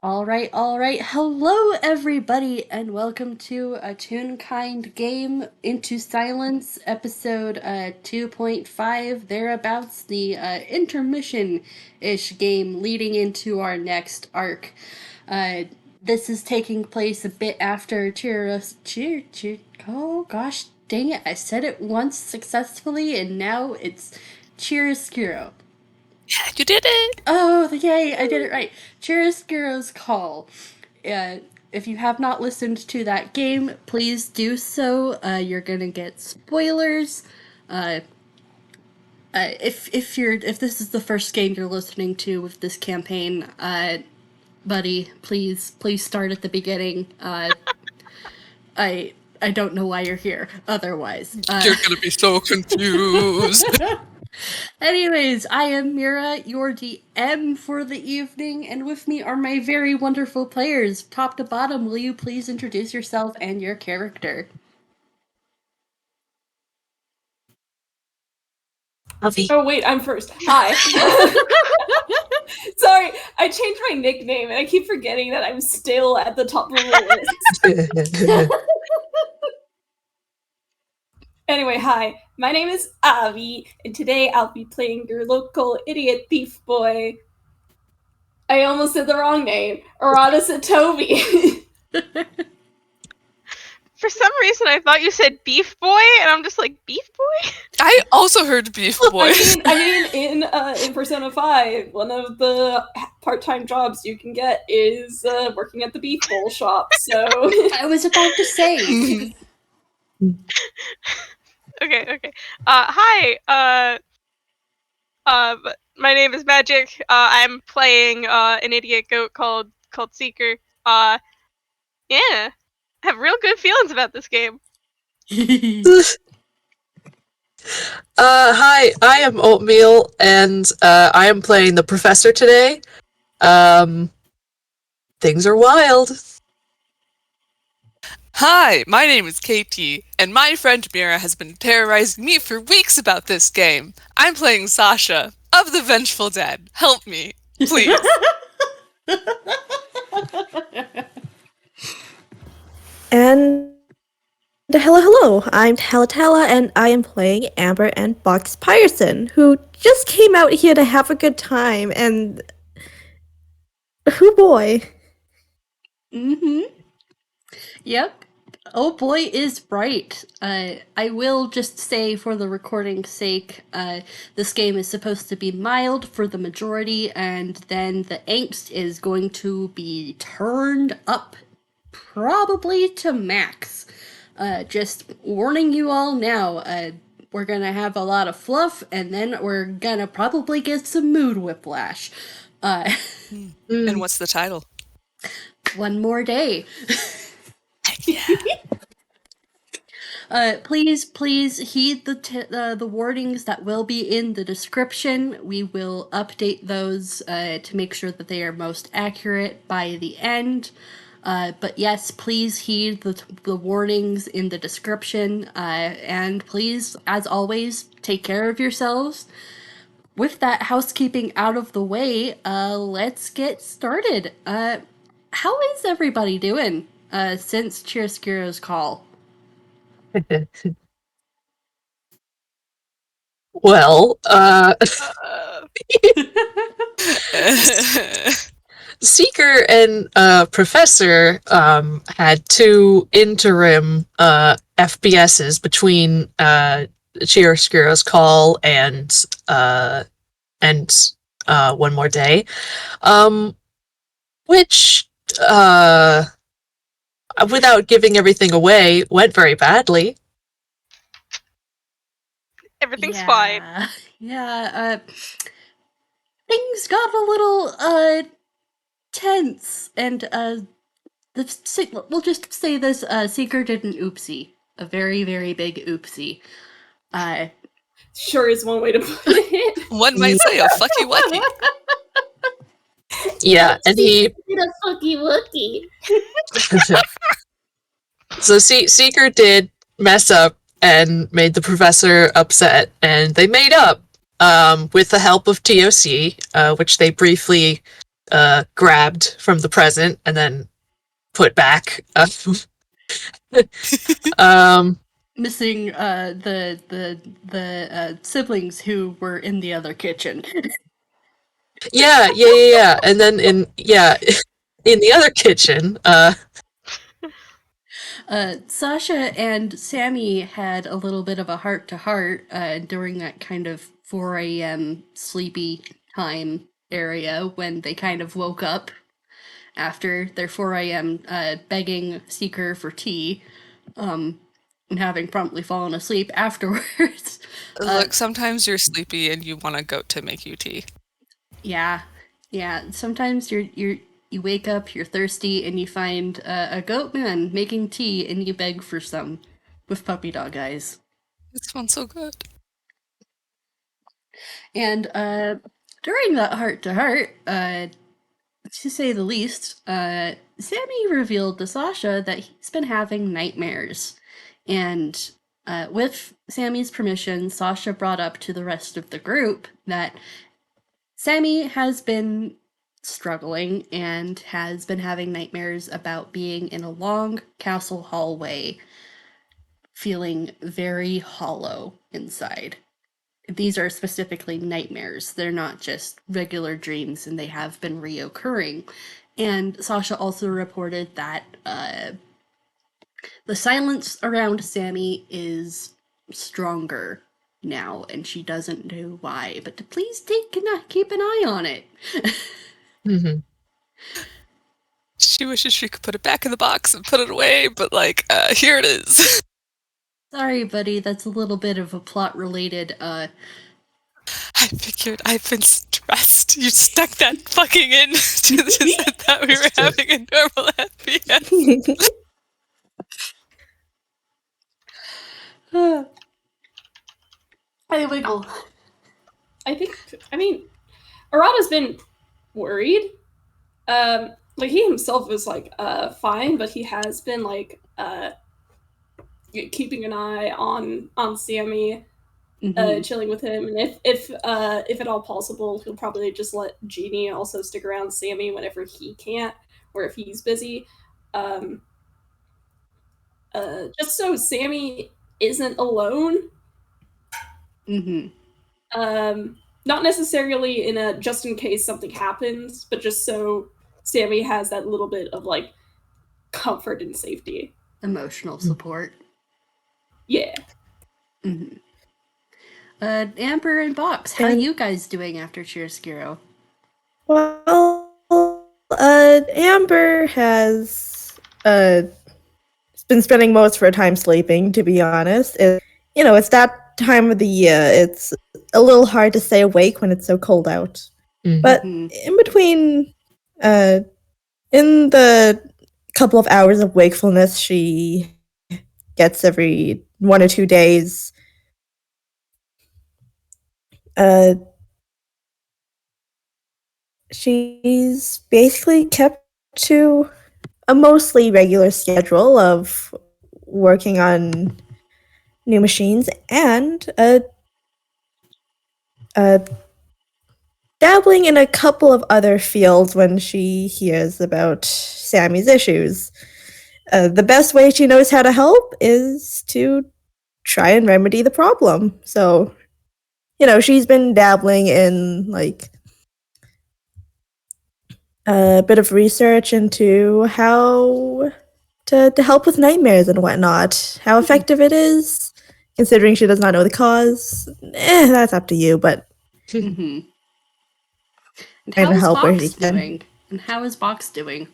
All right. Hello, everybody, and welcome to a Toonkind Game Into Silence, episode 2.5, thereabouts, the intermission ish game leading into our next arc. Uh, this is taking place a bit after oh gosh, dang it, I said it once successfully, and now it's Chiaroscuro. You did it! Oh, yay, I did it right. Chiaroscuro's Call. Uh, if you have not listened to that game, please do so. You're gonna get spoilers. Uh, if this is the first game you're listening to with this campaign, buddy, please start at the beginning. I don't know why you're here. Otherwise, You're gonna be so confused. anyways, I am Mira, your DM for the evening, and with me are my very wonderful players. Top to bottom, will you please introduce yourself and your character? Oh wait, I'm first. Hi. Sorry, I changed my nickname and I keep forgetting that I'm still at the top of the list. Anyway, hi. My name is Avi, and today I'll be playing your local idiot thief boy. I almost said the wrong name. Arata Satomi. For some reason, I thought you said Beef Boy, and I'm just like, Beef Boy? I also heard Beef Boy. I mean, in Persona 5, one of the part-time jobs you can get is working at the beef bowl shop, so... I was about to say. Okay. Hi, my name is Magic. I'm playing an idiot goat called Seeker. Yeah. I have real good feelings about this game. Hi, I am Oatmeal, and I am playing the professor today. Things are wild. Hi, my name is KT, and my friend Mira has been terrorizing me for weeks about this game. I'm playing Sasha, of the Vengeful Dead. Help me, please. And hello, I'm Talatala, and I am playing Amber and Box Pyreson, who just came out here to have a good time, and... oh boy. Yep. Oh boy is right. I will just say, for the recording's sake, this game is supposed to be mild for the majority, and then the angst is going to be turned up, probably to max. Just warning you all now, we're gonna have a lot of fluff, and then we're gonna probably get some mood whiplash. And what's the title? One more day. Yeah. Please heed the warnings that will be in the description. We will update those to make sure that they are most accurate by the end. But yes, please heed the warnings in the description. And please, as always, take care of yourselves. With that housekeeping out of the way, let's get started. How is everybody doing since Chiaroscuro's call? Well, Seeker and Professor had two interim FPSs between Chiaroscuro's call and One More Day, which, without giving everything away, went very badly. Everything's fine. Yeah, things got a little, tense, and, we'll just say this, Seeker did an oopsie. A very, very big oopsie. Sure is one way to put it. One might say a fucky wucky. Yeah, and he... a fucky wookie. So Seeker did mess up and made the professor upset, and they made up with the help of TOC, which they briefly grabbed from the present and then put back. Missing the siblings who were in the other kitchen. Yeah. And then in the other kitchen, Sasha and Sammy had a little bit of a heart-to-heart during that kind of 4 a.m. sleepy time area when they kind of woke up after their 4 a.m. Begging Seeker for tea, and having promptly fallen asleep afterwards. Look, sometimes you're sleepy and you want a goat to make you tea. Yeah. Sometimes you wake up, you're thirsty, and you find a goat man making tea, and you beg for some with puppy dog eyes. It smells so good. And during that heart-to-heart, to say the least, Sammy revealed to Sasha that he's been having nightmares. And with Sammy's permission, Sasha brought up to the rest of the group that Sammy has been struggling and has been having nightmares about being in a long castle hallway, feeling very hollow inside. These are specifically nightmares. They're not just regular dreams, and they have been reoccurring. And Sasha also reported that the silence around Sammy is stronger now, and she doesn't know why, but to please keep an eye on it. mhm. She wishes she could put it back in the box and put it away, but here it is. Sorry, buddy, that's a little bit of a plot-related, I figured I've been stressed. You stuck that fucking in to that we were having a normal FPS. I wiggle. I mean, Arata's been worried. He himself is fine, but he has been keeping an eye on Sammy, chilling with him, and if at all possible, he'll probably just let Jeannie also stick around Sammy whenever he can't, or if he's busy, just so Sammy isn't alone. Not necessarily in a just in case something happens, but just so Sammy has that little bit of comfort and safety. Emotional support. Yeah. Amber and Box, how are you guys doing after Chiaroscuro? Well, Amber has been spending most of her time sleeping, to be honest. It's that time of the year. It's a little hard to stay awake when it's so cold out. But in between, in the couple of hours of wakefulness she gets every 1 or 2 days, she's basically kept to a mostly regular schedule of working on new machines and dabbling in a couple of other fields when she hears about Sammy's issues. The best way she knows how to help is to try and remedy the problem. So, she's been dabbling in a bit of research into how to help with nightmares and whatnot. How effective it is, considering she does not know the cause. That's up to you, but And how is Box doing? And how is Box doing?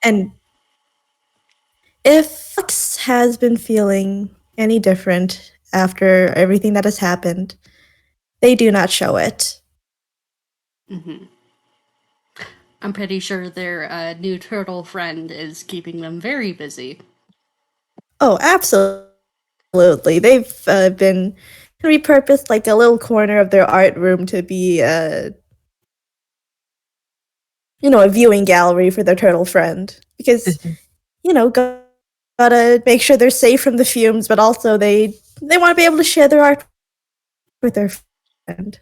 And if Fox has been feeling any different after everything that has happened, they do not show it. I'm pretty sure their new turtle friend is keeping them very busy. Oh, absolutely. They've been repurposed a little corner of their art room to be a viewing gallery for their turtle friend. Because, gotta make sure they're safe from the fumes, but also they want to be able to share their art with their friend.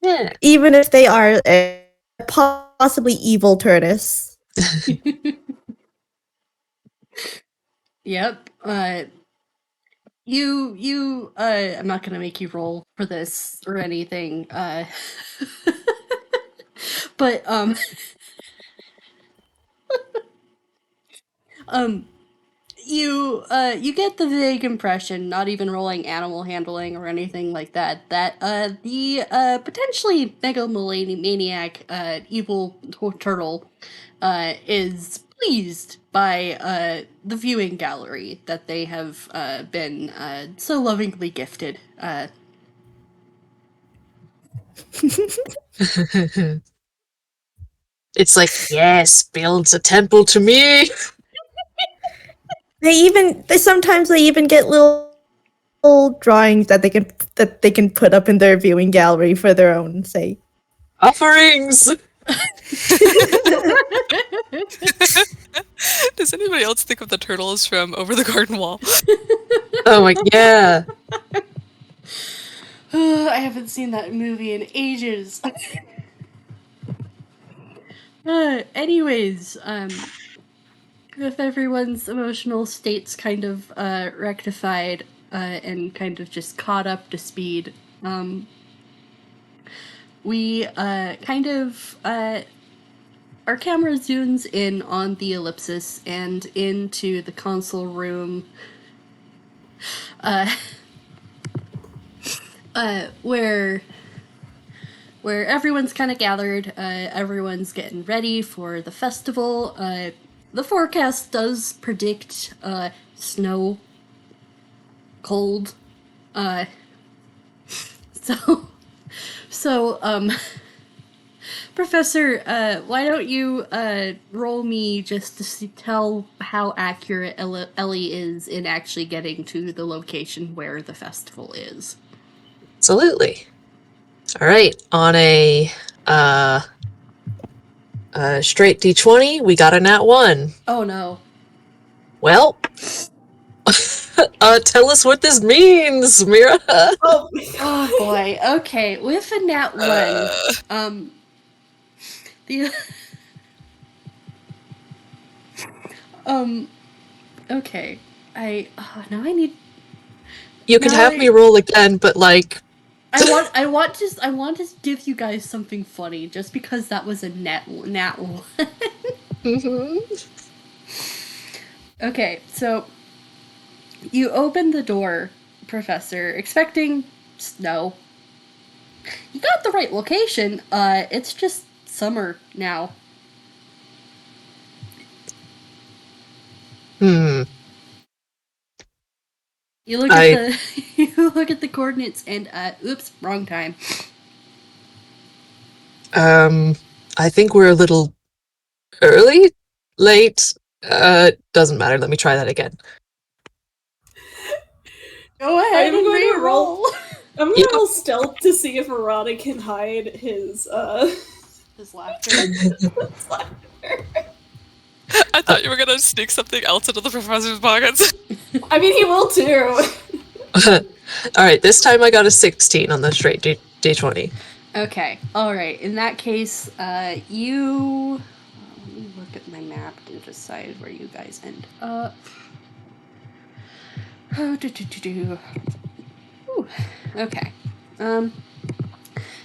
Yeah. Even if they are a possibly evil tortoise. Yep. I'm not gonna make you roll for this or anything. But um, you get the vague impression, not even rolling animal handling or anything like that, that the potentially megalomaniac evil turtle is pleased by the viewing gallery that they have been so lovingly gifted. It's like, yes, builds a temple to me. They sometimes even get little drawings that they can put up in their viewing gallery for their own sake. Offerings. Does anybody else think of the turtles from Over the Garden Wall? Oh my, yeah. I haven't seen that movie in ages. Anyways, with everyone's emotional states kind of rectified and kind of just caught up to speed, we kind of our camera zooms in on the ellipsis and into the console room, where everyone's kind of gathered. Everyone's getting ready for the festival. The forecast does predict snow, cold. So, Professor, why don't you roll me just to tell how accurate Ellie is in actually getting to the location where the festival is? Absolutely. All right, on a straight D20, we got a nat 1. Oh no. Well, tell us what this means, Mira. Oh, Oh boy. Okay, with a nat 1, the okay. Now I need You can No, have me roll again, but like, I want to give you guys something funny just because that was a nat 1. Okay, so you open the door, Professor, expecting snow. You got the right location. It's just summer now. You look at the you look at the coordinates and oops, wrong time. I think we're a little early, late. Doesn't matter. Let me try that again. Go ahead I'm and going to re-roll. I'm gonna roll stealth to see if Arata can hide his His laughter. laughter. I thought you were gonna sneak something else into the professor's pockets. I mean, he will too. All right, this time I got a 16 on the straight D20. Okay, alright. In that case, you... Let me look at my map to decide where you guys end up. Oh, Ooh, okay.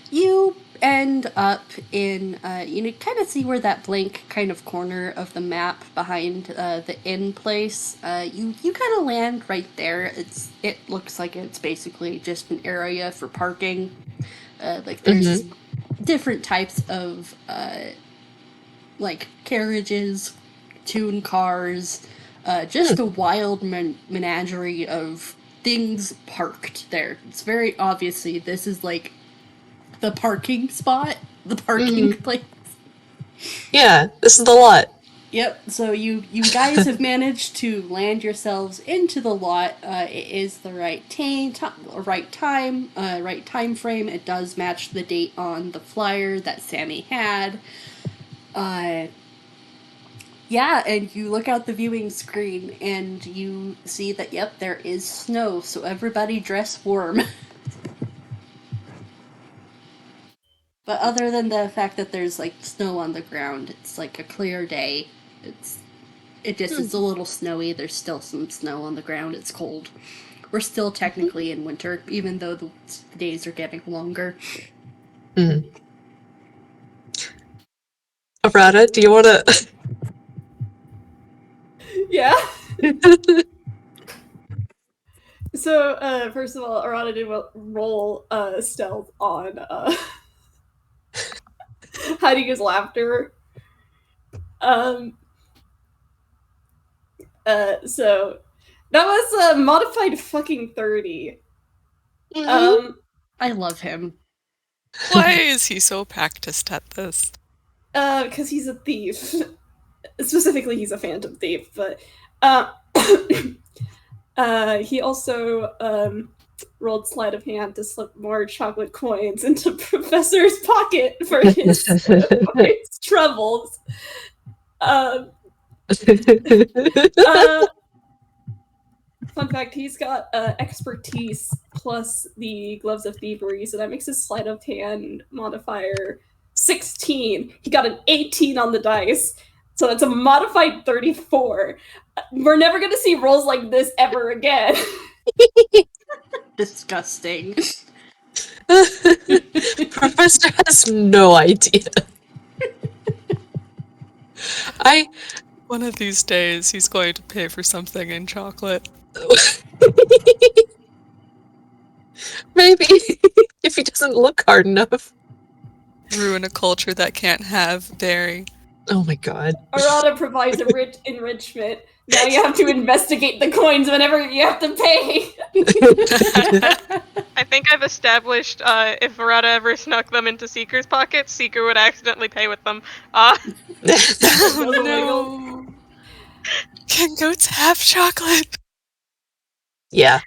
You end up in, you kind of see where that blank kind of corner of the map behind the inn place. You kind of land right there. It looks like it's basically just an area for parking. Like there's different types of like carriages, tune cars, just a wild menagerie of things parked there. It's very obviously this is like the parking spot, the parking place. Yeah, this is the lot. Yep. So you guys have managed to land yourselves into the lot. It is the right right time frame. It does match the date on the flyer that Sammy had. Yeah, and you look out the viewing screen and you see that yep, there is snow. So everybody dress warm. But other than the fact that there's like snow on the ground, it's like a clear day. It's a little snowy. There's still some snow on the ground. It's cold. We're still technically in winter, even though the days are getting longer. Arata, do you want to? Yeah. So, first of all, Arata did roll stealth on hiding his laughter. So that was a modified fucking 30. I love him. Why is he so practiced at this? Because he's a thief. Specifically, he's a phantom thief, but he also rolled sleight of hand to slip more chocolate coins into Professor's pocket for his troubles. Fun fact, he's got expertise plus the gloves of thievery, so that makes his sleight of hand modifier 16. He got an 18 on the dice, so that's a modified 34. We're never going to see rolls like this ever again. Disgusting. Professor has no idea. One of these days, he's going to pay for something in chocolate. Maybe if he doesn't look hard enough. Ruin a culture that can't have dairy. Oh my god. Arata provides enrichment. Now you have to investigate the coins whenever you have to pay. I think I've established if Arata ever snuck them into Seeker's pockets, Seeker would accidentally pay with them. Oh no! Can goats have chocolate? Yeah.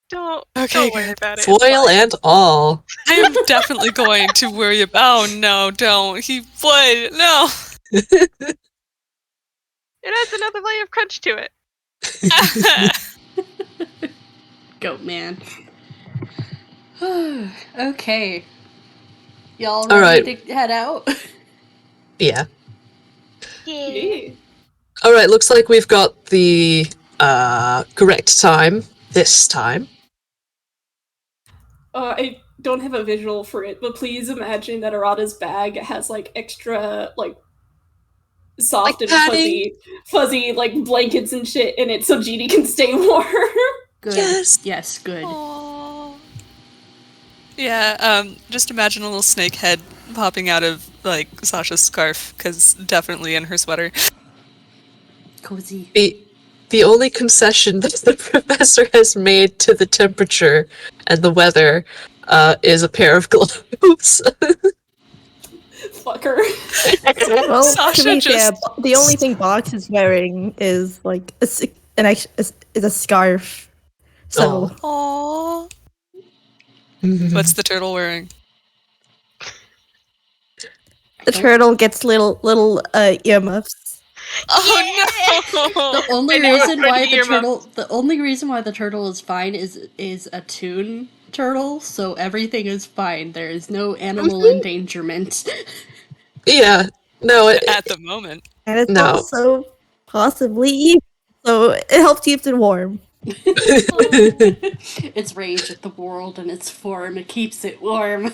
Don't Okay, worry about it. Foil and all. I am definitely going to worry about. Oh no, don't. He would. No. It adds another layer of crunch to it. Goat man. Okay. Y'all All ready to head out? Yeah. Yeah. All right, looks like we've got the correct time this time. I don't have a visual for it, but please imagine that Arata's bag has like extra like soft Like and fuzzy like blankets and shit in it so Jeannie can stay warm. Good. Yes. Yes, good. Aww. Yeah, just imagine a little snake head popping out of, like, Sasha's scarf, because definitely in her sweater. Cozy. The only concession that the professor has made to the temperature and the weather is a pair of gloves. Fucker. Well, Sasha to be fair, just- the only thing Box is wearing is like is a scarf. So Aww. What's the turtle wearing? the turtle gets little earmuffs. Oh no! The only I know, reason why pretty the only reason why the turtle is fine is a toon turtle, so everything is fine. There is no animal endangerment. Yeah. No, At the moment. And it's No. also possibly evil, so it helps keep it warm. Its rage at the world and its form, it keeps it warm.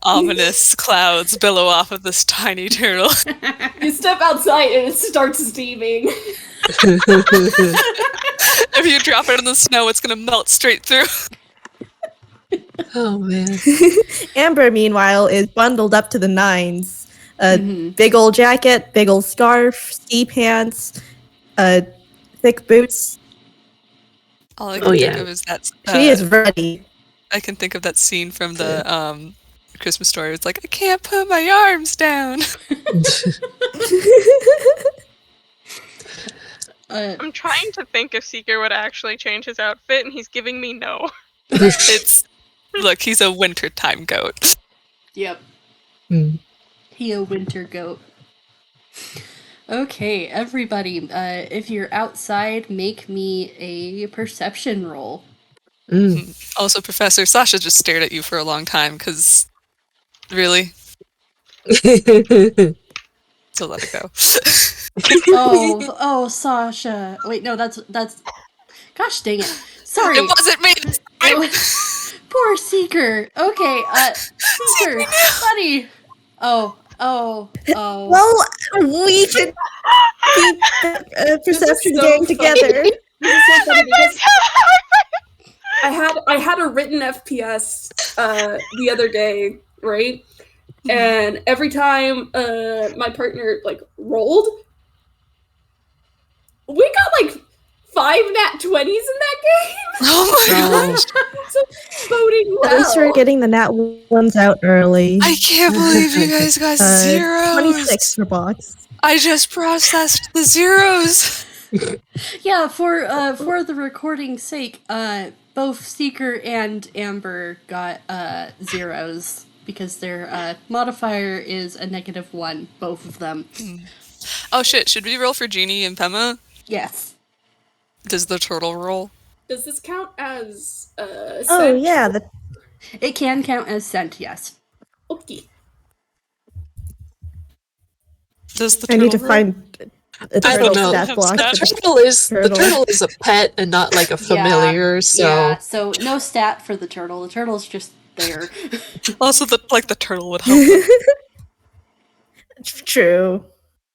Ominous clouds billow off of this tiny turtle. You step outside and it starts steaming. If you drop it in the snow, it's gonna melt straight through. Oh man. Amber, meanwhile, is bundled up to the nines. Big old jacket, big old scarf, ski pants, thick boots. All I can think of is that. She is ready. I can think of that scene from the Christmas Story. It's like, I can't put my arms down. I'm trying to think if Seeker would actually change his outfit, and he's giving me no. Look, he's a wintertime goat. Yep. He a winter goat. Okay, everybody, if you're outside, make me a perception roll. Also, Professor, Sasha just stared at you for a long time, because Really? So let it go. Oh, Sasha. Wait, no, that's. Gosh dang it. Sorry. It wasn't me. It was poor Seeker. Okay, Seeker, buddy. Oh. Well, we should keep the perception so game funny. together. This is so funny because I had a written FPS the other day, right? And every time my partner like rolled, we got like 5 nat 20s in that game. Oh my gosh. So voting well. Thanks for getting the nat ones out early. I can't believe you guys got zeros. 26 for box. I just processed the zeros. Yeah, for the recording's sake, both Seeker and Amber got zeros because their modifier is a -1, both of them. Oh shit, should we roll for Jeannie and Pema? Yes. Does the turtle roll? Does this count as Oh, scent? yeah. It can count as scent, yes. Okay. Does the I turtle need to roll? find a I turtle don't know. stat block. Stat. The turtle is a pet and not like a familiar, so Yeah, so no stat for the turtle. The turtle's just there. Also, the turtle would help. Them. True.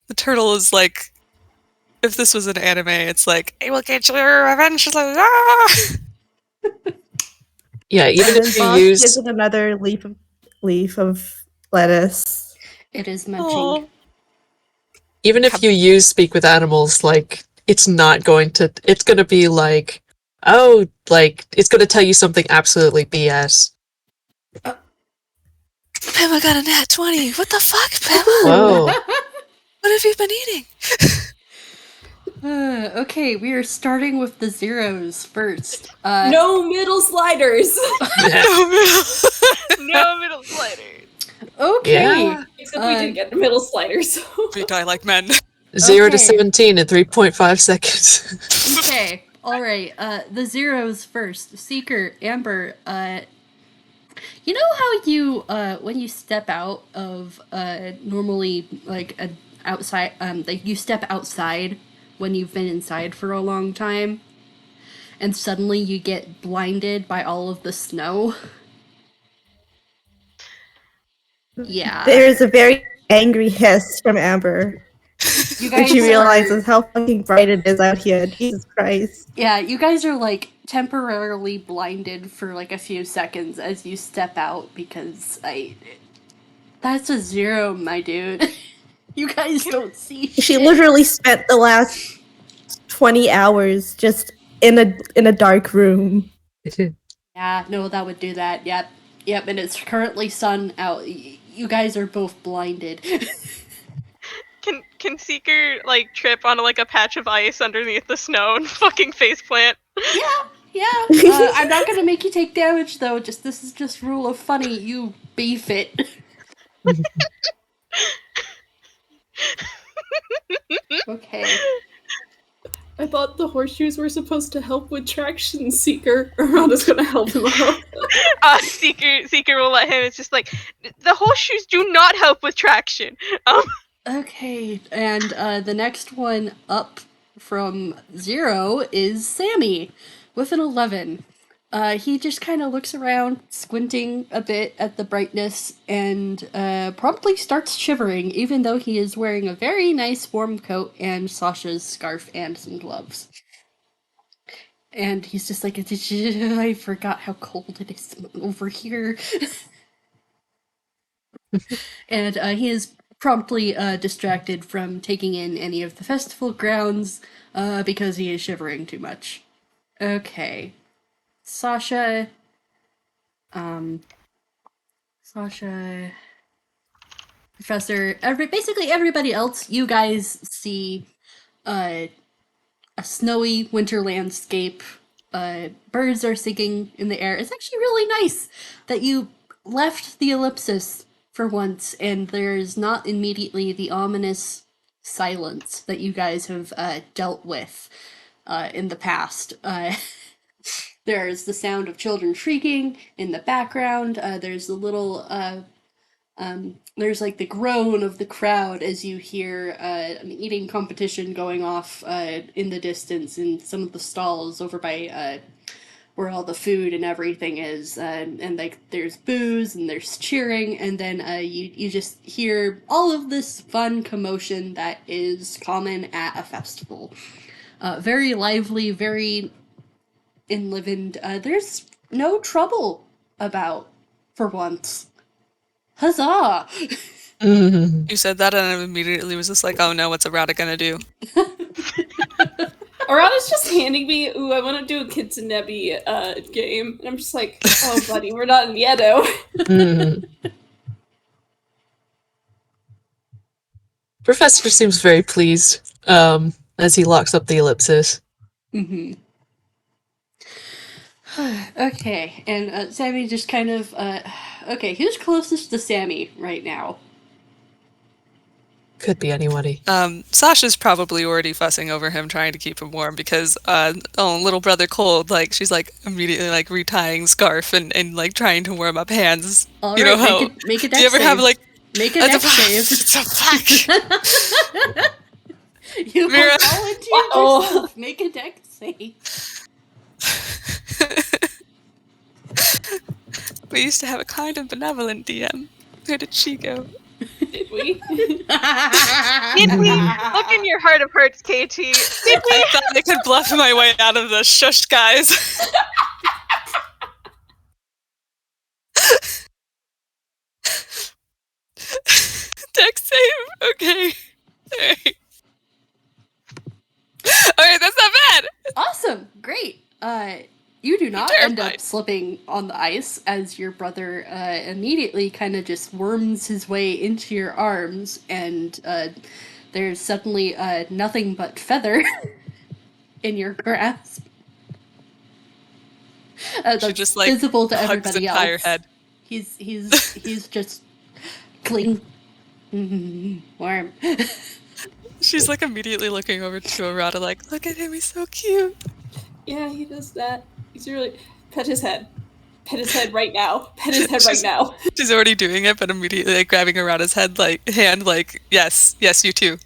The turtle is like, if this was an anime, it's like, I will get you eventually. Ah! yeah, even And if then you box use gives it another leaf of lettuce. It is munching. Aw. even if you use speak with animals, like it's gonna be like, oh, like it's gonna tell you something absolutely BS. Pema got a nat 20. What the fuck, Pema? Whoa. What have you been eating? Okay, we are starting with the zeros first. No middle sliders. No middle sliders. Okay. Yeah. Except we did get the middle sliders. So. We die like men. 0 to Okay. 17 in 3.5 seconds. Okay, alright, the zeros first. Seeker, Amber, you know how you, when you step out of, normally, like, an outside, like, you step outside when you've been inside for a long time, and suddenly you get blinded by all of the snow? Yeah. There's a very angry hiss from Amber You when she guys realizes how fucking bright it is out here. Jesus Christ. Yeah, you guys are like temporarily blinded for like a few seconds as you step out because that's a zero, my dude. You guys don't see She shit. literally spent the last 20 hours just in a dark room. Yeah, no, that would do that. Yep, and it's currently sun out. You guys are both blinded. Can Seeker like trip onto like a patch of ice underneath the snow and fucking faceplant? Yeah. I'm not gonna make you take damage though. This is just rule of funny. You beef it. Okay. I thought the horseshoes were supposed to help with traction. Seeker. Arata's gonna help him out. Seeker will let him. It's just like the horseshoes do not help with traction. Okay, and the next one up from 0 is Sammy with an 11. He just kind of looks around, squinting a bit at the brightness, and promptly starts shivering, even though he is wearing a very nice warm coat and Sasha's scarf and some gloves. And he's just like, I forgot how cold it is over here. And he is promptly distracted from taking in any of the festival grounds because he is shivering too much. Okay. Sasha, Professor, basically everybody else, you guys see a snowy winter landscape. Birds are singing in the air. It's actually really nice that you left the ellipsis for once, and there's not immediately the ominous silence that you guys have dealt with in the past. There's the sound of children shrieking in the background. There's the little There's like the groan of the crowd as you hear an eating competition going off in the distance in some of the stalls over by where all the food and everything is, and like there's booze and there's cheering, and then you just hear all of this fun commotion that is common at a festival. Very lively, very enlivened. There's no trouble about for once. Huzzah! You said that, and I immediately was just like, "Oh no, what's Arata gonna do?" Arata's just handing me, ooh, I want to do a Kitsunebi game. And I'm just like, oh, buddy, we're not in Yedo. Professor seems very pleased as he locks up the ellipsis. Mm-hmm. Okay, and Sammy just kind of, okay, who's closest to Sammy right now? Could be anybody. Sasha's probably already fussing over him, trying to keep him warm because, little brother cold, like, she's, like, immediately, like, retying scarf and like, trying to warm up hands. All you right, know how, make a do you ever dex have, save. like, Make a dex save. It's a fuck! You Mira. volunteered Uh-oh. yourself. Make a dex save. We used to have a kind and benevolent DM. Where did she go? Did we? Did we? Look in your heart of hearts, KT. Did we? I thought I could bluff my way out of the shush, guys. Dex save? Okay. Alright. Alright, that's not bad! Awesome, great. You do not You're end up terrified. slipping on the ice as your brother immediately kind of just worms his way into your arms, and there's suddenly nothing but feather in your grasp. That's just, like, visible to hugs everybody the entire else. head. He's just cling. Warm. She's like immediately looking over to Arata like, look at him, he's so cute. Yeah, he does that. He's really... Pet his head. Pet his head right now. Pet his head right now. She's already doing it, but immediately like grabbing Arata's hand like, yes, you too.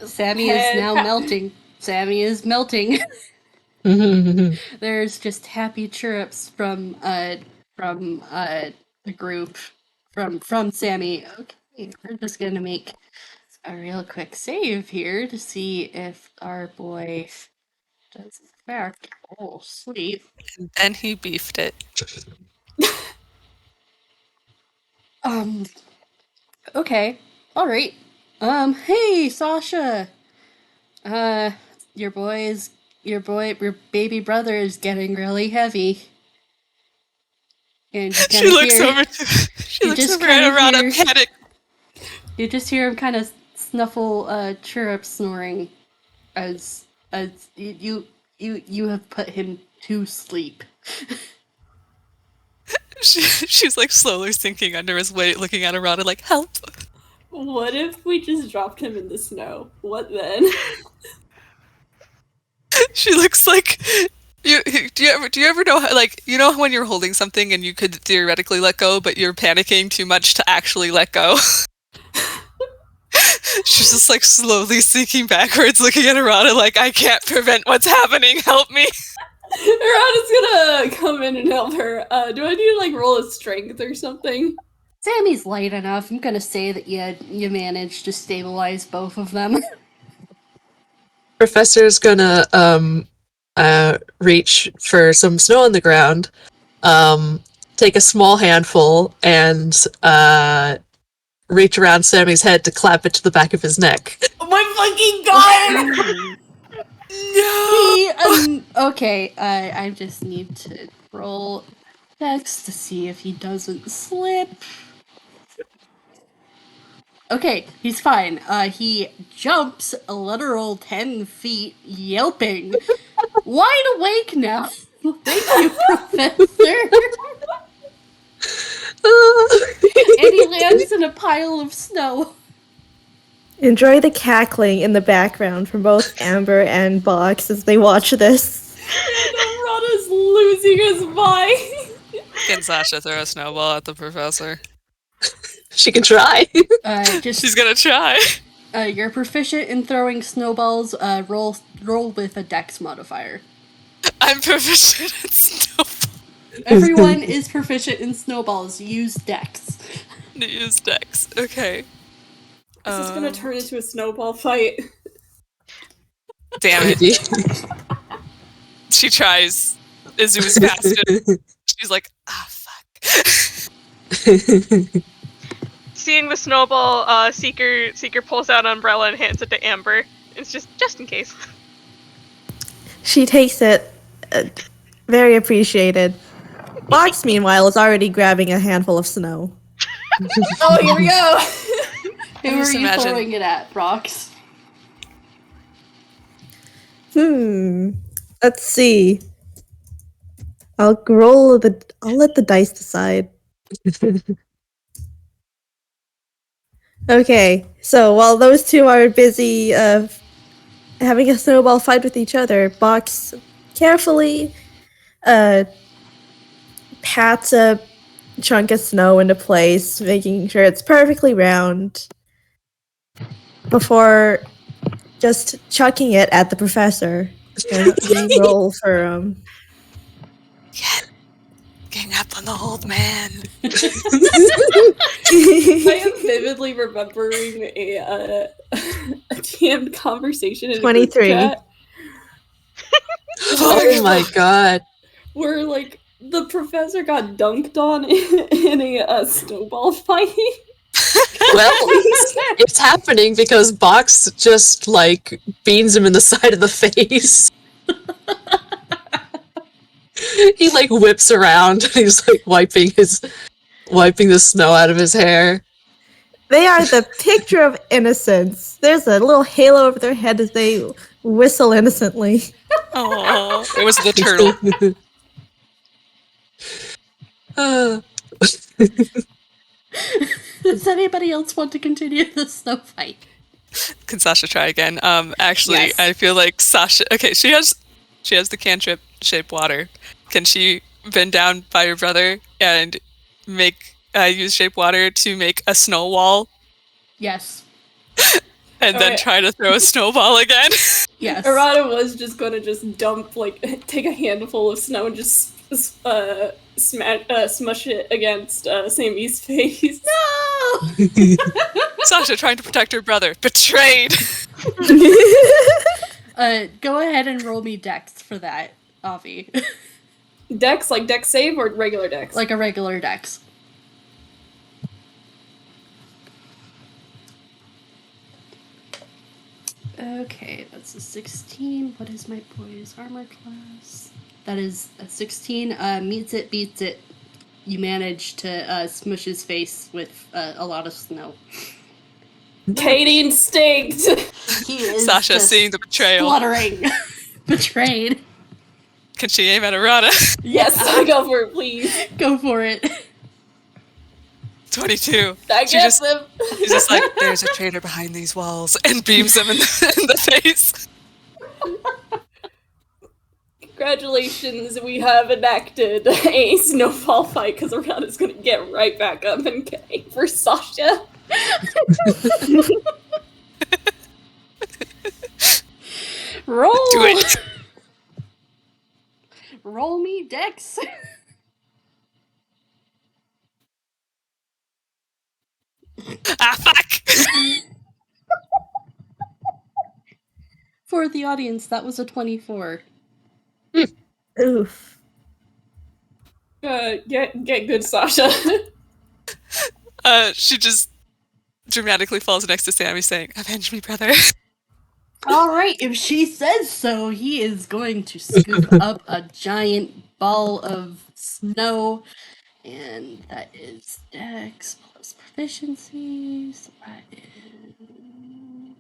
Sammy is now Head. melting. Sammy is melting. Mhm. There's just happy chirrups from the group from Sammy. Okay, we're just gonna make a real quick save here to see if our boy does in fact sleep. And then he beefed it. Okay. Alright. Hey, Sasha. Your baby brother is getting really heavy. And you She looks hear, over just at kinda Arata, hear- panic. you just hear him kind of snuffle, chirrup snoring as you have put him to sleep. She's like slowly sinking under his weight, looking at Arata like, help. What if we just dropped him in the snow? What then? She looks like do you ever know how, like, you know when you're holding something and you could theoretically let go, but you're panicking too much to actually let go? She's just like slowly sinking backwards, looking at Arata like, I can't prevent what's happening, help me. Arata's gonna come in and help her. Do I need to like roll a strength or something? Sammy's light enough. I'm gonna say that you managed to stabilize both of them. Professor's gonna reach for some snow on the ground, take a small handful, and reach around Sammy's head to clap it to the back of his neck. Oh my fucking god! Okay, I just need to roll dex to see if he doesn't slip. Okay, he's fine. He jumps a literal 10 feet, yelping. Wide awake now. Thank you, Professor. And he lands in a pile of snow. Enjoy the cackling in the background from both Amber and Box as they watch this. And Arata's losing his mind. Can Sasha throw a snowball at the professor? She can try. She's gonna try. You're proficient in throwing snowballs. Roll with a dex modifier. I'm proficient at snowball. Everyone is proficient in snowballs. Use dex. Use dex. Okay. This is gonna turn into a snowball fight. Damn it. She tries. Izu is faster. She's like, fuck. Seeing the snowball, Seeker pulls out an umbrella and hands it to Amber. It's just in case. She takes it. Very appreciated. Box, meanwhile, is already grabbing a handful of snow. Oh, here we go! Who are you throwing it at, Brox? Let's see. I'll let the dice decide. Okay, so while those two are busy having a snowball fight with each other, Box carefully pats a chunk of snow into place, making sure it's perfectly round, before just chucking it at the professor. And we roll for Gang up on the old man. I am vividly remembering a canned conversation in 23. a group chat. Oh my god. Where, like, the professor got dunked on in a snowball fight. Well, it's happening because Box just, like, beans him in the side of the face. He, like, whips around and he's, like, wiping the snow out of his hair. They are the picture of innocence. There's a little halo over their head as they whistle innocently. Oh, it was the turtle. Does anybody else want to continue the snow fight? Can Sasha try again? Actually, Yes. I feel like Sasha. Okay, she has the cantrip shape water. Can she bend down by her brother and use shape water to make a snow wall Yes. and then try to throw a snowball again? Yes. Arata was just gonna dump, like, take a handful of snow and just smush it against Sammy's face. No! Sasha trying to protect her brother. Betrayed! Go ahead and roll me dex for that, Avi. Dex, like dex save or regular dex? Like a regular dex. Okay, that's a 16. What is my boy's armor class? That is a 16. Meets it, beats it. You manage to smush his face with a lot of snow. Katie instinct! He is Sasha just seeing the betrayal. spluttering. Betrayed. Can she aim at Arata? Yes, go for it, please. Go for it. 22. That gets him. She's just like, there's a traitor behind these walls, and beams him in the face. Congratulations, we have enacted a snowball fight because Arata's gonna get right back up and aim for Sasha. Roll! Do it. Roll me dex. Fuck! For the audience, that was a 24. Oof. Get good, Sasha. She just dramatically falls next to Sammy saying, avenge me, brother. Alright, if she says so, he is going to scoop up a giant ball of snow. And that is dex plus proficiency. So that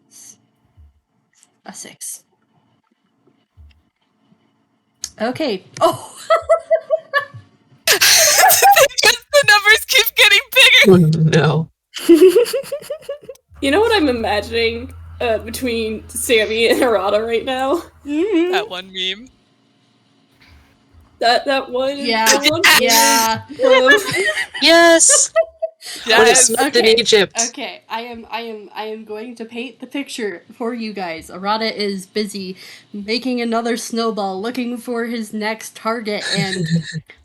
is a 6. Okay. Oh! The numbers keep getting bigger. Oh, no. You know what I'm imagining between Sammy and Arata right now? That one meme. That one. Yeah. that one Yeah. meme. Yes! When it Yes. slipped in Egypt. Okay, I am going to paint the picture for you guys. Arata is busy making another snowball, looking for his next target, and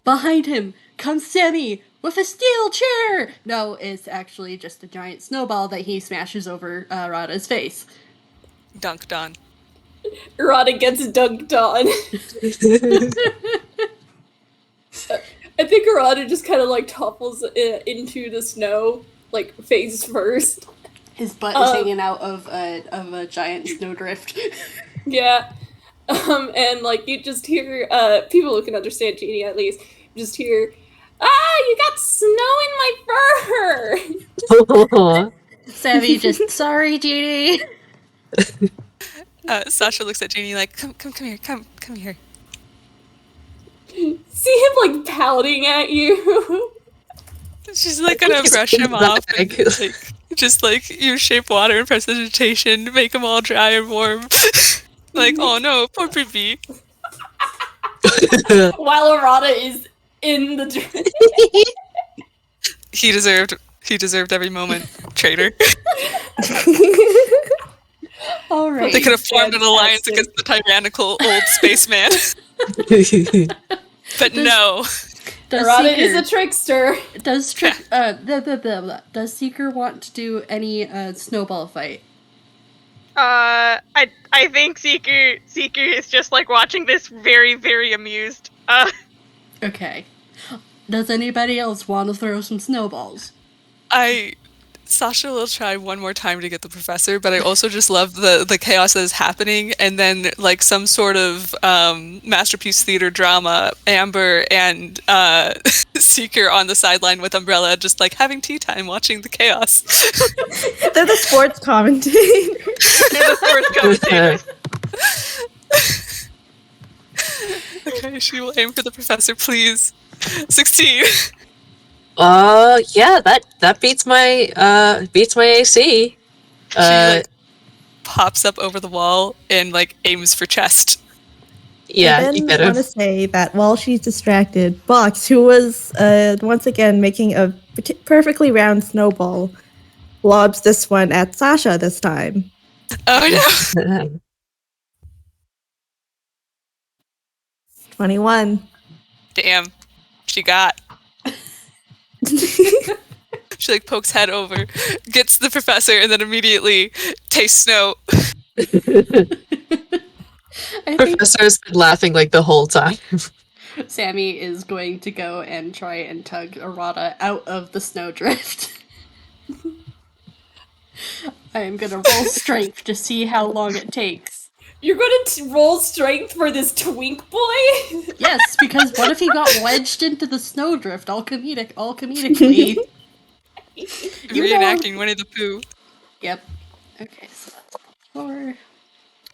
behind him comes Sammy with a steel chair. No, it's actually just a giant snowball that he smashes over Arata's face. Dunked on. Arata gets dunked on. I think Arata just kind of like topples into the snow, like face first. His butt is hanging out of a giant snowdrift. Yeah. And like you just hear people who can understand Genie at least just hear, you got snow in my fur. Sammy just, sorry, Genie. Sasha looks at Jeannie like, come here, come here. See him like pouting at you. She's like gonna brush him off and, like, just like use shape water and precipitation to make him all dry and warm. Like, oh no, poor Pippi. While Arata is in the drink. He deserved every moment, traitor. All right. They could have formed an alliance against the tyrannical old spaceman. But no. Arata is a trickster. Does Seeker want to do any snowball fight? I think Seeker is just like watching this very, very amused. Okay. Does anybody else want to throw some snowballs? Sasha will try one more time to get the professor, but I also just love the chaos that is happening, and then like some sort of masterpiece theater drama, Amber and Seeker on the sideline with Umbrella just like having tea time watching the chaos. They're the sports commentators. They're the sports commentators. Okay, she will aim for the professor, please. 16. Yeah, that beats my AC. She like pops up over the wall and like aims for chest. Yeah, you I better. want to say that while she's distracted, Box, who was once again making a perfectly round snowball, lobs this one at Sasha this time. Oh no. 21. Damn. She got. She like pokes head over, gets the professor, and then immediately tastes snow. Professor's been laughing like the whole time. Sammy is going to go and try and tug Arata out of the snowdrift. I am gonna roll strength to see how long it takes. You're going to roll strength for this twink boy? Yes, because what if he got wedged into the snowdrift all comedically? Reenacting Winnie the Pooh. Yep. Okay, so that's 4.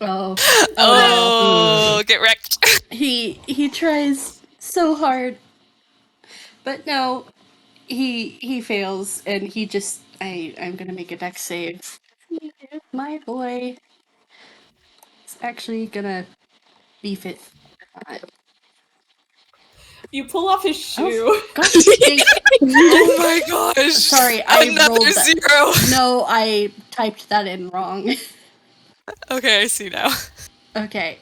Oh, get wrecked. He tries so hard, but no, he fails, and he just I'm gonna make a dex save. My boy. It's actually gonna beef it. You pull off his shoe. Oh, gosh, dang. Oh my gosh. Sorry, I Another rolled that. 0. No, I typed that in wrong. Okay, I see now. Okay.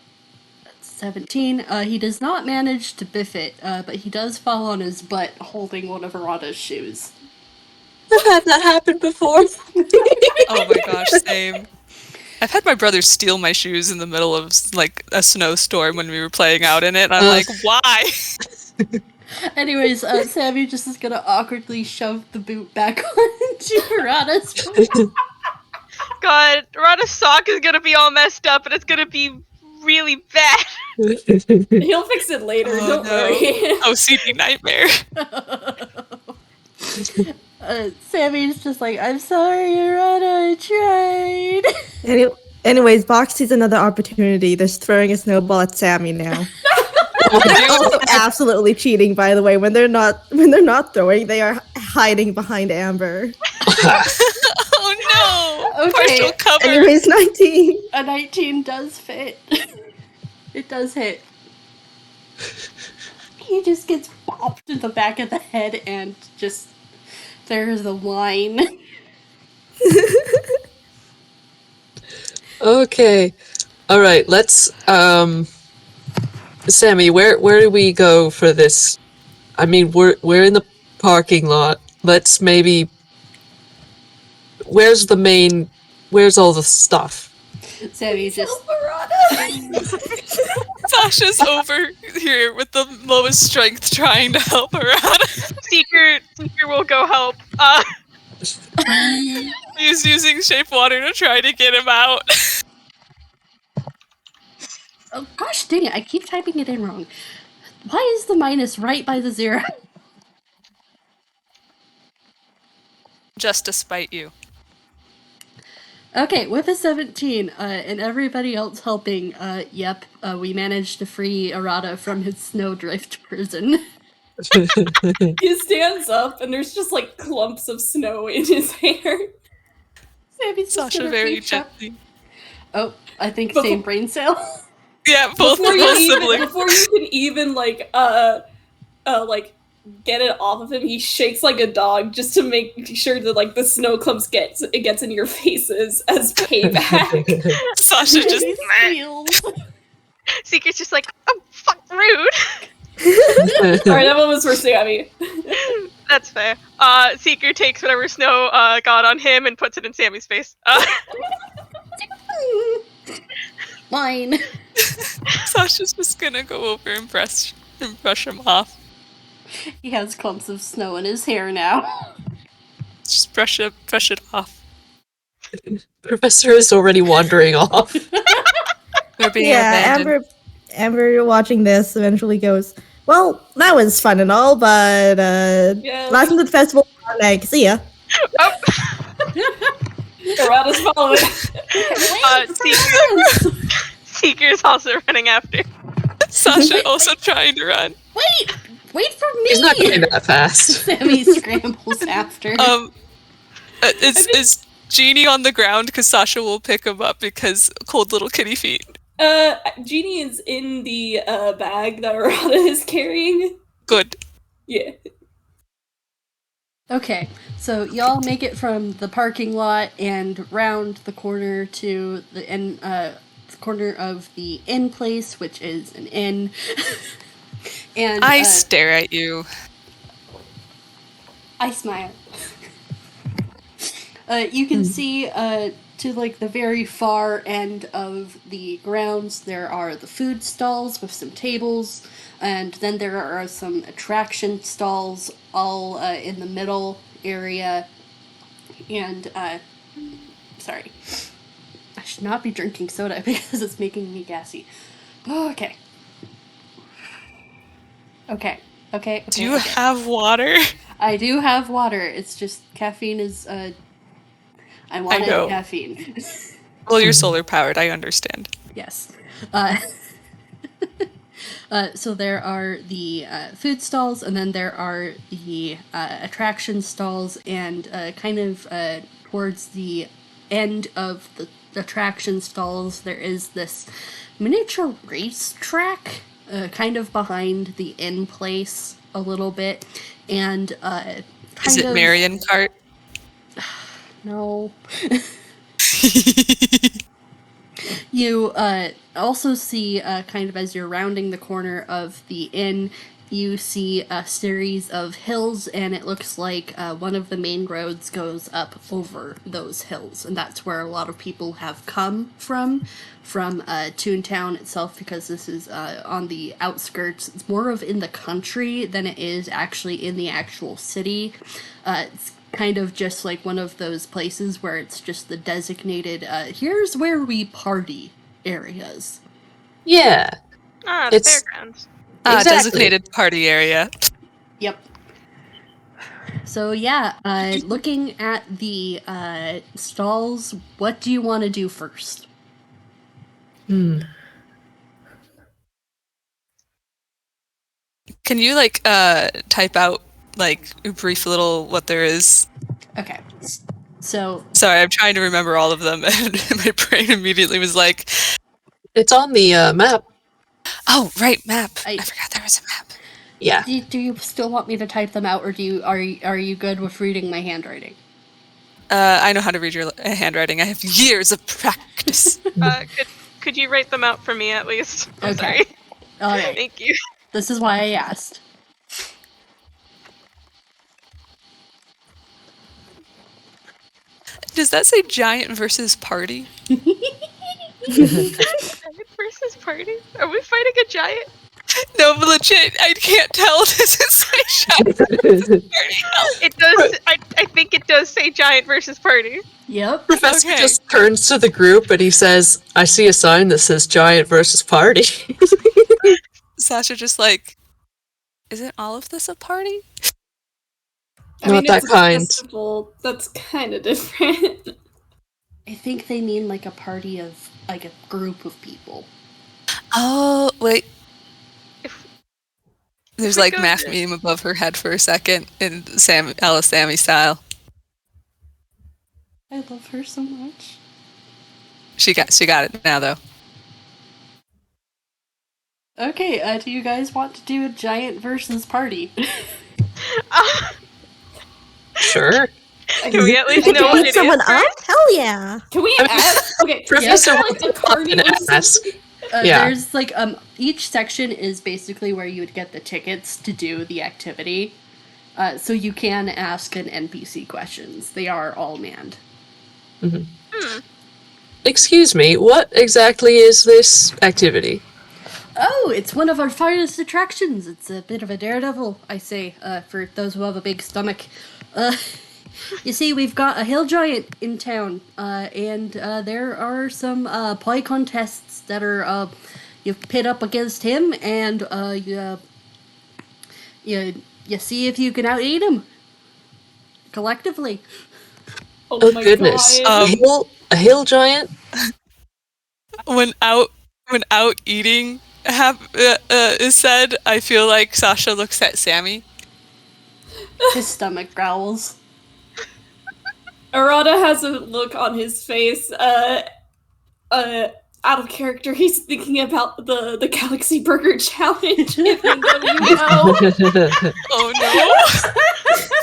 That's 17. He does not manage to biff it, but he does fall on his butt holding one of Arata's shoes. I've had that happen before. Oh my gosh, same. I've had my brother steal my shoes in the middle of like a snowstorm when we were playing out in it, and I'm like, why? Anyways, Sammy just is gonna awkwardly shove the boot back onto Arata's foot. God, Arata's sock is gonna be all messed up, and it's gonna be really bad. He'll fix it later, don't worry. OCD nightmare. Sammy's just like, I'm sorry, Arata, I tried. Anyways, Box sees another opportunity. They're throwing a snowball at Sammy now. They're also absolutely cheating, by the way. When they're not throwing, they are hiding behind Amber. Oh no! Okay. Partial cover. Anyways, 19. A 19 does fit. It does hit. He just gets bopped in the back of the head and just There's the wine. Okay. All right. Let's. Sammy, where do we go for this? I mean, we're in the parking lot. Let's maybe. Where's the main? Where's all the stuff? Sammy just. Sasha's over here with the lowest strength trying to help her out. Seeker will go help. He's using shape water to try to get him out. Oh gosh dang it, I keep typing it in wrong. Why is the minus right by the 0? Just to spite you. Okay, with a 17, and everybody else helping, we managed to free Arata from his snowdrift prison. He stands up and there's just like clumps of snow in his hair. Sammy's just Sasha gonna very reach up. gently. Oh, I think same brain cell. Yeah, both Before you siblings. can even like get it off of him, he shakes like a dog just to make sure that like the snow clumps gets in your faces as payback. Sasha just He squeals. Seeker's just like, oh, fuck, rude. Alright, that one was for Sammy. That's fair. Seeker takes whatever snow got on him and puts it in Sammy's face. Mine. Sasha's just gonna go over and brush him off. He has clumps of snow in his hair now. Just brush it off. Professor is already wandering off. They're being Yeah, abandoned. Amber watching this eventually goes, well, that was fun and all, but Yeah. last of the festival, like, see ya. Arata's following. Seeker's also running after. Sasha also trying to run. Wait for me! He's not going that fast. Sammy scrambles after. Is Genie on the ground? Because Sasha will pick him up because cold little kitty feet. Genie is in the bag that Arata is carrying. Good. Yeah. Okay, so y'all make it from the parking lot and round the corner to the corner of the inn place, which is an inn. And I stare at you. I smile. You can see to like the very far end of the grounds there are the food stalls with some tables, and then there are some attraction stalls all in the middle area. And sorry, I should not be drinking soda because it's making me gassy. Okay. Do you have water? I do have water. It's just caffeine is I wanted know. caffeine. Well, you're solar powered. I understand. Yes. So there are the food stalls, and then there are the attraction stalls, and kind of towards the end of the attraction stalls, there is this miniature racetrack, kind of behind the inn place a little bit, and Is it Marion Cart? No. You also see, kind of as you're rounding the corner of the inn, you see a series of hills, and it looks like one of the main roads goes up over those hills, and that's where a lot of people have come from Toontown itself, because this is on the outskirts. It's more of in the country than it is actually in the actual city. It's kind of just like one of those places where it's just the designated, here's where we party areas. Yeah. The fairgrounds. Exactly. Designated party area. Yep. So yeah, looking at the stalls, what do you want to do first? Can you type out a brief little what there is? Okay. So Sorry, I'm trying to remember all of them, and my brain immediately was like, It's on the map. "Oh, right, map. I I forgot there was a map." Yeah. Do you still want me to type them out, or are you good with reading my handwriting? I know how to read your handwriting. I have years of practice. Could you write them out for me at least? I'm Okay. sorry. All right. Thank you. This is why I asked. Does that say giant versus party? Giant versus party? Are we fighting a giant? No, but legit, I can't tell. This is giant versus party. It does. I think it does say giant versus party. Yep. Professor Okay. just turns to the group and he says, I see a sign that says giant versus party. Sasha just like, isn't all of this a party? Not that it's kind. a festival. That's kind of different. I think they mean like a party of like a group of people. Oh, wait. There's we like go math there- meme above her head for a second in Alice Sammy style. I love her so much. She got it now though. Okay, do you guys want to do a giant versus party? Sure. Do we at least You know can what beat it someone is up? first? Hell yeah. Can we ask? Okay, Professor yeah, wants like a to pop in cardio and ask. Yeah. There's like each section is basically where you would get the tickets to do the activity. So you can ask an NPC questions. They are all manned. Excuse me, what exactly is this activity? Oh, it's one of our finest attractions. It's a bit of a daredevil, I say, for those who have a big stomach. You see, we've got a hill giant in town, and there are some pie contests that are you pit up against him, and you see if you can out eat him collectively. Oh my Goodness. god. A hill giant? When out eating is said, I feel like Sasha looks at Sammy. His stomach growls. Arata has a look on his face, out of character. He's thinking about the Galaxy Burger Challenge. If you know. Oh no!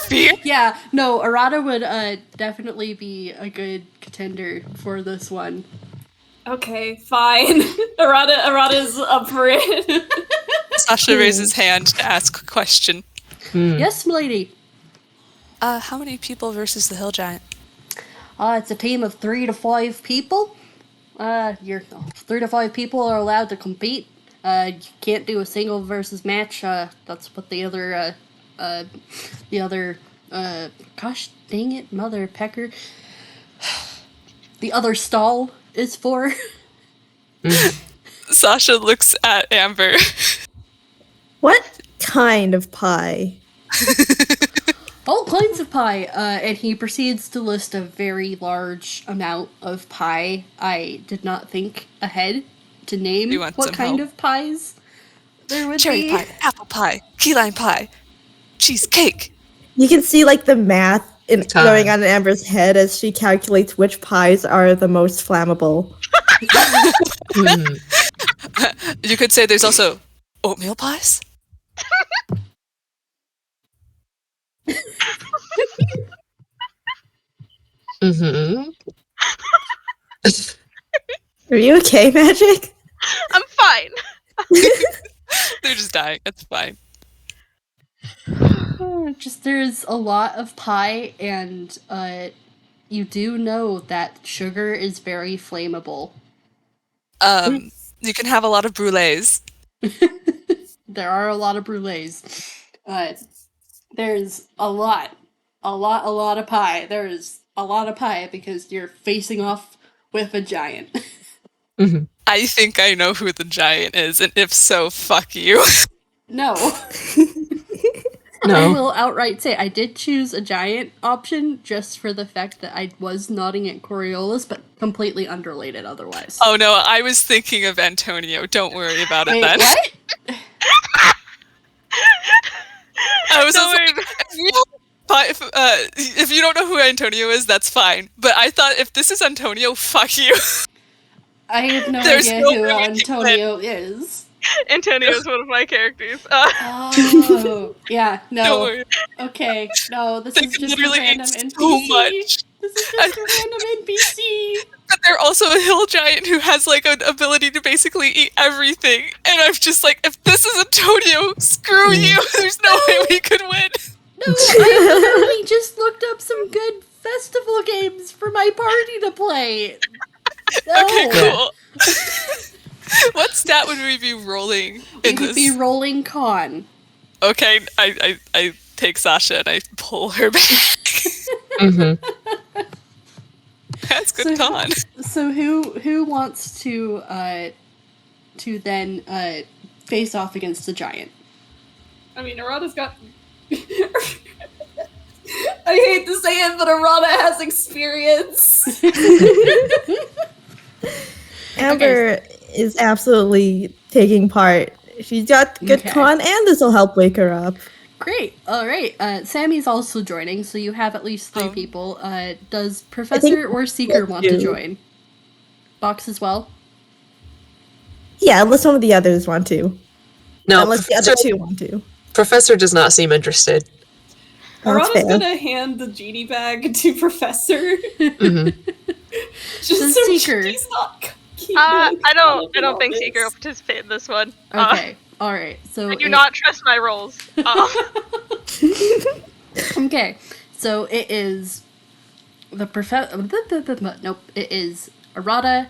Fear. Yeah, no, Arata would definitely be a good contender for this one. Okay, fine. Arata's up for it. Sasha raises hand to ask a question. Yes, milady. How many people versus the hill giant? It's a team of 3 to 5 people. 3 to 5 people are allowed to compete. You can't do a single versus match. That's what the other, gosh dang it, mother pecker. The other stall is for. Sasha looks at Amber. What kind of pie? All kinds of pie, and he proceeds to list a very large amount of pie. I did not think ahead to name You want what some kind help? of pies there would Cherry be. pie, apple pie, key lime pie, cheesecake. You can see like the math Time. going on in Amber's head as she calculates which pies are the most flammable. You could say there's also oatmeal pies. Are you okay, Magic? I'm fine. They're just dying. It's fine. Just there's a lot of pie, and you do know that sugar is very flammable. You can have a lot of brulees. There are a lot of brulees. There's a lot of pie. There's a lot of pie because you're facing off with a giant. I think I know who the giant is, and if so, fuck you. No. I No. will outright say I did choose a giant option just for the fact that I was nodding at Coriolis, but completely unrelated otherwise. Oh no, I was thinking of Antonio. Don't worry about it Wait, then. what? I was Don't just like, if you don't know who Antonio is, that's fine. But I thought if this is Antonio, fuck you. I have no There's idea no who really Antonio is. Antonio is one of my characters. Oh, yeah, Don't no. worry. Okay, no, this They is can just a literally random eat NPC. so much. This is just a random NPC. But they're also a hill giant who has like an ability to basically eat everything. And I'm just like, if this is Antonio, screw you. There's no way we could win. No, I literally just looked up some good festival games for my party to play. No. Okay, cool. What stat would we be rolling We in would this? be rolling con. Okay, I take Sasha and I pull her back. Mm-hmm. That's good con. So who wants to then face off against the giant? I mean, Arata's got. I hate to say it, but Arata has experience. Amber is absolutely taking part. She's got good Okay. con, and this will help wake her up. Great. All right. Sammy's also joining, so you have at least 3 Oh. people. Does Professor or Seeker want to two. join? Box as well? Yeah, unless some of the others want to. No, Unless the other 2 want to. Professor does not seem interested. That's Arata's fair. gonna hand the genie bag to Professor. Mhm. Just So so Seeker. she's not. I don't think Seeker will participate in this one. Okay. All right. So I do not trust my rolls. Okay. So it is the Nope. It is Arata,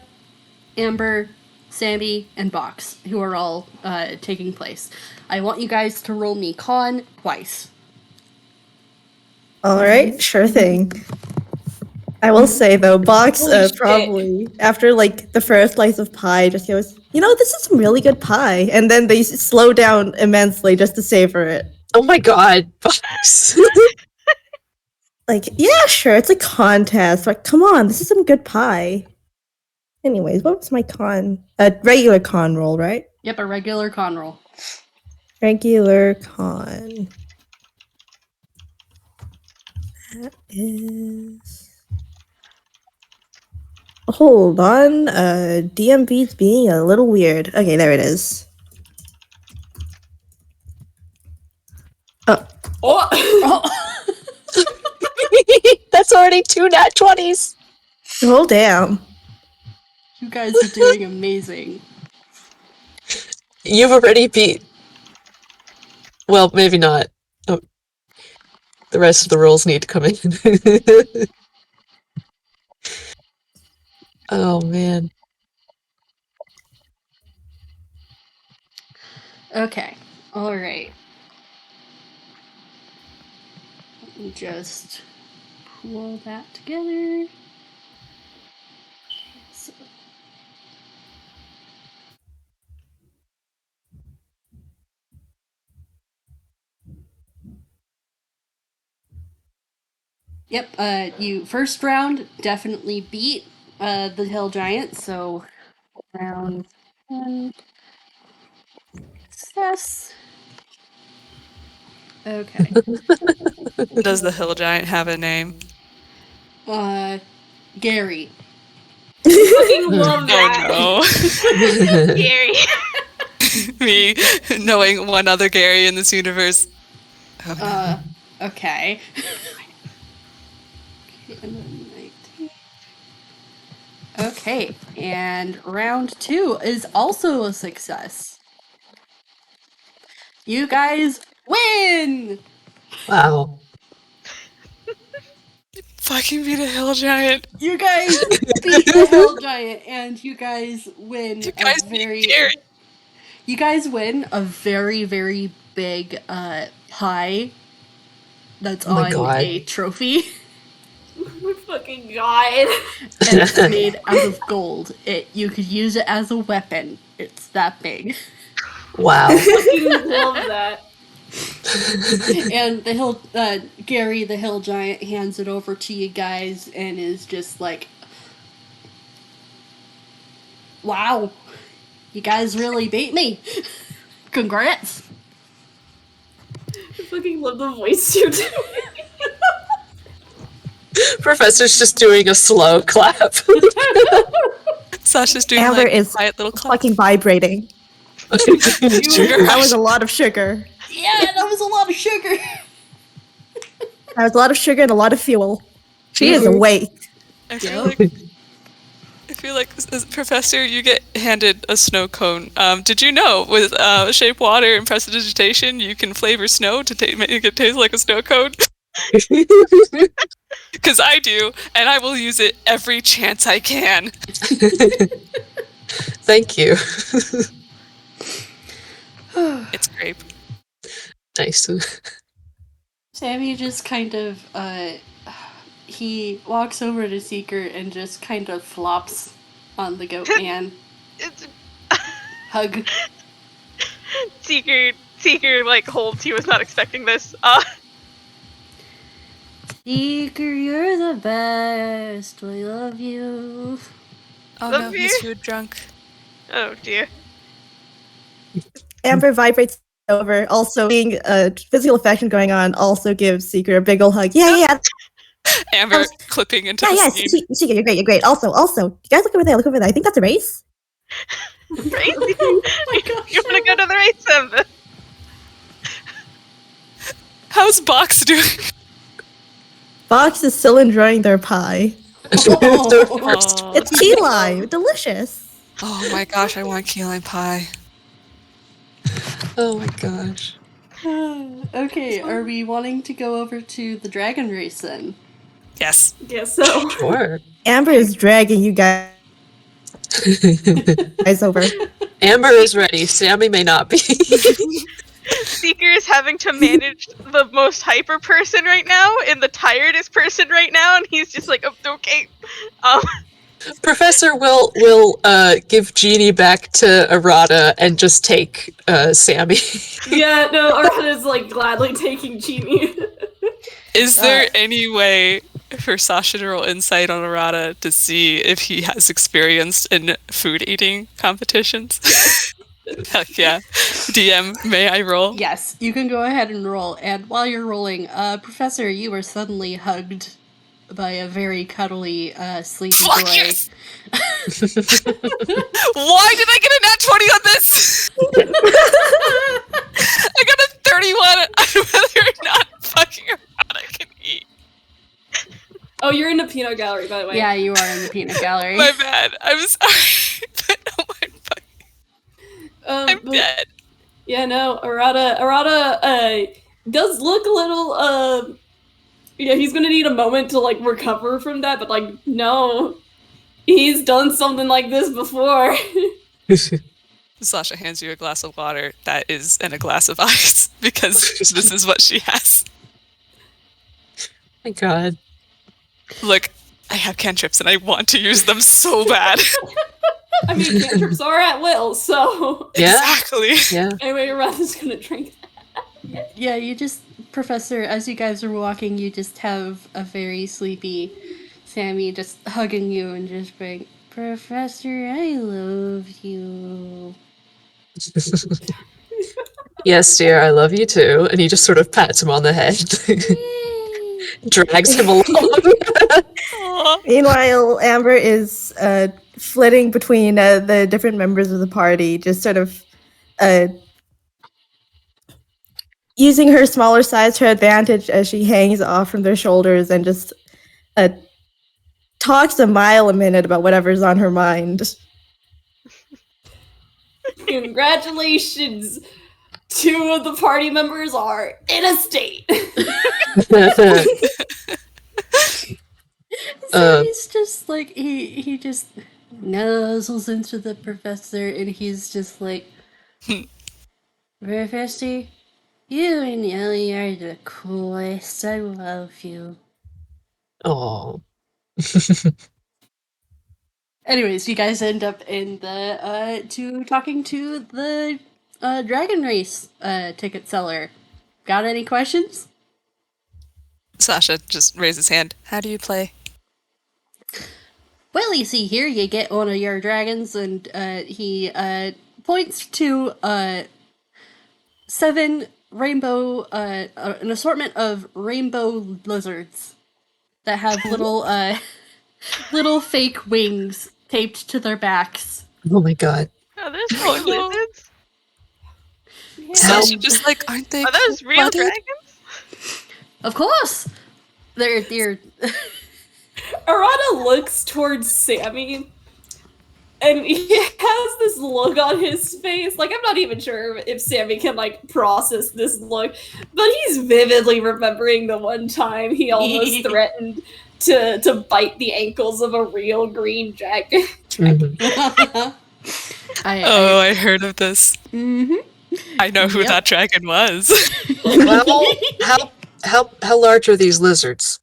Amber, Sammy, and Box, who are all taking place. I want you guys to roll me con twice. Alright, sure thing. I will say though, Box Holy shit. probably, after like the first slice of pie, just goes, this is some really good pie. And then they slow down immensely just to savor it. Oh my god, Box. Like, yeah, sure, it's a contest. Like, come on, this is some good pie. Anyways, what was my con? A regular con roll, right? Yep, a regular con roll. Regular con. That is. Hold on. DMV's being a little weird. Okay, there it is. Oh. Oh. That's already 2 nat 20s. Oh, damn. You guys are doing amazing. You've already beat. Well, maybe not. Oh. The rest of the rolls need to come in. Oh man. Okay. All right. Let me just pull that together. So. Yep, you first round definitely beat the hill giant, so round 1 success. Okay. Does the hill giant have a name? Gary. Fucking love that. Oh no. Gary. Me knowing one other Gary in this universe. Oh, no. Okay. And then 19. Okay, and round 2 is also a success. You guys win! Wow. Fucking beat a hill giant. You guys beat the hill giant, and you guys win You guys a beat very. Gary. You guys win a very, very big pie that's Oh my on God. a trophy, Oh my fucking god. and it's made out of gold. You could use it as a weapon. It's that big. Wow. Fucking love that. And the hill, Gary, the hill giant, hands it over to you guys and is just like, "Wow, you guys really beat me! Congrats!" I fucking love the voice you're doing. Professor's just doing a slow clap. Sasha's doing Amber like is a quiet little clap. fucking vibrating. That was a lot of sugar. Yeah, that was a lot of sugar. That was a lot of sugar and a lot of fuel. She is awake. I feel like, Professor, you get handed a snow cone. Did you know with shape water and prestidigitation, you can flavor snow to make it taste like a snow cone? Because I do, and I will use it every chance I can. Thank you. It's grape. Nice. Sammy just kind of, he walks over to Seeker and just kind of flops on the goat man. It's Hug. Seeker like holds. He was not expecting this. Seeker, you're the best. I love you. Oh Love no, you. he's food drunk. Oh dear. Amber vibrates over. Also, being physical affection going on also gives Seeker a big ol' hug. Yeah. Amber clipping into Yeah, the yes. scene. Seeker, you're great. Also, you guys look over there. I think that's a race. Right? Oh my gosh. You want to go to the race, Amber? How's Box doing? Fox is still enjoying their pie. Oh, It's key lime. Delicious. oh my gosh, I want key lime pie. Oh my gosh. Okay, are we wanting to go over to the dragon race then? Yes. Guess so. Sure. Amber is dragging you guys over. Amber is ready. Sammy may not be. Seeker is having to manage the most hyper person right now and the tiredest person right now, and he's just like, oh, okay. Professor will give Jeannie back to Arata and just take Sammy. Yeah, no, Arata's like gladly taking Genie. Is there any way for Sasha to roll insight on Arata to see if he has experience in food eating competitions? Heck yeah. DM, may I roll? Yes, you can go ahead and roll. And while you're rolling, Professor, you were suddenly hugged by a very cuddly, sleepy Fuck boy. yes! Why did I get a nat 20 on this? I got a 31 on whether or not fucking Arata can eat. Oh, you're in the peanut gallery, by the way. Yeah, you are in the peanut gallery. My bad. I'm sorry. But oh my fucking... I'm But- dead. Yeah, no, Arata does look a little, he's gonna need a moment to, like, recover from that, but, like, no. He's done something like this before. Sasha hands you a glass of water that is in a glass of ice because this is what she has. My God. Look, I have cantrips and I want to use them so bad. I mean, cantrips are at will, so... Yeah. Exactly. Yeah. Anyway, Arata's gonna drink. Yeah, you just, Professor, as you guys are walking, you just have a very sleepy Sammy just hugging you and just being, Professor, I love you. Yes, dear, I love you too. And he just sort of pats him on the head, drags him along. Aw. Meanwhile, Amber is flitting between the different members of the party, just sort of using her smaller size to her advantage as she hangs off from their shoulders and just talks a mile a minute about whatever's on her mind. Congratulations! 2 of the party members are in a state. Sammy's just like, he just nuzzles into the professor and he's just like, Professor, you and Ellie are the coolest. I love you. Oh. Anyways, you guys end up in the talking to the dragon race ticket seller. Got any questions? Sasha just raised his hand. How do you play? Well, you see here, you get one of your dragons, and he points to 7 rainbow, an assortment of rainbow lizards that have little little fake wings taped to their backs. Oh my God. Oh, there's more lizards. Sasha just like, aren't they Are those real cold-blooded? dragons? Of course. They're Arata looks towards Sammy, and he has this look on his face. Like, I'm not even sure if Sammy can, like, process this look, but he's vividly remembering the one time he almost threatened to bite the ankles of a real green dragon. I heard of this. Mm-hmm. I know who Yep. that dragon was. Well, how large are these lizards?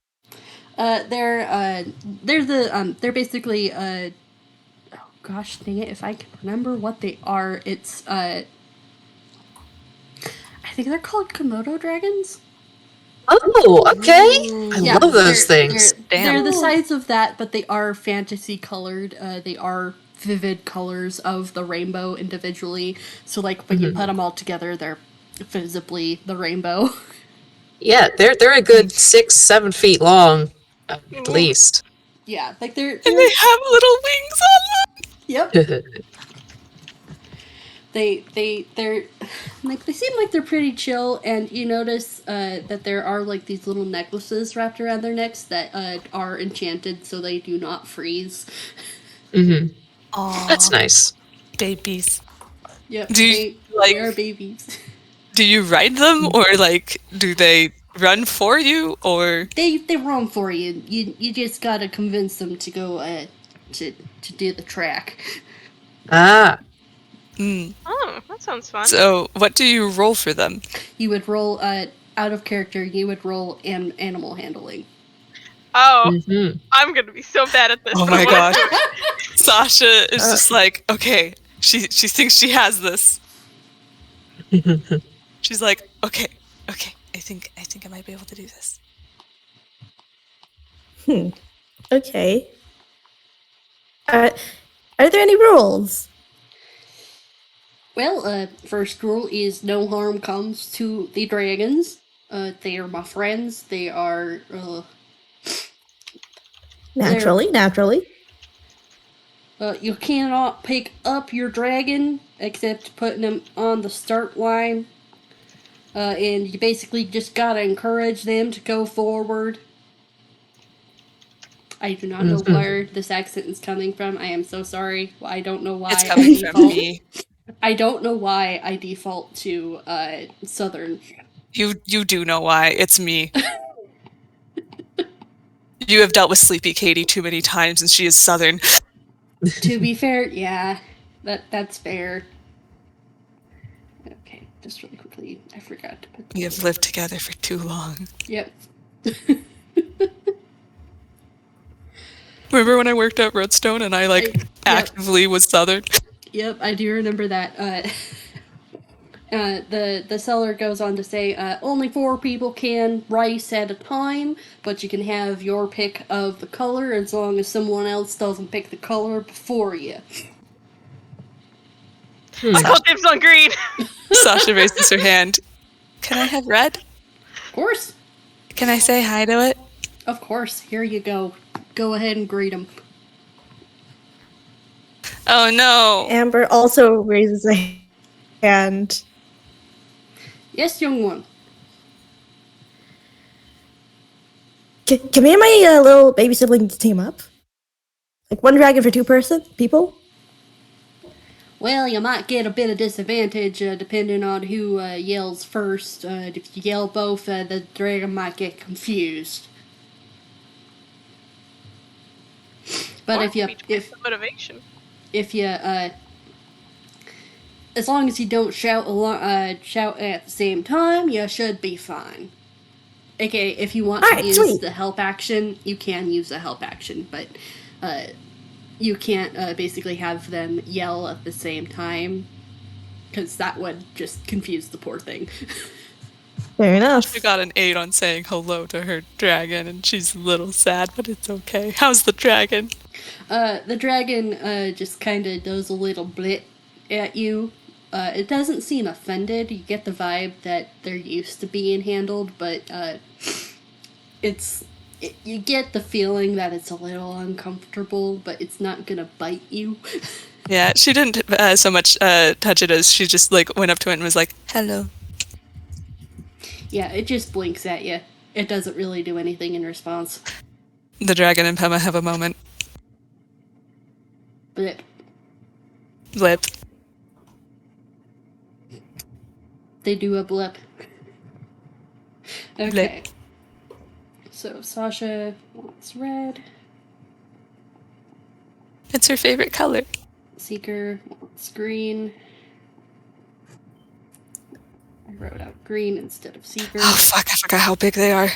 They're basically oh gosh dang it, if I can remember what they are, it's I think they're called Komodo dragons. Oh, okay. I love those things. They're the size of that, but they are fantasy colored. They are vivid colors of the rainbow individually. So like when you put them all together, they're visibly the rainbow. Yeah, they're a good 6-7 feet long, at least. Yeah, like they're And they have little wings on them. yep. They're like they seem like they're pretty chill, and you notice that there are like these little necklaces wrapped around their necks that are enchanted so they do not freeze. That's nice. Babies. Yep, Do you, they are babies. Do you ride them, or like do they run for you, or They run for you. You just gotta convince them to go to do the track. Ah. Oh, that sounds fun. So what do you roll for them? You would roll out of character. You would roll animal handling. Oh, I'm gonna be so bad at this. Oh my gosh. Sasha is just like, okay, she thinks she has this. She's like, okay, I think I might be able to do this. Okay. Are there any rules? Well, first rule is no harm comes to the dragons. They are my friends. They are Naturally. you cannot pick up your dragon except putting them on the start line. And you basically just gotta encourage them to go forward. I do not know where this accent is coming from. I am so sorry. I don't know why. It's coming from me. I don't know why I default to Southern. You do know why. It's me. You have dealt with Sleepy Katie too many times, and she is Southern. To be fair, yeah, that's fair. Okay, just really quickly, I forgot to put. We have lived together for too long. Yep. Remember when I worked at Redstone and I actively was Southern? Yep, I do remember that. The seller goes on to say, only 4 people can rice at a time, but you can have your pick of the color as long as someone else doesn't pick the color before you. I call dibs on green. Sasha raises her hand. Can I have red? Of course. Can I say hi to it? Of course. Here you go. Go ahead and greet him. Oh no. Amber also raises a hand. Yes, young one. Can me and my little baby siblings team up? Like 1 dragon for 2 people? Well, you might get a bit of disadvantage depending on who yells first. If you yell both, the dragon might get confused. But if motivation. If you as long as you don't shout at the same time, you should be fine. Okay, if you want to use the help action, you can use the help action, but you can't basically have them yell at the same time, because that would just confuse the poor thing. Fair enough. She got an 8 on saying hello to her dragon, and she's a little sad, but it's okay. How's the dragon? The dragon just kind of does a little blit at you. It doesn't seem offended. You get the vibe that they're used to being handled, but it's You get the feeling that it's a little uncomfortable, but it's not gonna bite you. Yeah, she didn't so much touch it as she just like went up to it and was like, "Hello." Yeah, it just blinks at you. It doesn't really do anything in response. The dragon and Pema have a moment. Blip. Blip. They do a blip. Okay. So Sasha wants red. It's her favorite color. Seeker wants green. I wrote out green instead of Seeker. Oh fuck! I forgot how big they are.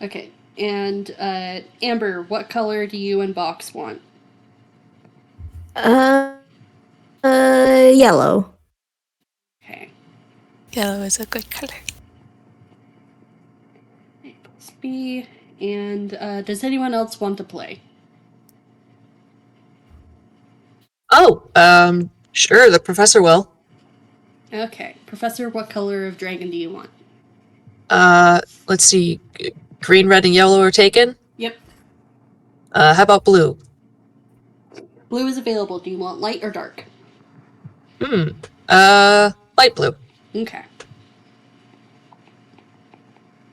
Okay, and Amber, what color do you and Box want? Yellow. Okay. Yellow is a good color. A plus B. And does anyone else want to play? Oh, sure, the professor will. Okay. Professor, what color of dragon do you want? Let's see. Green, red, and yellow are taken. Yep. How about blue? Blue is available. Do you want light or dark? Light blue. Okay.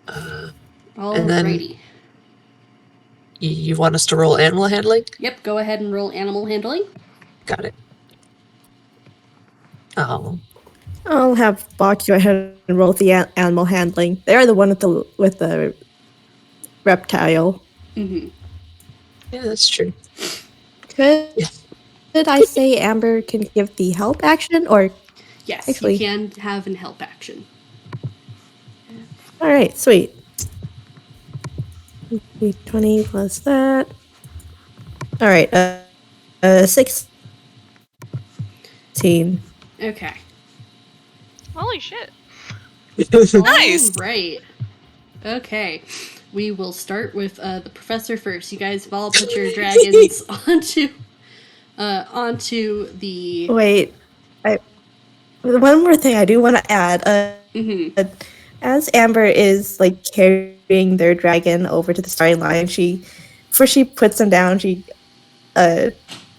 And then- Alrighty. You want us to roll animal handling? Yep, go ahead and roll animal handling. Got it. Oh. I'll have Box go ahead and roll the animal handling. They're the one with the reptile. Mm-hmm. Yeah, that's true. Could Yeah. Did I say Amber can give the help action, or Yes, Actually- you can have an help action. all right, sweet. 20 plus that. All right, 16. Okay. Holy shit. Nice. Right. Okay. We will start with the professor first. You guys have all put your dragons onto the. Wait, one more thing I do want to add. As Amber is like carrying their dragon over to the starting line, before she puts them down, she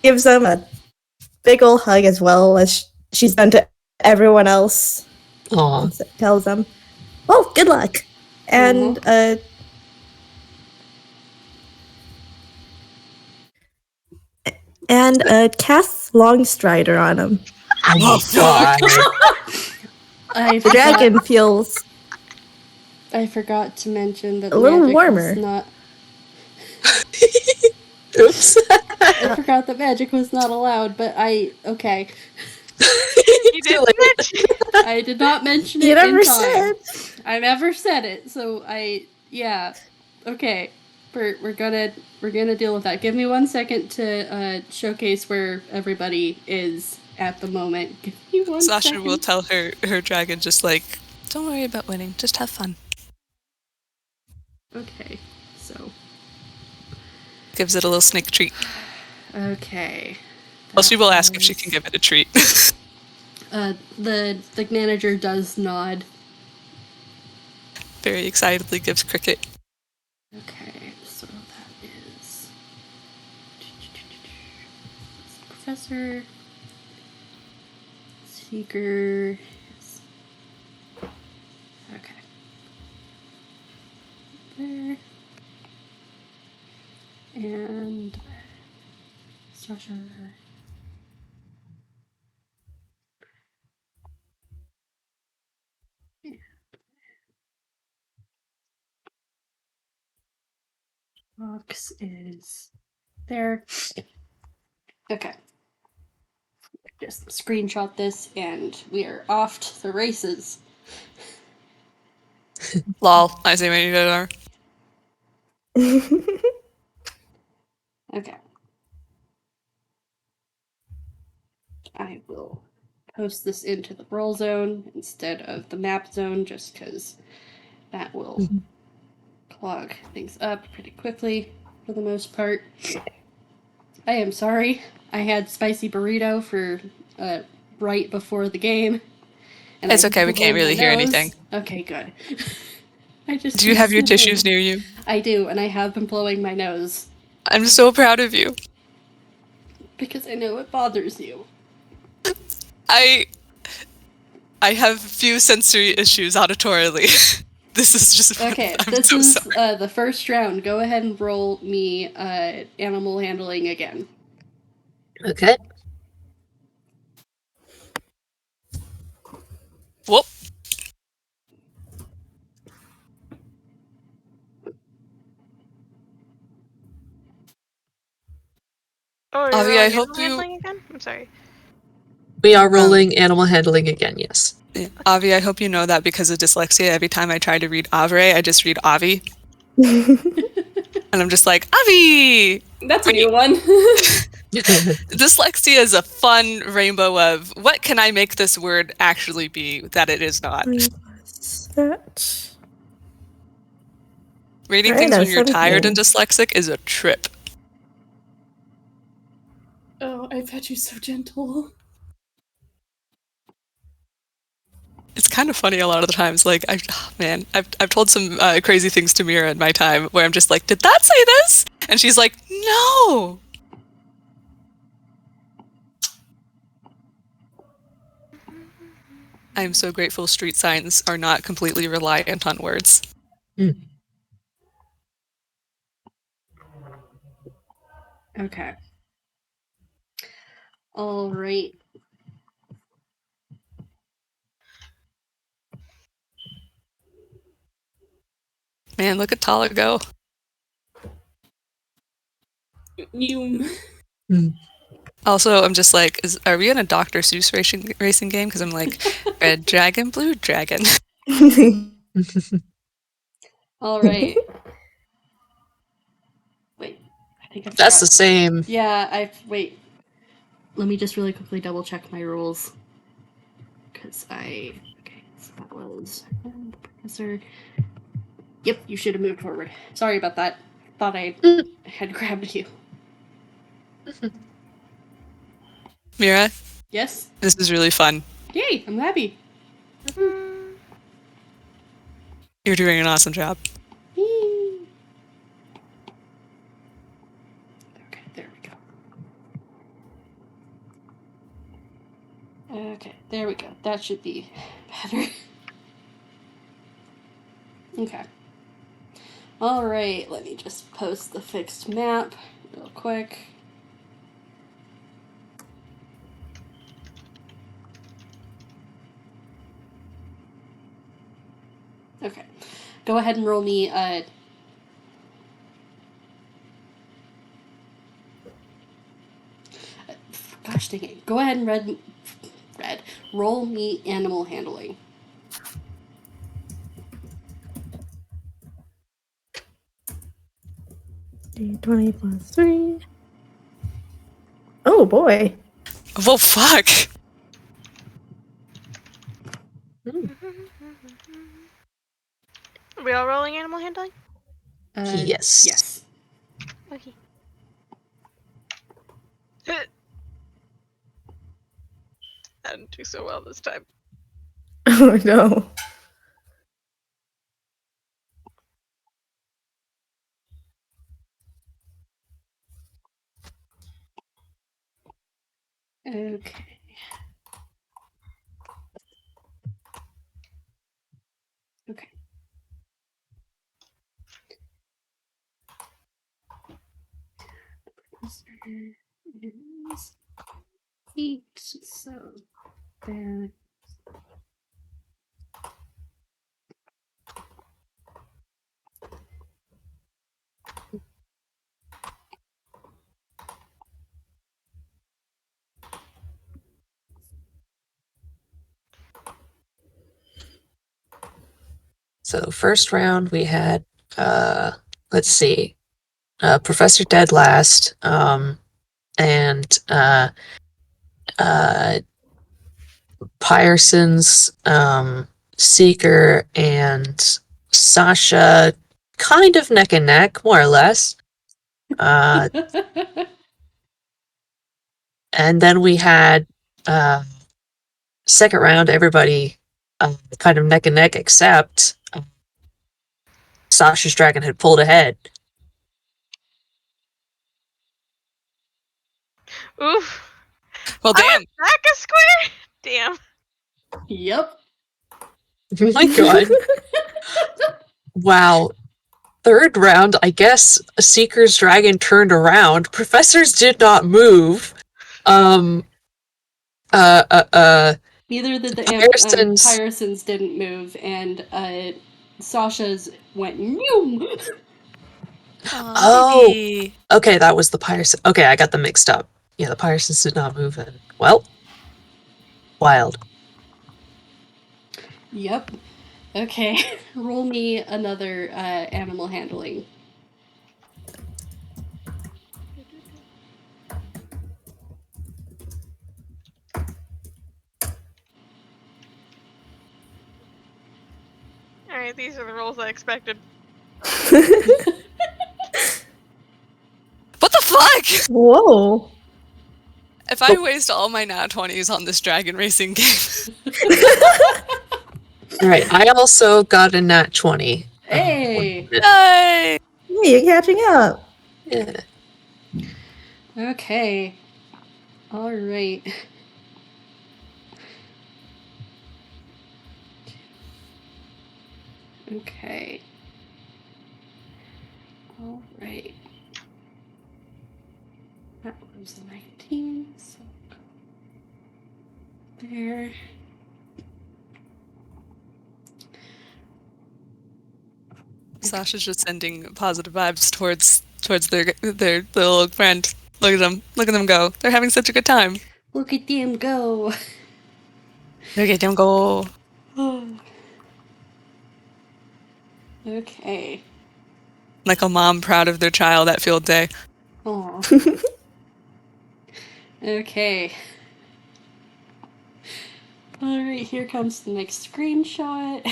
gives them a big ol' hug as well as she's done to everyone else. Aw. And tells them, "Well, good luck," and casts Long Strider on him. Oh, God. The dragon feels I forgot to mention that a little magic warmer. was not. Oops. I forgot that magic was not allowed, but okay. You didn't mention I did not mention it You in never time. said. I never said it, so yeah. Okay. We're gonna deal with that. Give me 1 second to showcase where everybody is at the moment. Give me one Sasha second. will tell her dragon just like, "Don't worry about winning. Just have fun." Okay. So. Gives it a little sneak treat. Okay. Well, she will ask if she can give it a treat. The manager does nod. Very excitedly gives Cricket. Okay, so that is Professor Seeker. Okay. There. And Sasha. Box is there. Okay. Just screenshot this and we are off to the races. Lol. I say when you are. Okay. I will post this into the roll zone instead of the map zone just because that will clog things up pretty quickly for the most part. I am sorry. I had spicy burrito for right before the game. And It's I okay, we can't blew my really hear nose. anything. Okay, good. I just Do you have your keep tissues sniffling. near you? I do, and I have been blowing my nose I'm so proud of you. because I know it bothers you. I have few sensory issues auditorily. This is just one of Okay, them. I'm this so is sorry. the first round. Go ahead and roll me animal handling again. Okay. Whoop. Oh, you're Avi, rolling I hope animal you handling again? I'm sorry. We are rolling animal handling again, yes. yeah, Avi, I hope you know that because of dyslexia, every time I try to read Avre, I just read Avi. And I'm just like, Avi! That's a new one. Dyslexia is a fun rainbow of what can I make this word actually be that it is not. That. Reading Alright, things when that's you're tired and 17. dyslexic is a trip. Oh, I've had you so gentle. It's kind of funny a lot of the times. Like, I've told some crazy things to Mira in my time where I'm just like, did that say this? And she's like, no. I am so grateful street signs are not completely reliant on words. Okay. All right. Man, look at Tala go. You. Also, I'm just like, are we in a Dr. Seuss racing game? Because I'm like, red dragon, blue dragon. All right. Wait, I think I That's forgot. the same. Yeah, wait. Let me just really quickly double check my rules. Because okay, so that was professor. Yep, you should have moved forward. Sorry about that. Thought I had grabbed you. Mira, Yes? this is really fun. Yay, I'm happy. You're doing an awesome job. Yay. Okay, there we go. Okay, there we go. That should be better. Okay. Alright, let me just post the fixed map real quick. Okay. Go ahead and roll me gosh dang it. Go ahead and red roll me animal handling. 20 plus 3. Oh boy. Well, fuck. Are we all rolling animal handling? Yes. Yes. Okay. I didn't do so well this time. Oh no. Okay. Okay. Is 8, so that. So first round we had let's see. Professor Dead last, and Pyreson's Seeker and Sasha kind of neck and neck, more or less. And then we had second round, everybody kind of neck and neck, except Sasha's dragon had pulled ahead. Oof. Well, damn. Back a square? Damn. Yep. Oh my god. Wow. Third round, I guess Seeker's dragon turned around. Professors did not move. Neither did the Pyreson's- Pyresons didn't move, and Sasha's went noom. Oh. Baby. Okay, that was the Pyreson. Okay, I got them mixed up. Yeah, the Pyresons did not move in. Well, wild. Yep. Okay. Roll me another animal handling. Alright, these are the rolls I expected. What the fuck? Whoa. If I waste all my nat 20s on this dragon racing game. Alright, I also got a nat 20. Hey! Yay! Hey, you're catching up. Yeah. Okay. Alright. Okay. Alright. That was the 19, so there. Sasha's just sending positive vibes towards their little friend. Look at them go. They're having such a good time. Look at them go. Look at them go. Okay. Like a mom proud of their child at field day. Aw. Okay. Alright, here comes the next screenshot.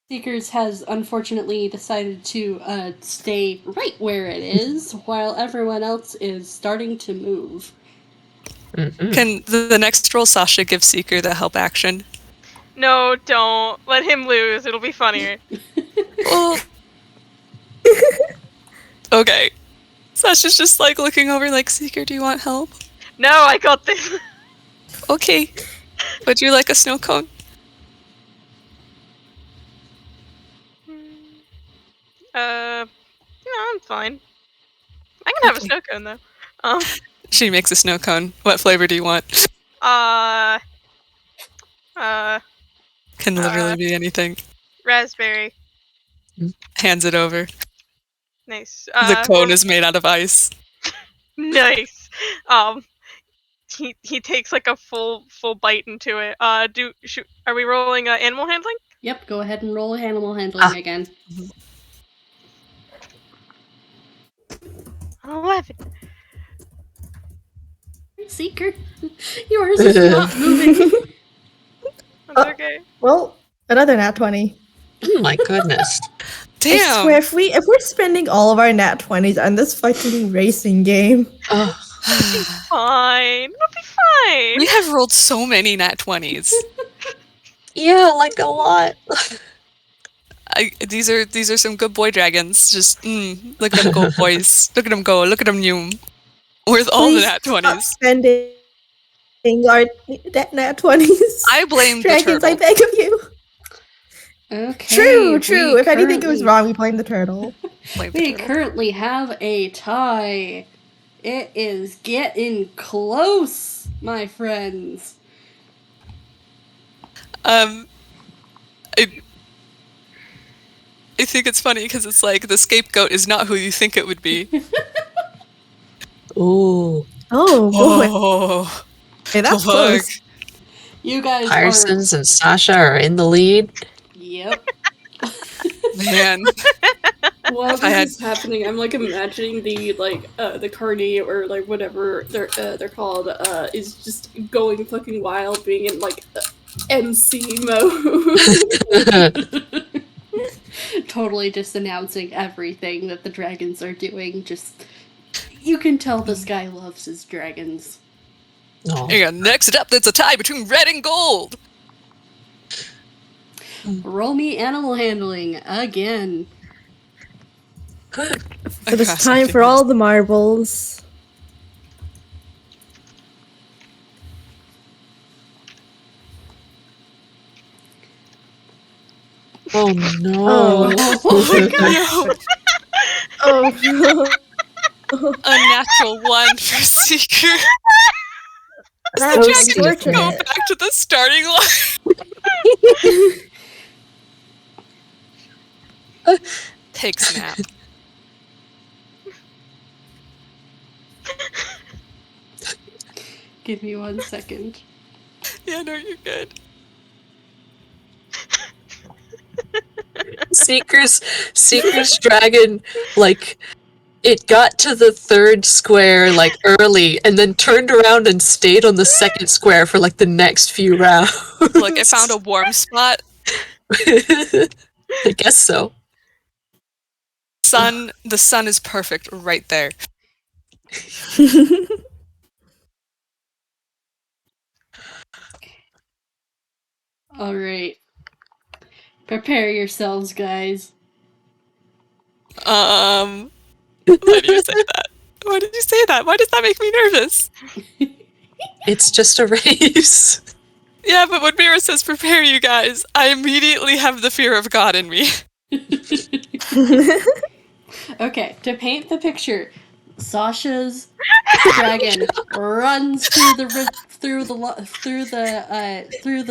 Seekers has unfortunately decided to stay right where it is, while everyone else is starting to move. Mm-mm. Can the next roll Sasha give Seeker the help action? No, don't. Let him lose. It'll be funnier. Well, okay. Sasha's just like looking over like, Seeker, do you want help? No, I got this. Okay. Would you like a snow cone? No, I'm fine. I can have a snow cone though. She makes a snow cone. What flavor do you want? Uh, Can literally be anything. raspberry. Hands it over. Nice. The cone is made out of ice. Nice. He takes like a full bite into it. Are we rolling animal handling? Yep, go ahead and roll animal handling again. 11. Seeker, yours is not moving. That's okay. Well, another nat 20. Oh my goodness. I swear, Damn. if we're spending all of our nat 20s on this fucking racing game. Oh, Fine. It'll be fine. We have rolled so many nat 20s. yeah, like a lot. These are some good boy dragons. Just look at them go, boys. Look at them go. Look at them new. Worth all the Please nat stop 20s. spending our nat 20s. I blame the Dragons, I turtle. beg of you. Okay. True. If anything goes wrong, we blame the turtle. Blame the We turtle. currently have a tie. It is getting close, my friends. I think it's funny because it's like the scapegoat is not who you think it would be. Ooh. Oh, boy. Oh, Okay, that's fuck. close. You guys Pyresons and Sasha are in the lead. Yep. Man. While I had- this is happening, I'm like imagining the carny or like whatever they're called is just going fucking wild, being in like MC mode. Totally just announcing everything that the dragons are doing. Just, you can tell this guy loves his dragons. Oh. Hang on, next up, there's a tie between red and gold. Roll me animal handling again. So it's time for all the marbles. Oh no. Oh. A natural 1 for Seeker. That's Jack can just go unfortunate. back to the starting line. Take snap. Give me 1 second. Yeah, no, you're good. Seeker's dragon, like, it got to the 3rd square, like, early, and then turned around and stayed on the 2nd square for, like, the next few rounds. Look, I found a warm spot. I guess so. The sun is perfect right there. All right. Prepare yourselves, guys. Why do you say that? Why did you say that? Why does that make me nervous? It's just a race. Yeah, but when Mira says prepare you guys, I immediately have the fear of God in me. Okay, to paint the picture, Sasha's dragon runs through the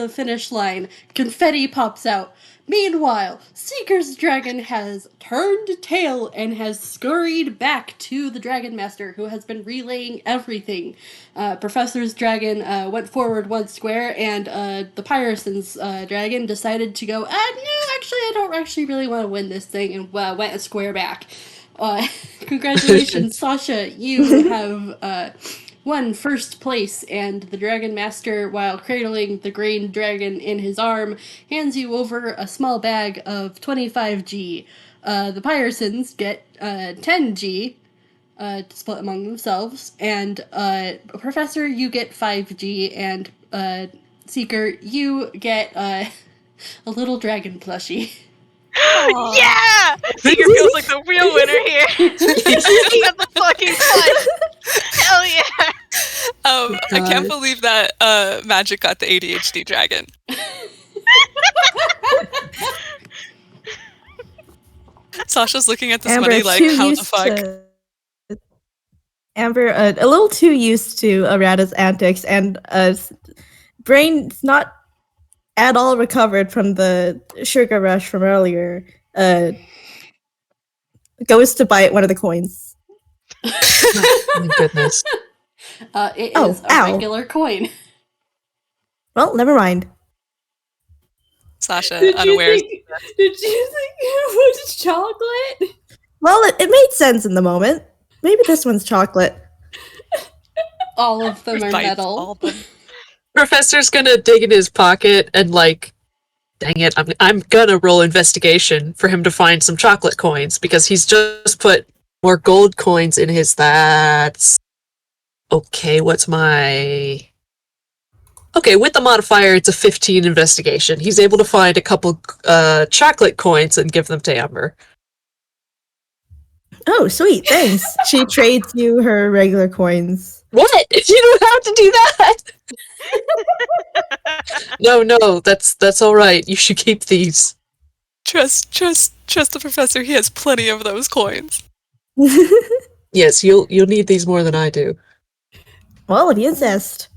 finish line. Confetti pops out. Meanwhile, Seeker's dragon has turned tail and has scurried back to the Dragon Master, who has been relaying everything. Professor's dragon went forward 1 square, and the Pyreson's dragon decided to go, no, actually, I don't actually really want to win this thing, and went a square back. Congratulations, Sasha, you have won 1st place, and the Dragon Master, while cradling the green dragon in his arm, hands you over a small bag of 25G. The Pyresons get 10G to split among themselves, and Professor, you get 5G, and Seeker, you get a little dragon plushie. Yeah! Seeker feels like the real winner here. He got the fucking fun. Hell yeah! I can't believe that Magic got the ADHD dragon. Sasha's looking at this Amber, money like, too how the used fuck? Amber, a little too used to Arata's antics, and brain's not at all recovered from the sugar rush from earlier. Goes to bite one of the coins. Oh my goodness. It is a regular coin. Well, never mind. Sasha, unaware. Did you think it was chocolate? Well, it made sense in the moment. Maybe this one's chocolate. All of them are Bites metal. all of them. Professor's gonna dig in his pocket and, like, dang it, I'm gonna roll investigation for him to find some chocolate coins, because he's just put more gold coins in his that's... Okay, what's my... Okay, with the modifier, it's a 15 investigation. He's able to find a couple chocolate coins and give them to Amber. Oh, sweet, thanks. She trades you her regular coins. What? You don't have to do that! No, that's alright. You should keep these. Trust the professor. He has plenty of those coins. Yes, you'll need these more than I do. Well, if you insist.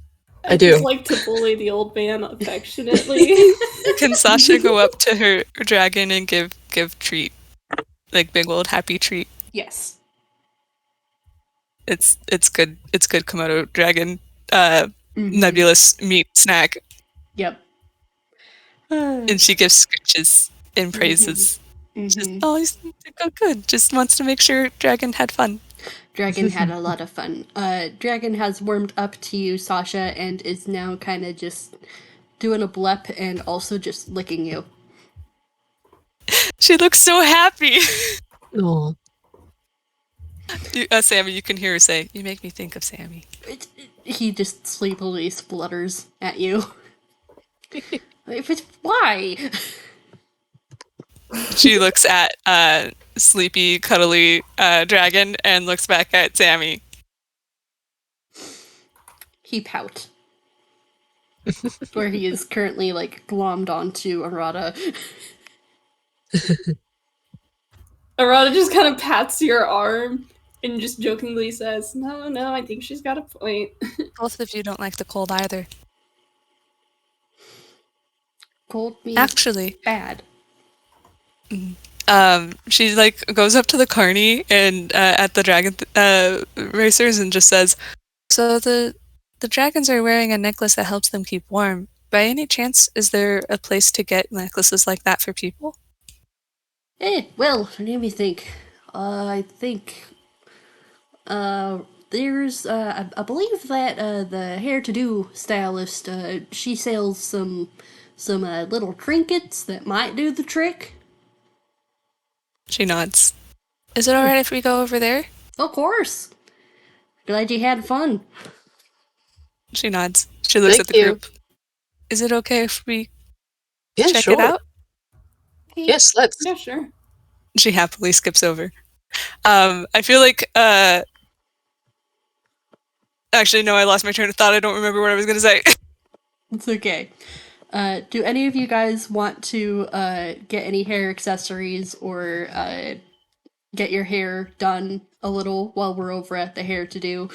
I do. Just like to bully the old man affectionately. Can Sasha go up to her dragon and give treat, like big old happy treat? Yes. It's good. It's good Komodo dragon nebulous meat snack. Yep. And she gives scritches and praises. Just, oh, he's good. Just wants to make sure dragon had fun. Dragon had a lot of fun. Dragon has warmed up to you, Sasha, and is now kind of just doing a blep and also just licking you. She looks so happy. Oh. Sammy, you can hear her say, "You make me think of Sammy." He just sleepily splutters at you. Why? She looks at sleepy, cuddly dragon and looks back at Sammy. He pout. Where he is currently, like, glommed onto Arata. Arata just kind of pats your arm and just jokingly says, No, I think she's got a point. Both of you don't like the cold either. Cold means Actually, bad. she like goes up to the carny and at the dragon racers and just says, "So the dragons are wearing a necklace that helps them keep warm. By any chance, is there a place to get necklaces like that for people?" Well, let me think. I think, there's, I believe that, the hair-to-do stylist, she sells some little trinkets that might do the trick. She nods. Is it alright if we go over there? Of course. Glad you had fun. She nods. She looks Thank at the you. group. Is it okay if we Yeah, check sure. it out? Yes, let's. Yeah, sure. She happily skips over. I feel like, actually, no, I lost my train of thought. I don't remember what I was going to say. It's okay. Do any of you guys want to get any hair accessories or get your hair done a little while we're over at the hair to do?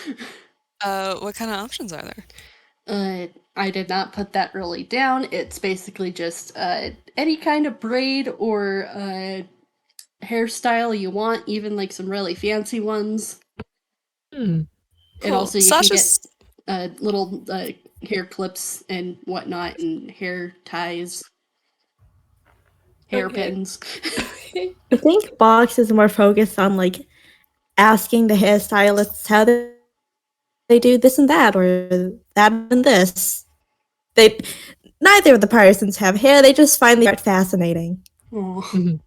What kind of options are there? I did not put that really down. It's basically just any kind of braid or hairstyle you want, even like some really fancy ones. And also you Sasha's can get little hair clips and whatnot, and hair ties, hairpins. I think Box is more focused on like asking the hairstylists how they do this and that or that and this. They neither of the Pyresons have hair. They just find the art fascinating. Aw.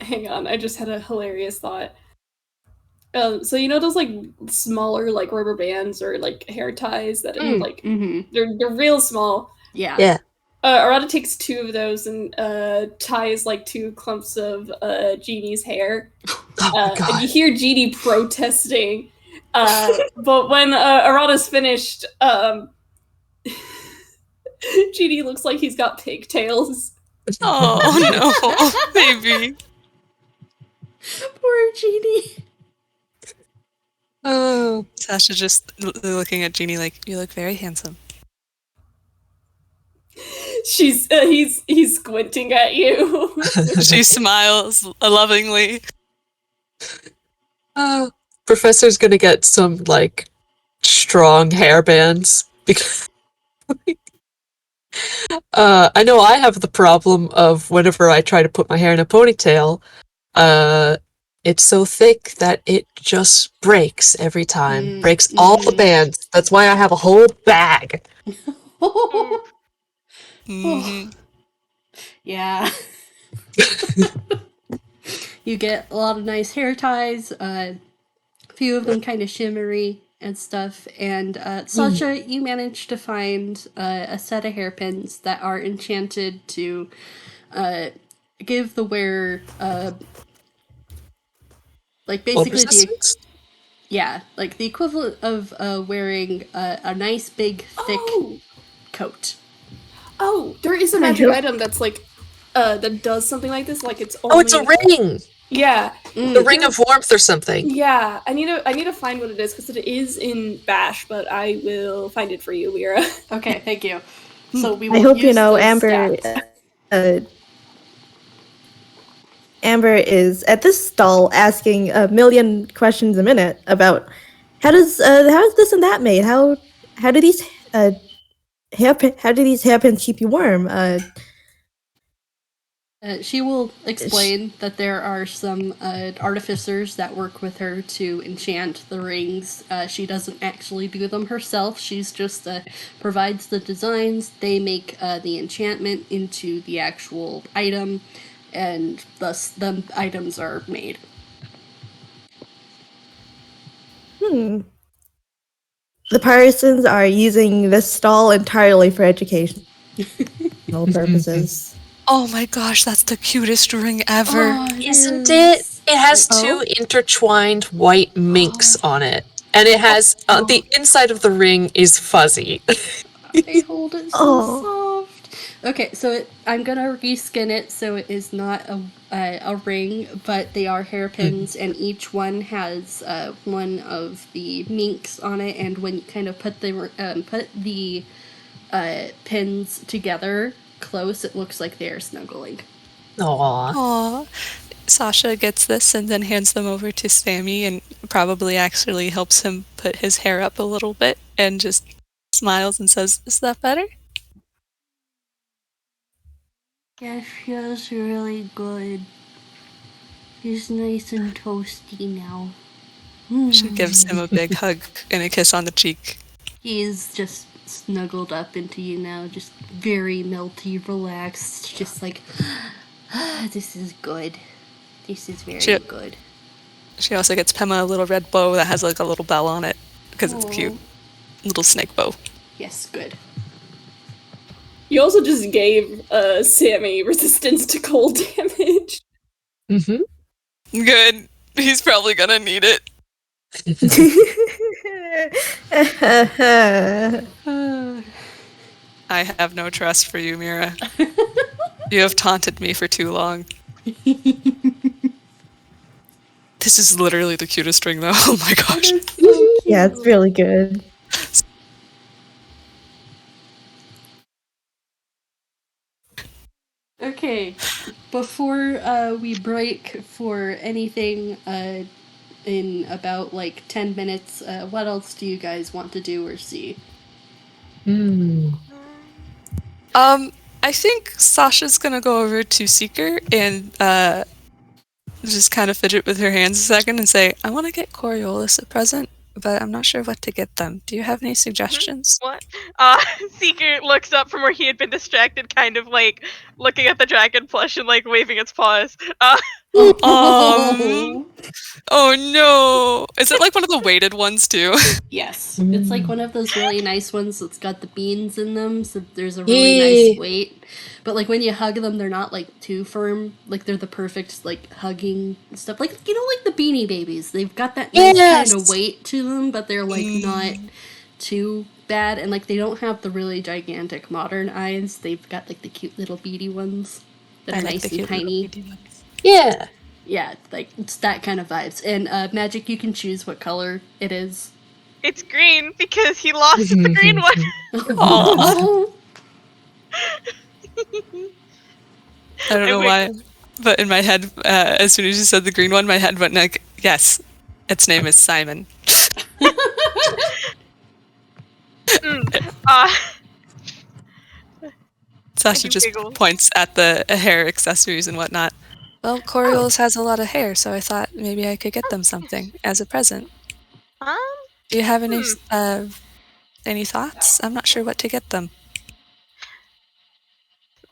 Hang on, I just had a hilarious thought. So you know those like smaller like rubber bands or like hair ties that like they're real small. Yeah. Yeah. Arata takes 2 of those and ties like 2 clumps of Jeannie's hair. Oh my God. And you hear Jeannie protesting. But when Arata's finished, Jeannie looks like he's got pigtails. Oh no, baby. Poor Jeannie. Oh. Sasha just looking at Jeannie like, you look very handsome. He's squinting at you. She smiles lovingly. Professor's gonna get some like strong hair bands because I know I have the problem of whenever I try to put my hair in a ponytail, it's so thick that it just breaks every time. Breaks all the bands. That's why I have a whole bag. Mhm. Yeah. You get a lot of nice hair ties, a few of them kind of shimmery and stuff, and Sasha, you managed to find a set of hairpins that are enchanted to give the wearer like basically like the equivalent of wearing a nice big thick coat. Oh, there is a magic item that's like that does something like this. Like it's only... Oh, it's a ring. Yeah, The ring of warmth or something. Yeah, I need to find what it is because it is in Bash, but I will find it for you, Mira. Okay, thank you. So we will I hope use you know those Amber. stats. Amber is at this stall asking a million questions a minute about how is this and that made? How do these hairpins keep you warm? She will explain that there are some artificers that work with her to enchant the rings. She doesn't actually do them herself. She's just provides the designs. They make the enchantment into the actual item, and thus the items are made. The Pyresons are using this stall entirely for educational purposes. Oh my gosh, that's the cutest ring ever. Oh, Isn't it? It has Oh. two intertwined white minks on it. And it has, the inside of the ring is fuzzy. I hold it so Oh. soft. Okay, so I'm gonna reskin it so it is not a ring, but they are hairpins, and each one has one of the minks on it. And when you kind of put the pins together close, it looks like they are snuggling. Aww. Aww. Sasha gets this and then hands them over to Sammy and probably actually helps him put his hair up a little bit and just smiles and says, "Is that better?" That feels really good. It's nice and toasty now. She gives him a big hug and a kiss on the cheek. He's just snuggled up into you now, just very melty, relaxed, just like, this is good. This is very good. She also gets Pema a little red bow that has like a little bell on it because it's cute. Little snake bow. Yes, good. You also just gave Sammy resistance to cold damage. Mm-hmm. Good. He's probably gonna need it. I have no trust for you, Mira. You have taunted me for too long. This is literally the cutest ring, though. Oh my gosh. Yeah, it's really good. Okay, before we break for anything in about like 10 minutes, what else do you guys want to do or see? I think Sasha's gonna go over to Seeker and just kind of fidget with her hands a second and say, "I want to get Coriolis a present, but I'm not sure what to get them. Do you have any suggestions?" What? Seeker looks up from where he had been distracted, kind of like looking at the dragon plush and like waving its paws. Oh no! Is it like one of the weighted ones too? Yes, it's like one of those really nice ones that's got the beans in them, so there's a really nice weight. But like when you hug them, they're not like too firm. Like they're the perfect like hugging stuff. Like like the Beanie Babies. They've got that nice kind of weight to them, but they're like not too bad. And like they don't have the really gigantic modern eyes. They've got like the cute little beady ones that are nice and tiny. Yeah. Yeah, like it's that kind of vibes. And Magic, you can choose what color it is. It's green because he lost the green one. Oh. I don't know why, but in my head, as soon as you said the green one, my head went like, "Yes, its name is Simon." Sasha just points at the hair accessories and whatnot. Well, Coriolis has a lot of hair, so I thought maybe I could get them something as a present. Do you have any thoughts? I'm not sure what to get them.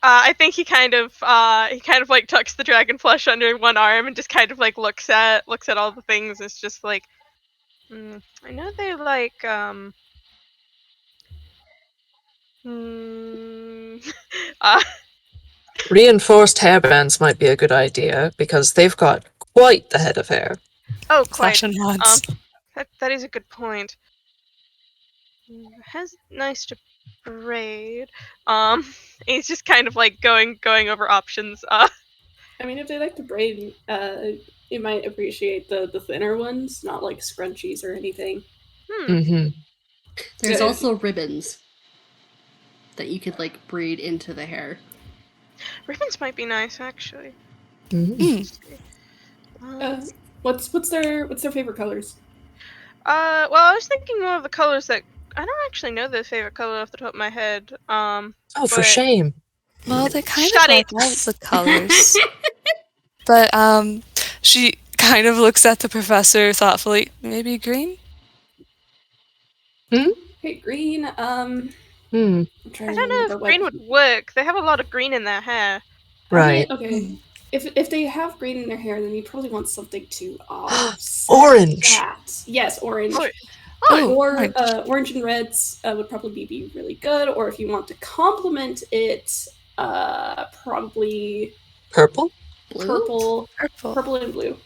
I think he kind of like tucks the dragon flesh under one arm and just kind of like looks at all the things. It's just like, I know they like Reinforced hairbands might be a good idea because they've got quite the head of hair. Oh, quite. Sasha nods. That is a good point. Has nice to braid. He's just kind of like going over options. I mean, if they like to braid, you might appreciate the thinner ones, not like scrunchies or anything. There's also ribbons that you could like braid into the hair. Ribbons might be nice, actually. What's their favorite colors? Well, I was thinking more of the colors that I don't actually know the favorite color off the top of my head. For shame. Well, they kind of like all the colors. But she kind of looks at the professor thoughtfully. Maybe green? Okay, green. I don't know if green would work. They have a lot of green in their hair. Right. Okay. If they have green in their hair, then you probably want something to orange. That. Yes, orange. Orange and reds would probably be really good. Or if you want to complement it, Probably Purple? Blue? purple and blue.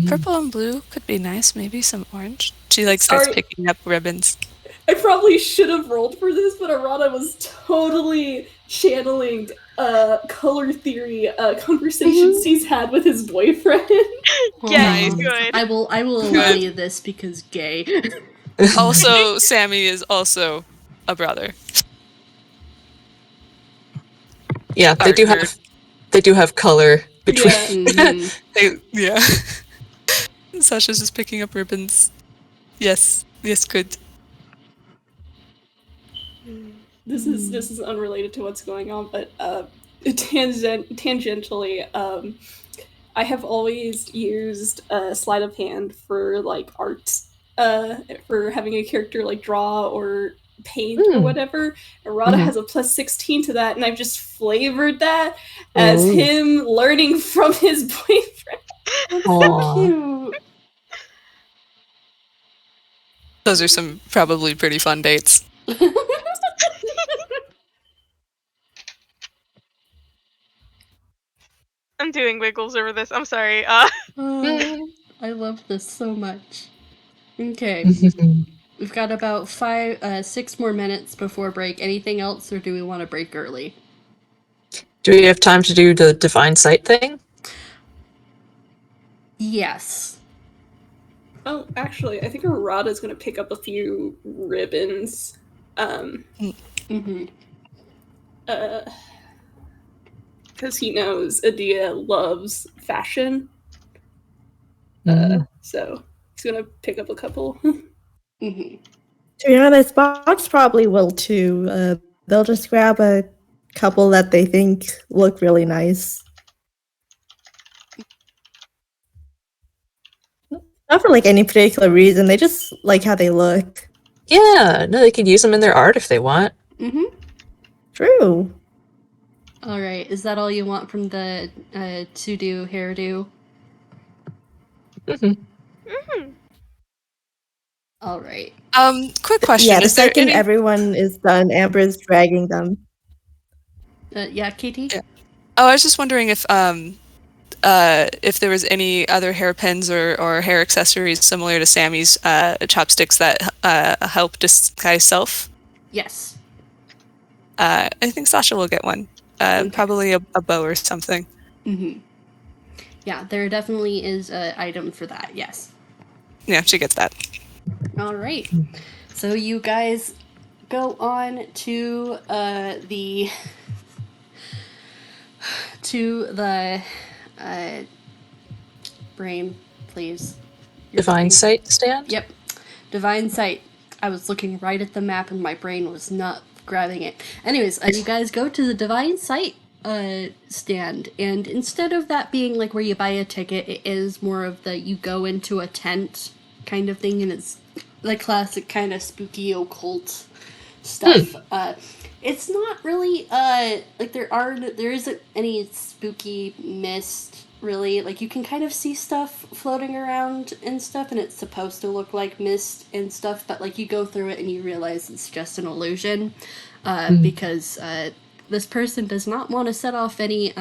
Purple and blue could be nice. Maybe some orange. She like starts Sorry. picking up ribbons. I probably should have rolled for this, but Arata was totally channeling color theory conversations he's had with his boyfriend. Yes, Aw. good. I will allow you this because gay. Also, Sammy is also a brother. Yeah, they do have color between. Yeah. Yeah. Sasha's just picking up ribbons. Yes, good. This is unrelated to what's going on, but tangentially, I have always used sleight of hand for like art, for having a character like draw or paint or whatever. Arata has a plus 16 to that, and I've just flavored that as him learning from his boyfriend. Aw. Cute. Those are some probably pretty fun dates. I'm doing wiggles over this. I'm sorry. Oh, I love this so much. Okay, we've got about 6 more minutes before break. Anything else, or do we want to break early? Do we have time to do the divine sight thing? Yes. Oh, actually, I think Arata's gonna pick up a few ribbons. Because he knows Adia loves fashion. So he's gonna pick up a couple. To be honest, Box probably will too. They'll just grab a couple that they think look really nice. Not for like any particular reason. They just like how they look. Yeah, no, they could use them in their art if they want. True. All right. Is that all you want from the to-do hairdo? All right. Quick question. Yeah, the Is there second any... everyone is done, Amber's dragging them. Yeah, Katie? Yeah. Oh, I was just wondering if there was any other hairpins or hair accessories similar to Sammy's chopsticks that help disguise self. Yes. I think Sasha will get one. Probably a bow or something. Yeah, there definitely is an item for that, yes. Yeah, she gets that. All right. So you guys go on to the brain, please. Divine sight stand? Yep. Divine sight. I was looking right at the map and my brain was not grabbing it. Anyways, you guys go to the divine sight stand, and instead of that being like where you buy a ticket, it is more of the you go into a tent kind of thing, and it's like classic kind of spooky occult stuff. It's not really like there isn't any spooky mist really. Like you can kind of see stuff floating around and stuff, and it's supposed to look like mist and stuff, but like you go through it and you realize it's just an illusion because this person does not want to set off any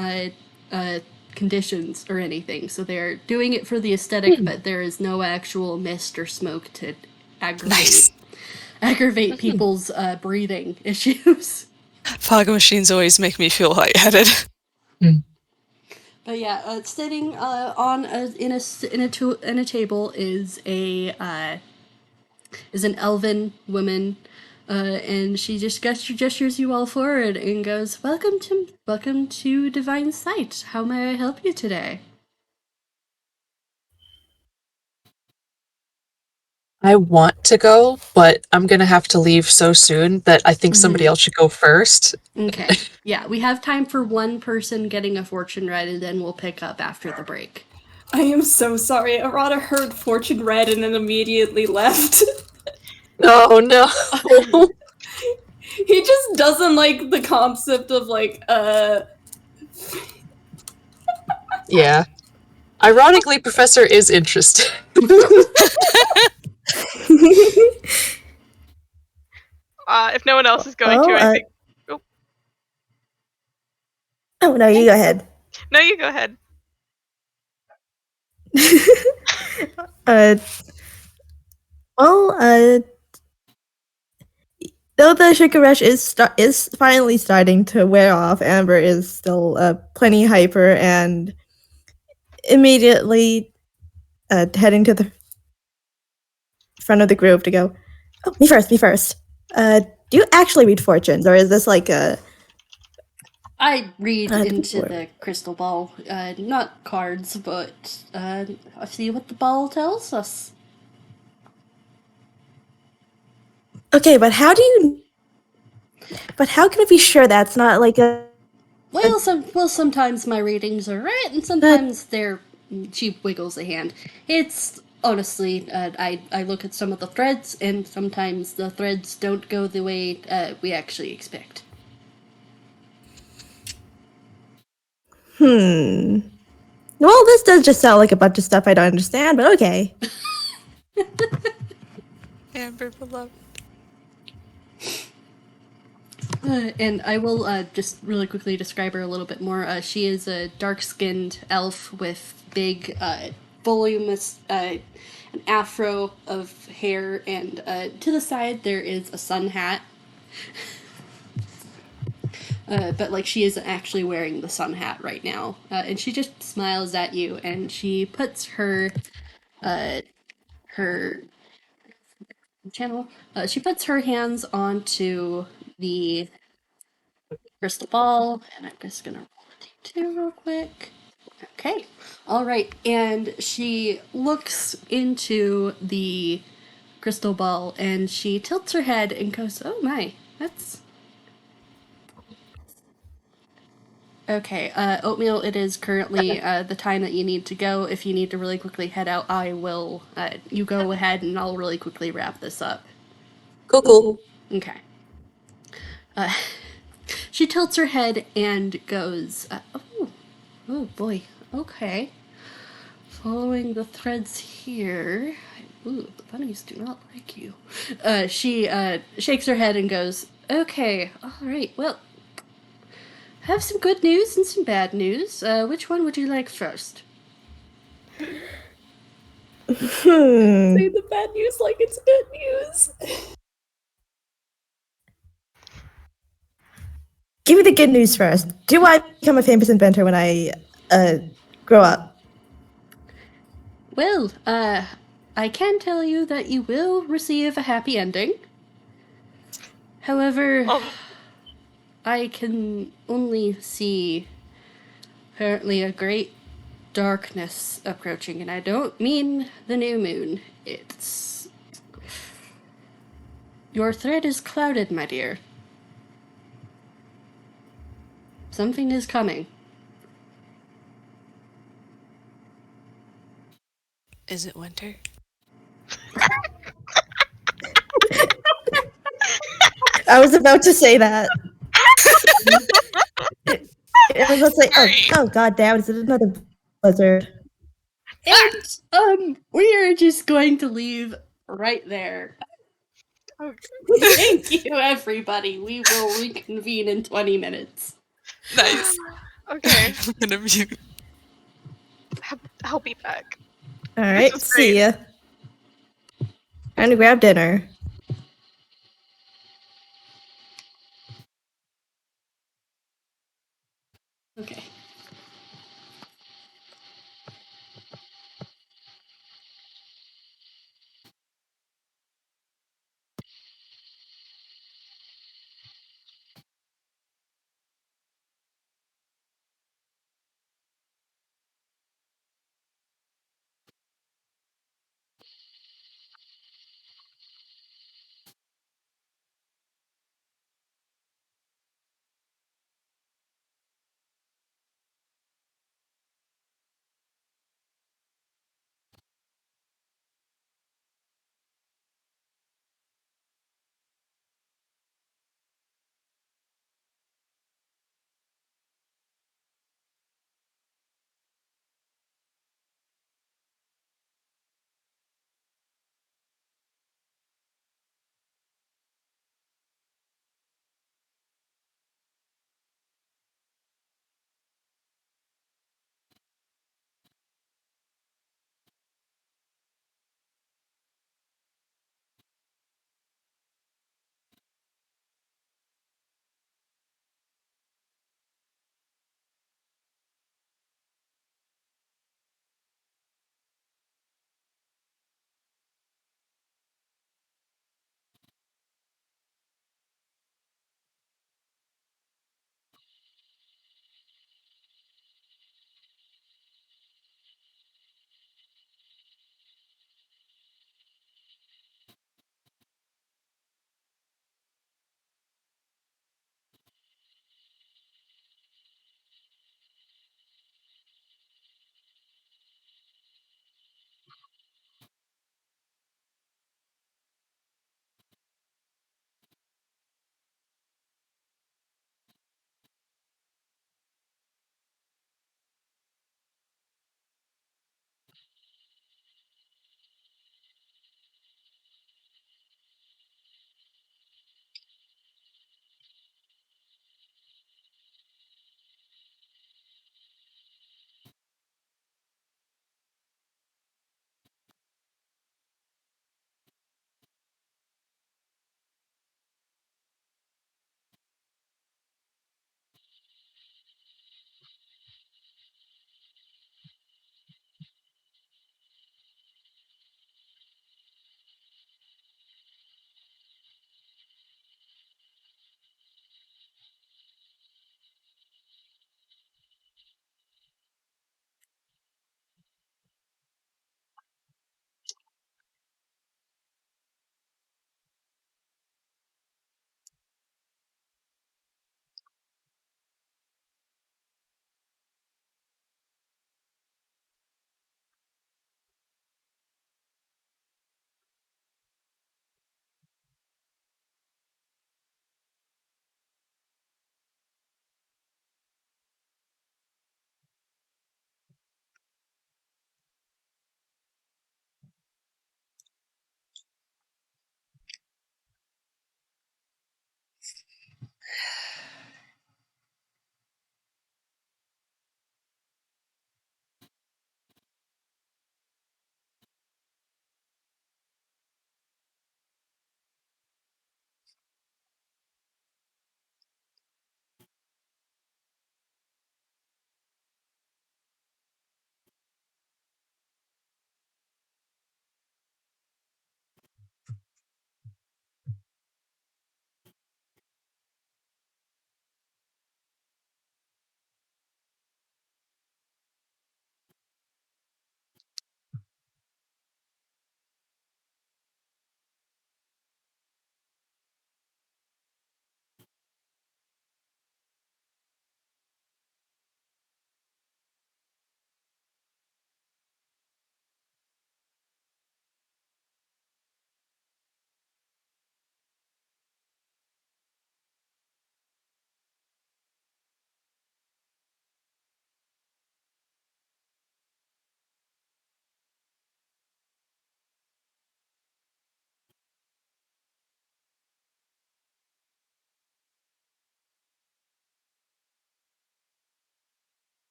conditions or anything, so they're doing it for the aesthetic, but there is no actual mist or smoke to aggravate people's breathing issues. Fog machines always make me feel lightheaded. But yeah, sitting on in a table is an elven woman, and she just gestures you all forward and goes, "Welcome to Divine Sight. How may I help you today?" I want to go, but I'm gonna have to leave so soon that I think somebody else should go first. Okay. Yeah, we have time for one person getting a fortune read, and then we'll pick up after the break. I am so sorry. Arata heard fortune read and then immediately left. Oh no. He just doesn't like the concept of like Yeah. Ironically, Professor is interested. If no one else is going to, I think. Oh no, you go ahead. No, you go ahead. uh, well, though the sugar rush is finally starting to wear off, Amber is still plenty hyper and immediately heading to the front of the group to go. Oh, me first, me first. Do you actually read fortunes, or is this like a? I read into the crystal ball, not cards, but I see what the ball tells us. Okay, but how do you? But how can we be sure that's not like a? Well, sometimes my readings are right, and sometimes they're. She wiggles a hand. It's honestly, I look at some of the threads, and sometimes the threads don't go the way we actually expect. Well, this does just sound like a bunch of stuff I don't understand, but okay. Amber beloved. And I will just really quickly describe her a little bit more. She is a dark-skinned elf with big, voluminous, an afro of hair, and to the side there is a sun hat. But like she isn't actually wearing the sun hat right now, and she just smiles at you, and she puts her channel. She puts her hands onto the crystal ball, and I'm just gonna roll a d2 real quick. Okay, all right, and she looks into the crystal ball, and she tilts her head and goes, "Oh my, that's." Okay, Oatmeal, it is currently the time that you need to go. If you need to really quickly head out, I will. You go ahead and I'll really quickly wrap this up. Cool. Okay. Uh, she tilts her head and goes, oh boy, okay. Following the threads here. Ooh, the bunnies do not like you. She shakes her head and goes, okay, alright, well, have some good news and some bad news. Which one would you like first? Say the bad news like it's good news. Give me the good news first. Do I become a famous inventor when I grow up? Well, I can tell you that you will receive a happy ending. However, I can only see apparently a great darkness approaching, and I don't mean the new moon. It's. Your thread is clouded, my dear. Something is coming. Is it winter? I was about to say that. I was about to say, oh god damn, is it another blizzard? And, we are just going to leave right there. Thank you, everybody. We will reconvene in 20 minutes. Nice. Okay, I'm gonna mute. I'll be back. Alright, was see great. ya. Time to grab dinner. Okay.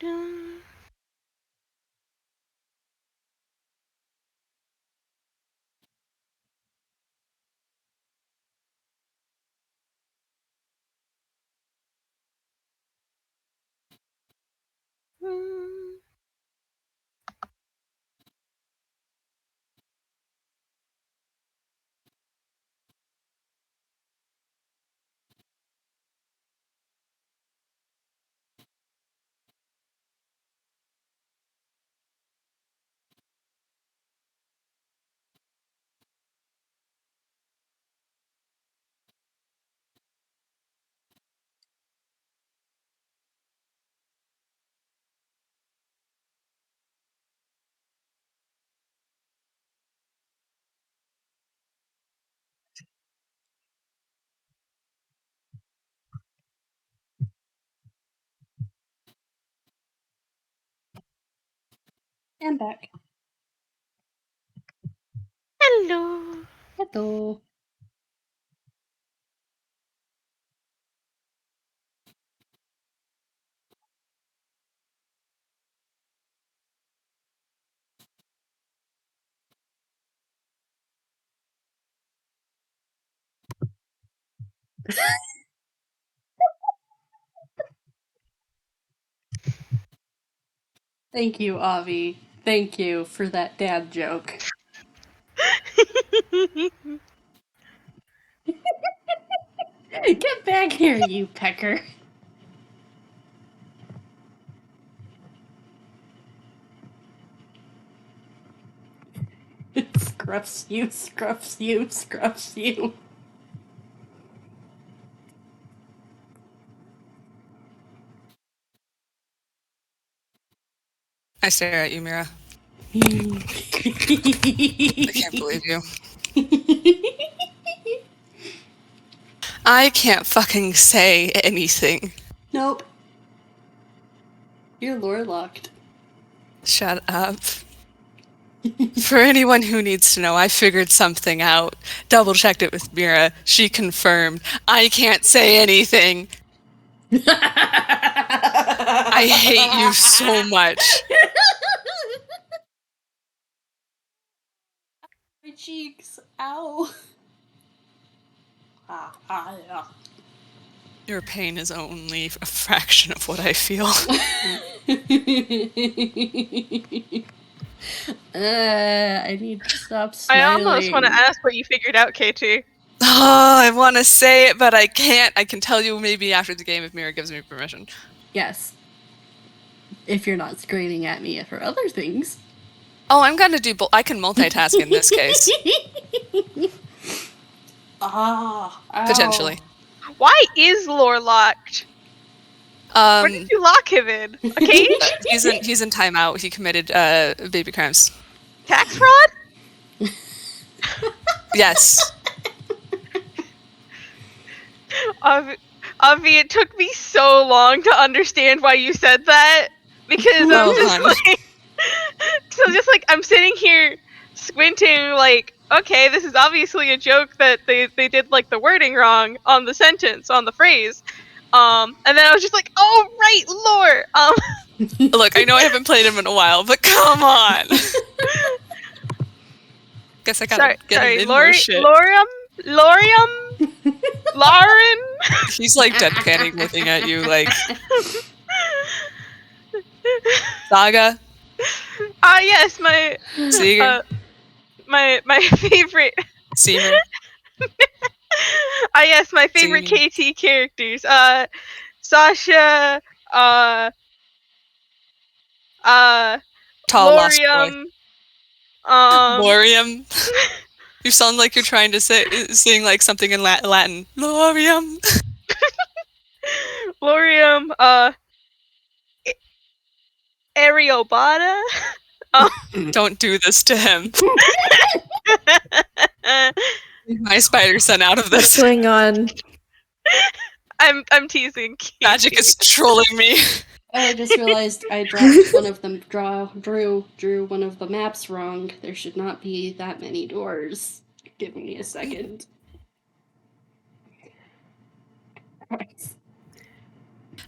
dun. Hmm. And back. Hello. Hello. Thank you, Avi. Thank you for that dad joke. Get back here, you pecker. Scruffs you, scruffs you, scruffs you. I stare at you, Mira. I I can't believe you. I can't fucking say anything. Nope. You're lore locked. Shut up. For anyone who needs to know, I figured something out. Double checked it with Mira. She confirmed. I can't say anything. I hate you so much. My cheeks. Ow. Yeah. Your pain is only a fraction of what I feel. I need to stop I smiling. almost want to ask what you figured out, KT. Oh, I want to say it, but I can't. I can tell you maybe after the game if Mira gives me permission. Yes. If you're not screaming at me for other things. Oh, I'm gonna do both. I can multitask in this case. Ow. Potentially. Why is lore locked? Where did you lock him in? A cage? He's in timeout. He committed baby crimes. Tax fraud? Yes. Avi, it took me so long to understand why you said that because Well I'm just done. like, so just like I'm sitting here squinting, like, okay, this is obviously a joke that they did like the wording wrong on the sentence, on the phrase, and then I was just like, oh right, lore. Look, I know I haven't played him in a while, but come on. Guess I gotta get him in more shit. Lorium, Lauren. He's like deadpanning, looking at you like Saga. Yes, my Seeger. my favorite. Seamer. Yes, my favorite KT characters. Sasha. Tall lost boy. Lorium. Lorium. You sound like you're trying to sing like something in Latin. Lorium. Lorium. Areobata. Don't do this to him. Leave my spider son out of What's this. going on? I'm teasing. Magic is trolling me. I just realized I dropped one of them. Drew one of the maps wrong. There should not be that many doors. Give me a second.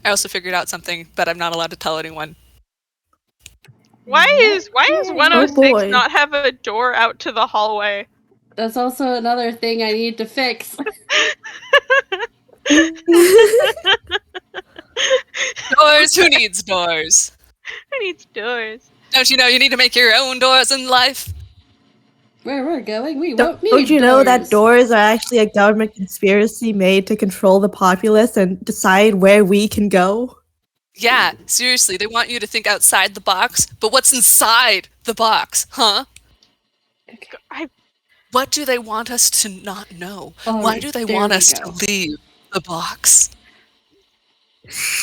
I also figured out something, but I'm not allowed to tell anyone. Why is Yay. 106 boy. not have a door out to the hallway? That's also another thing I need to fix. Doors? Who needs doors? Who needs doors? Don't you know you need to make your own doors in life? Where we're going, we won't need Don't you know that doors. doors are actually a government conspiracy made to control the populace and decide where we can go? Yeah, seriously, they want you to think outside the box, but what's inside the box, huh? I What do they want us to not know? All Why right, do they there want we us go. to leave the box?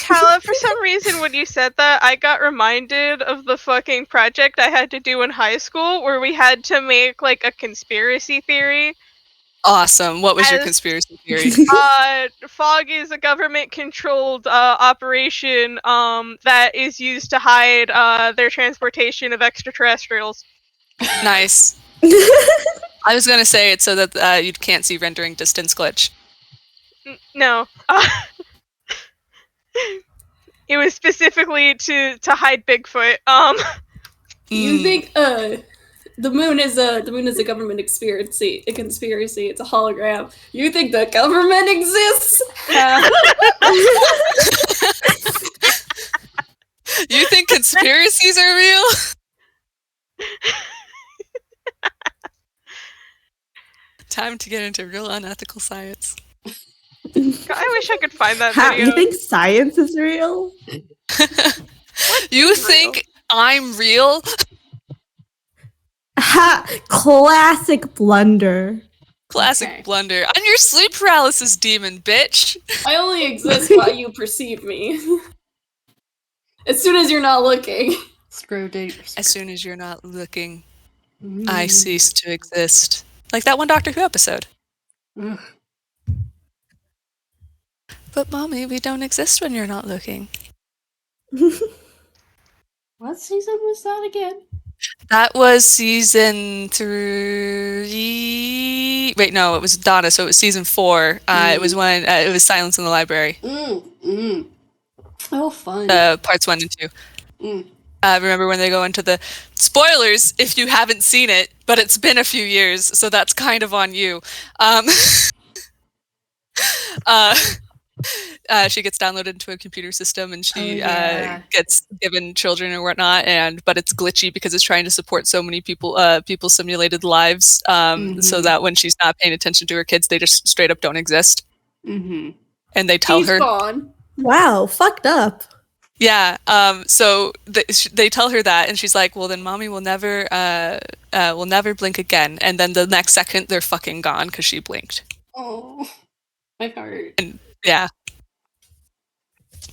Tala, for some reason when you said that, I got reminded of the fucking project I had to do in high school where we had to make like a conspiracy theory. Awesome. What was your As- conspiracy theory? Fog is a government-controlled operation that is used to hide their transportation of extraterrestrials. Nice. I was gonna say it's so that you can't see rendering distance glitch. No. It was specifically to hide Bigfoot. You think the moon is a government conspiracy? A conspiracy. It's a hologram. You think the government exists? You think conspiracies are real? Time to get into real unethical science. I wish I could find that How, video. you think science is real? You think I'm real? Ha! Classic blunder. Classic Okay. blunder. I'm your sleep paralysis demon, bitch. I only exist while you perceive me. As soon as you're not looking. Screw date. As soon as you're not looking, I cease to exist. Like that one Doctor Who episode. Ugh. But mommy, we don't exist when you're not looking. What season was that again? That was season 3. Wait, no, it was Donna, so it was season 4. It was when it was Silence in the Library. Oh, fun. Parts 1 and 2. Mm. Remember when they go into the spoilers if you haven't seen it, but it's been a few years, so that's kind of on you. She gets downloaded into a computer system, and she gets given children and whatnot, but it's glitchy because it's trying to support so many people's simulated lives, so that when she's not paying attention to her kids, they just straight up don't exist. Mm-hmm. And they tell He's her, gone. Wow, fucked up. yeah. So they tell her that, and she's like, "Well, then, mommy will never blink again." And then the next second, they're fucking gone because she blinked. Oh, my heart. And yeah.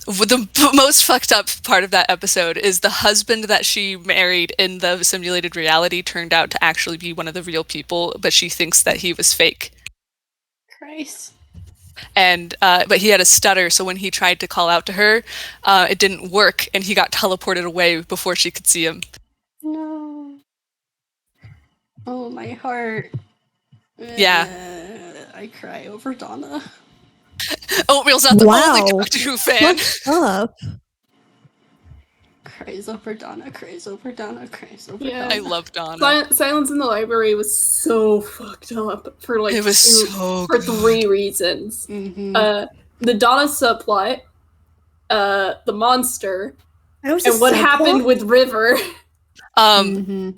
The most fucked up part of that episode is the husband that she married in the simulated reality turned out to actually be one of the real people, but she thinks that he was fake. Christ. And but he had a stutter, so when he tried to call out to her, it didn't work, and he got teleported away before she could see him. No. Oh, my heart. Yeah. I cry over Donna. Oatmeal's not the only Wow. Doctor Who fan. Fucked up. Cries over Donna, cries over Donna, cries over Yeah. I Donna. love Donna. Silence in the Library was so fucked up for like It was so for good. 3 reasons. Mm-hmm. The Donna subplot, the monster, That was and what happened with River. Mm-hmm.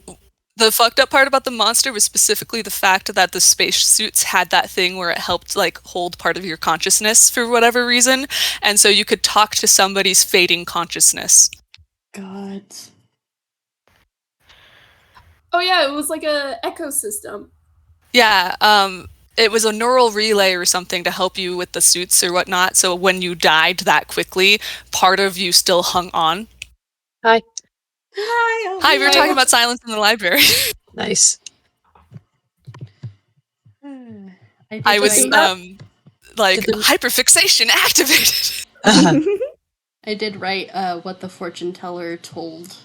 The fucked up part about the monster was specifically the fact that the spacesuits had that thing where it helped like hold part of your consciousness for whatever reason, and so you could talk to somebody's fading consciousness. God. Oh yeah, it was like a ecosystem. Yeah, it was a neural relay or something to help you with the suits or whatnot, so when you died that quickly, part of you still hung on. Hi. Hi, we were talking about Silence in the Library. Nice. I was, like, Did the- hyperfixation activated. I did write what the fortune teller told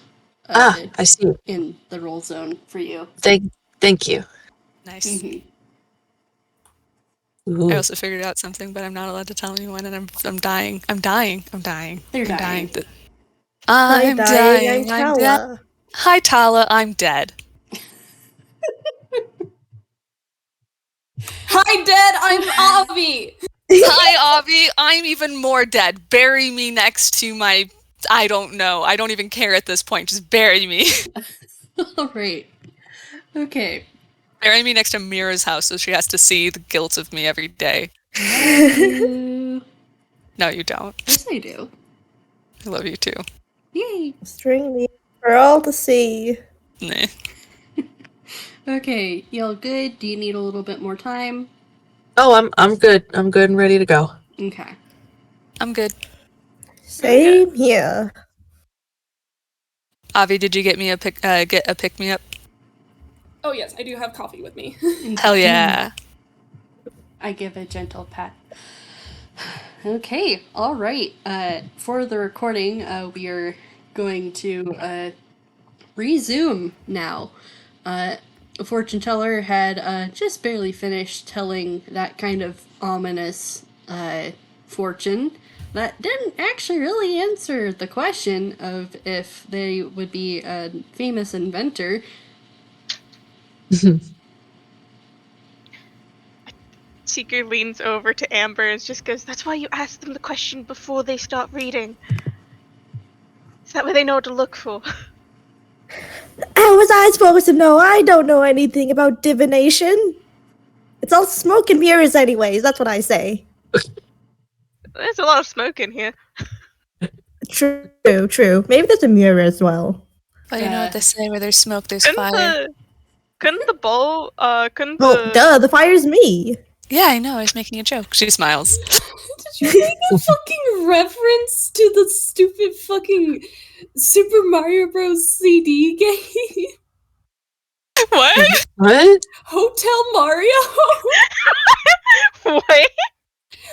I see. in the roll zone for you. Thank you. Nice. Mhm. Ooh. I also figured out something, but I'm not allowed to tell anyone, and I'm dying. I'm dying. You're dying. I'm dying. I'm dying. Tala. Hi, Tala, I'm dead. Hi, Dad. I'm Avi. Hi, Avi, I'm even more dead. Bury me next to my... I don't know. I don't even care at this point. Just bury me. All right. Okay. Bury me next to Mira's house so she has to see the guilt of me every day. Love you. No, you don't. Yes, I do. I love you too. Yay. String me for all to see. Nah. Okay, y'all good? Do you need a little bit more time? Oh, I'm good. I'm good and ready to go. Okay. I'm good. Same here. Avi, did you get me a pick me up? Oh yes, I do have coffee with me. Hell yeah. I give a gentle pat. Okay, all right. For the recording, we are going to resume now. Fortune teller had just barely finished telling that kind of ominous fortune that didn't actually really answer the question of if they would be a famous inventor. Seeker leans over to Amber and just goes, "That's why you ask them the question before they start reading. So that way they know what to look for." How was I supposed to know? I don't know anything about divination. It's all smoke and mirrors anyways, that's what I say. There's a lot of smoke in here. True, true. Maybe there's a mirror as well. Well, you know what they say, where there's smoke, there's Couldn't fire. the bowl, couldn't Oh, duh, the fire's me. Yeah, I know, I was making a joke. She smiles. Did you make a fucking reference to the stupid fucking Super Mario Bros. CD game? What? What? Hotel Mario? Wait,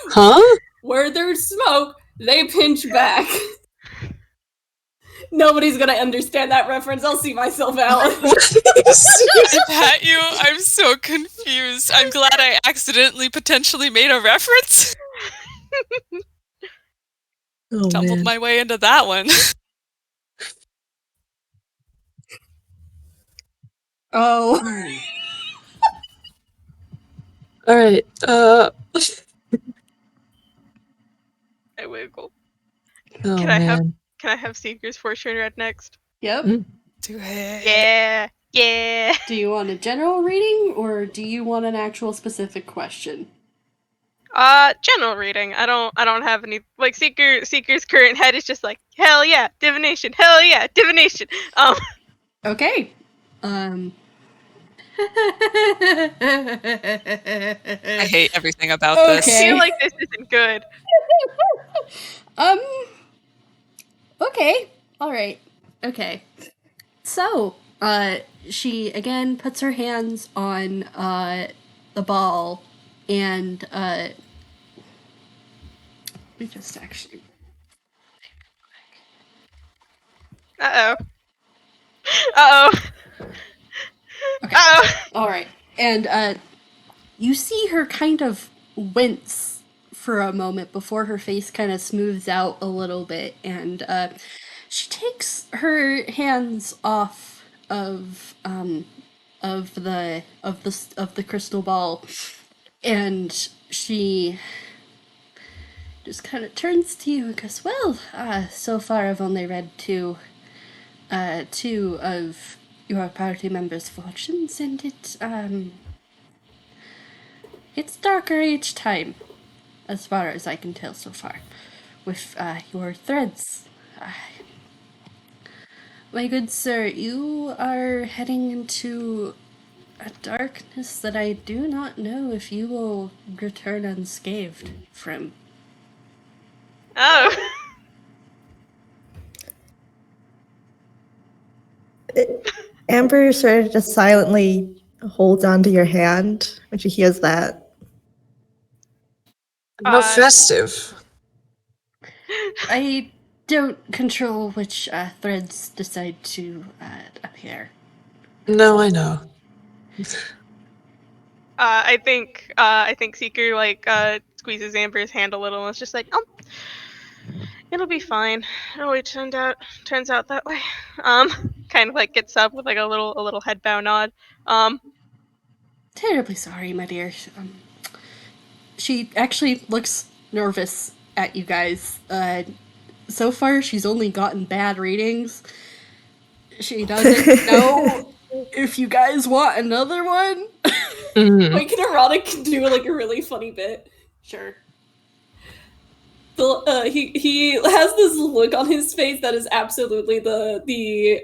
Huh? Where there's smoke, they pinch back. Nobody's gonna understand that reference. I'll see myself out. Pat you, I'm so confused. I'm glad I accidentally potentially made a reference. Oh, Stumbled man. my way into that one. Oh. All right. I wiggle. Oh, Can man. I have Seeker's fortune read next? Yep. Do it. Yeah, yeah. Do you want a general reading or do you want an actual specific question? General reading. I don't have any, like, Seeker's current head is just like, hell yeah, divination, hell yeah, divination. Okay. I hate everything about I this. Okay. feel like this isn't good. Okay. All right. Okay. So, she again puts her hands on the ball and we just actually Uh-oh. Uh-oh. Okay. Uh-oh. All right. And you see her kind of wince for a moment before her face kind of smooths out a little bit, and she takes her hands off of the crystal ball, and she just kind of turns to you and goes, "Well, so far I've only read two of your party members' fortunes, and it's darker each time, as far as I can tell so far, with your threads. My good sir, you are heading into a darkness that I do not know if you will return unscathed from." Oh. Amber sort of just silently holds onto your hand when she hears that. How festive. I don't control which threads decide to appear. No, I know. I think Seeker squeezes Amber's hand a little and is just like, it'll be fine. It always turns out that way. kind of like gets up with like a little head bow nod. Terribly sorry, my dear. She actually looks nervous at you guys. So far, she's only gotten bad ratings. She doesn't know if you guys want another one. Mhm. Wait, can Arata do like a really funny bit? Sure. He has this look on his face that is absolutely the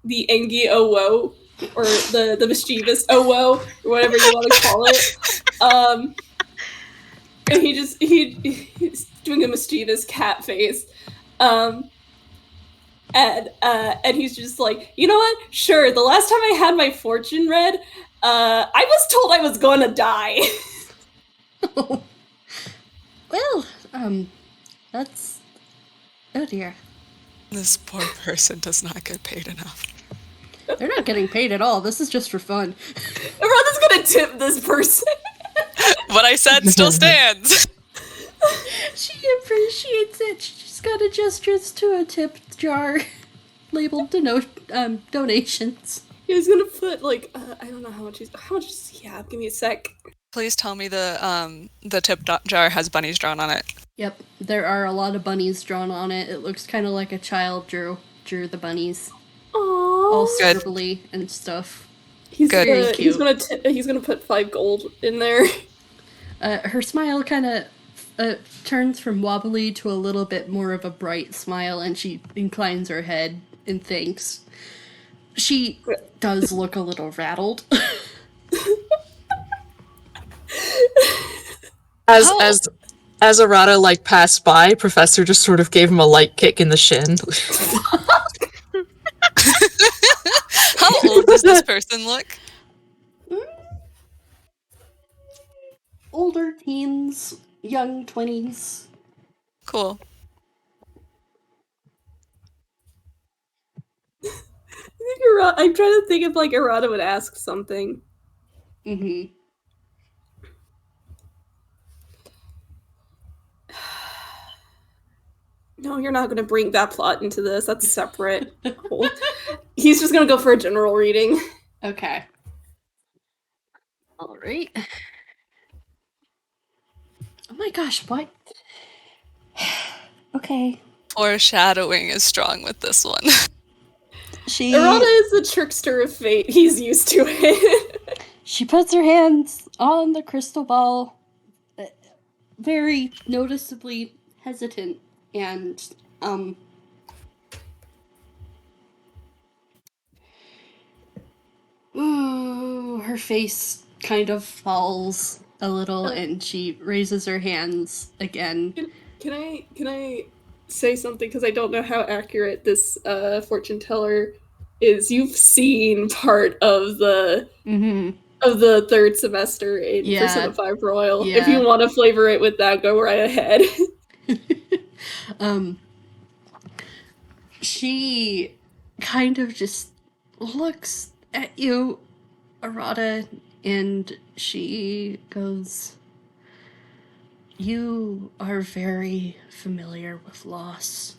Engi Owo, or the mischievous Owo, or whatever you want to call it. And he's doing a mischievous cat face. And he's just like, you know what? Sure, the last time I had my fortune read, I was told I was going to die. Well, that's... Oh dear. This poor person does not get paid enough. They're not getting paid at all. This is just for fun. Everyone's gonna tip this person. What I said still stands. She appreciates it. She just got a gestures to a tip jar labeled donations. He's gonna put like I don't know how much does he have? Give me a sec. Please tell me the tip jar has bunnies drawn on it. Yep, there are a lot of bunnies drawn on it. It looks kind of like a child drew the bunnies, all Aww. Good. scribbly and stuff. He's Good. gonna Very he's cute. gonna put 5 gold in there. Her smile kind of turns from wobbly to a little bit more of a bright smile, and she inclines her head in thanks. She does look a little rattled. As Arata like passed by, Professor just sort of gave him a light kick in the shin. How old does this person look? Older teens, young 20s. Cool. I'm trying to think if like Arata would ask something. Mm-hmm. No, you're not gonna bring that plot into this. That's separate. Cool. He's just gonna go for a general reading. Okay. All right. Oh my gosh, what? Okay. Foreshadowing is strong with this one. Arata is the trickster of fate. He's used to it. She puts her hands on the crystal ball, very noticeably hesitant, and ooh, her face kind of falls a little, and she raises her hands again. Can I say something, because I don't know how accurate this fortune teller is. You've seen part of the of the third semester in Persona 5 Royal. Yeah. If you want to flavor it with that, go right ahead. She kind of just looks at you, Arata, and she goes, "You are very familiar with loss.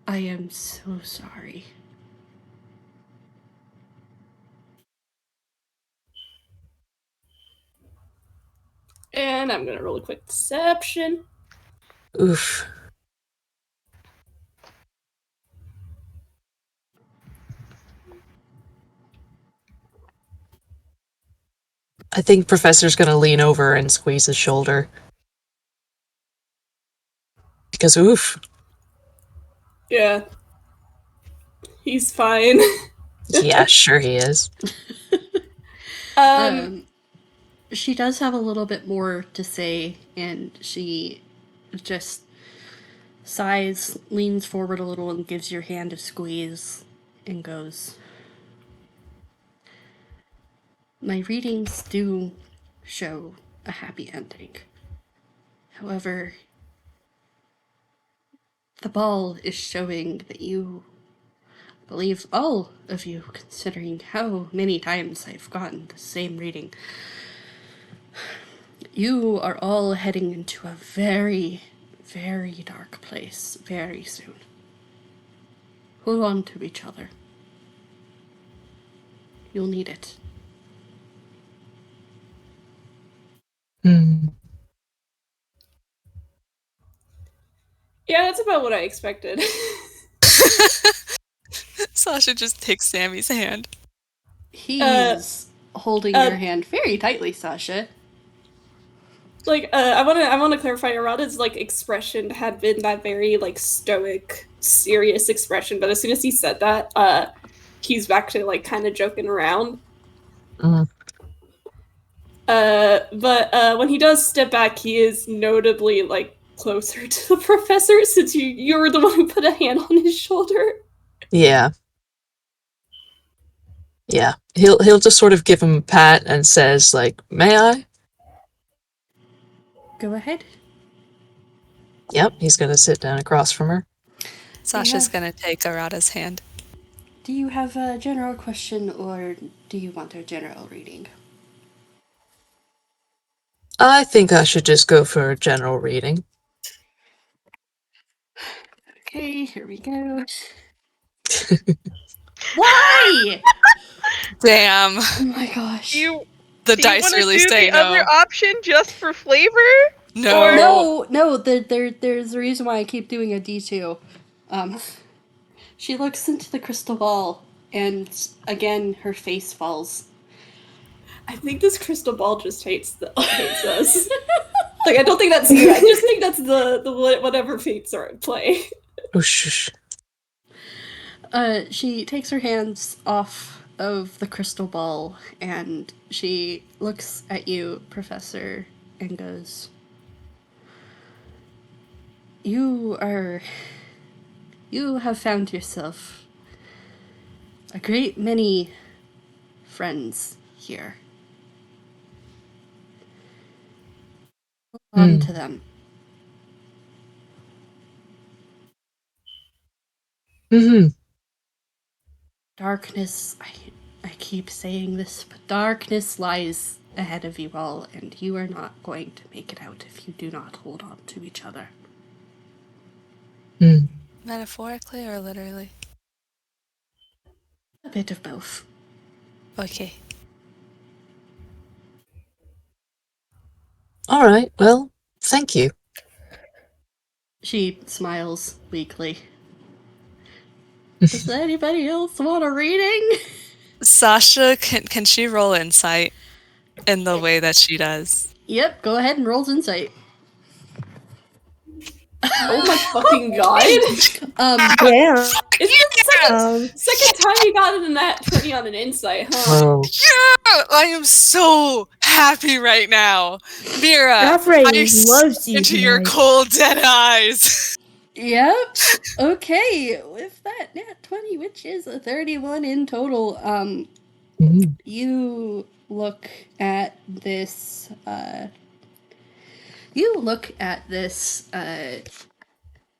I am so sorry." And I'm gonna roll a quick deception. Oof. I think Professor's gonna lean over and squeeze his shoulder. Because oof. Yeah. He's fine. Yeah, sure he is. She does have a little bit more to say, and she just sighs, leans forward a little, and gives your hand a squeeze, and goes, "My readings do show a happy ending. However, the ball is showing that you, I believe all of you, considering how many times I've gotten the same reading, you are all heading into a very, very dark place very soon. hold on to each other. You'll need it. Hmm. Yeah, that's about what I expected. Sasha just takes Sammy's hand. He's holding your hand very tightly, Sasha. I wanna clarify, Arata's like expression had been that very like stoic, serious expression, but as soon as he said that, he's back to like kind of joking around. Mm. But when he does step back, he is notably like closer to the professor since you were the one who put a hand on his shoulder. Yeah. Yeah. He'll just sort of give him a pat and says, like, may I? Go ahead. Yep, he's gonna sit down across from her. Sasha's gonna take Arata's hand. Do you have a general question or do you want a general reading? I think I should just go for a general reading. Okay, here we go. Why? Damn. Oh my gosh. The Do you dice wanna really do say the no. other option just for flavor? No. No, there's a reason why I keep doing a D2. She looks into the crystal ball, and again, her face falls. I think this crystal ball just hates us. Like, I don't think that's you. I just think that's the whatever fates are at play. Oh, shush. She takes her hands off of the crystal ball, and she looks at you, Professor, and goes, You have found yourself a great many friends here. Hold on to them. Mm-hmm. Darkness, I keep saying this, but darkness lies ahead of you all, and you are not going to make it out if you do not hold on to each other. Mm. Metaphorically or literally? A bit of both. Okay. All right, well, thank you. She smiles weakly. Does anybody else want a reading? Sasha, can she roll insight in the way that she does? Yep, go ahead and roll insight. Oh my fucking god! Yeah. Is it the second time you got it in that 20 on an insight, huh? Oh. Yeah! I am so happy right now. Mira, Godfrey I loves you into your tonight. cold dead eyes. Yep. Okay, with that nat 20, which is a 31 in total, Mm. you look at this,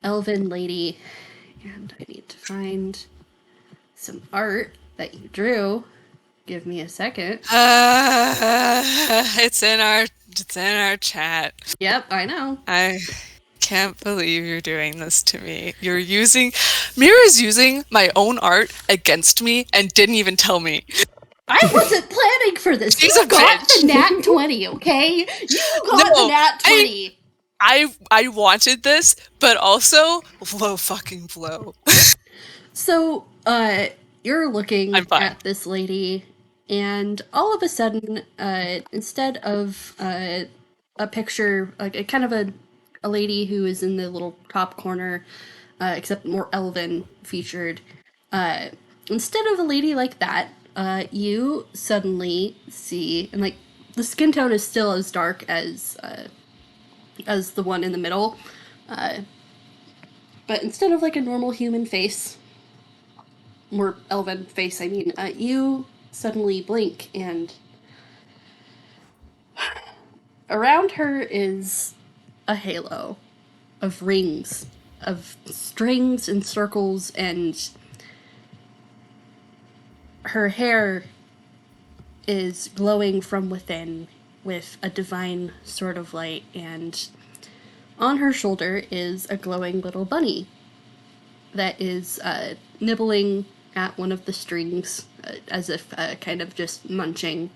elven lady, and I need to find some art that you drew. Give me a second. It's in our chat. Yep, I know. I can't believe you're doing this to me. Mira's using my own art against me and didn't even tell me. I wasn't planning for this. She's You a got bitch. the nat 20, okay? You got the nat 20. I wanted this, but also low fucking blow. So, you're looking I'm fine. at this lady, and all of a sudden, instead of a picture, like a kind of a lady who is in the little top corner, except more elven featured, instead of a lady like that, you suddenly see, and like the skin tone is still as dark as the one in the middle, but instead of like a normal human face, more elven face, I mean, you suddenly blink, and around her is a halo of rings, of strings and circles, and her hair is glowing from within with a divine sort of light, and on her shoulder is a glowing little bunny. that is nibbling at one of the strings as if kind of just munching.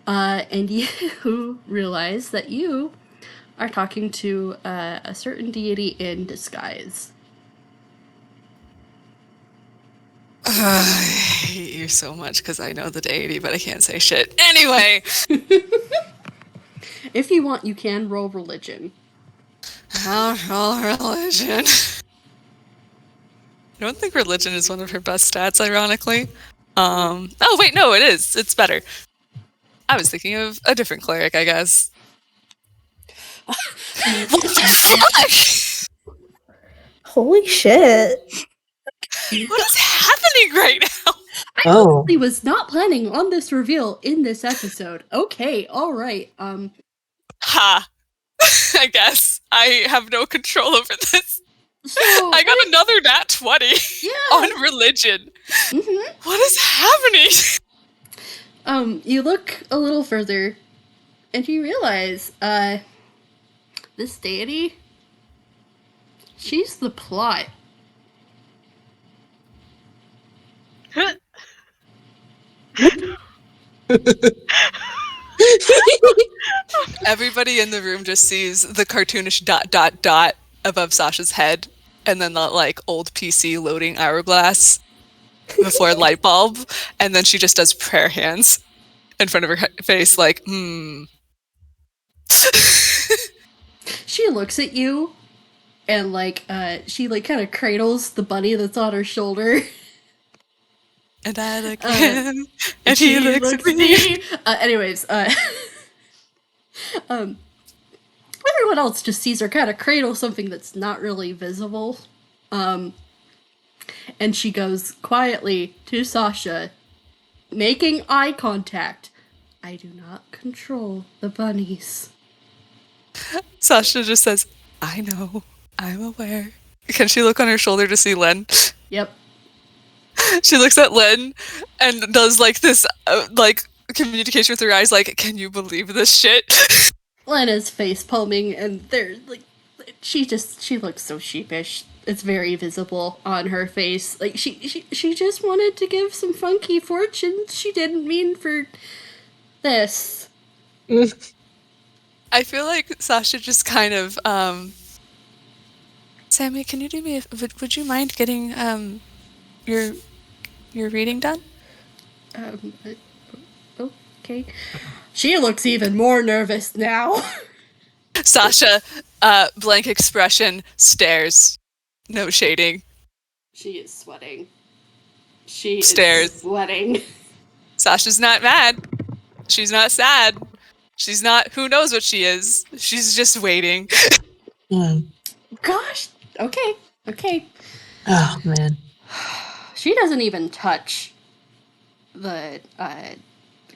And you realize that you are talking to a certain deity in disguise. I hate you so much because I know the deity, but I can't say shit. Anyway! If you want, you can roll religion. I'll roll religion. I don't think religion is one of her best stats, ironically. Oh, wait, no, it is. It's better. I was thinking of a different cleric, I guess. What the fuck? Holy shit. What is happening right now? I honestly was not planning on this reveal in this episode. Okay, alright. Ha. I guess. I have no control over this. So I got another nat 20 on religion. Mm-hmm. What is happening? You look a little further and you realize, this deity, she's the plot. Everybody in the room just sees the cartoonish ... above Sasha's head, and then the like old PC loading hourglass before light bulb, and then she just does prayer hands in front of her face, like, She looks at you, and like, she like kind of cradles the bunny that's on her shoulder. And I look at him, and he looks at me. Anyways, everyone else just sees her kind of cradle something that's not really visible. And she goes quietly to Sasha, making eye contact. I do not control the bunnies. Sasha just says, I know, I'm aware. Can she look on her shoulder to see Len? Yep. She looks at Len and does like this, like communication with her eyes, like, can you believe this shit? Lena's face palming, and they're like, she looks so sheepish. It's very visible on her face. Like she just wanted to give some funky fortunes. She didn't mean for this. I feel like Sasha just kind of, Sammy, can you do me would you mind getting, your reading done? Okay. She looks even more nervous now. Sasha, blank expression, stares. No shading. She is sweating. She Stares. is sweating. Sasha's not mad. She's not sad. She's not, who knows what she is. She's just waiting. Gosh. Okay. Oh, man. She doesn't even touch the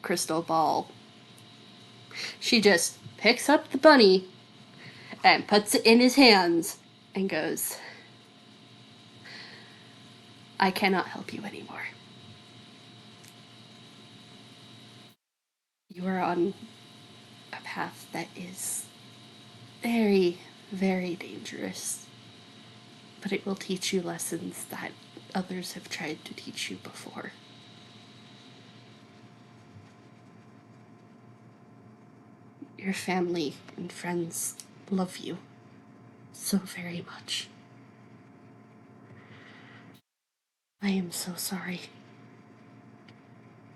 crystal ball. She just picks up the bunny and puts it in his hands and goes, I cannot help you anymore. You are on a path that is very, very dangerous, but it will teach you lessons that others have tried to teach you before. Your family and friends love you so very much. I am so sorry.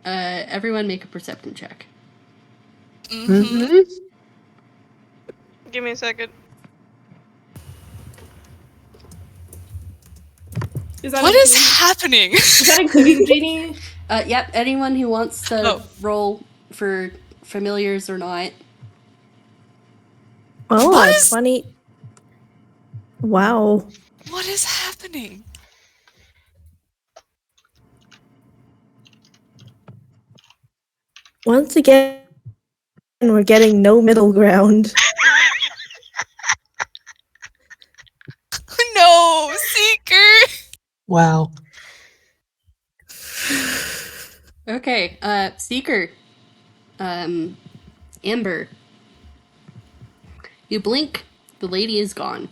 Everyone make a perception check. Mm-hmm. Give me a second. What is happening? Is that including Jeannie? Yep, anyone who wants to roll for familiars or not. Oh, What is- 20. Wow. What is happening? Once again, we're getting no middle ground. No, Seeker! Wow. Okay, Seeker. Amber. You blink, the lady is gone.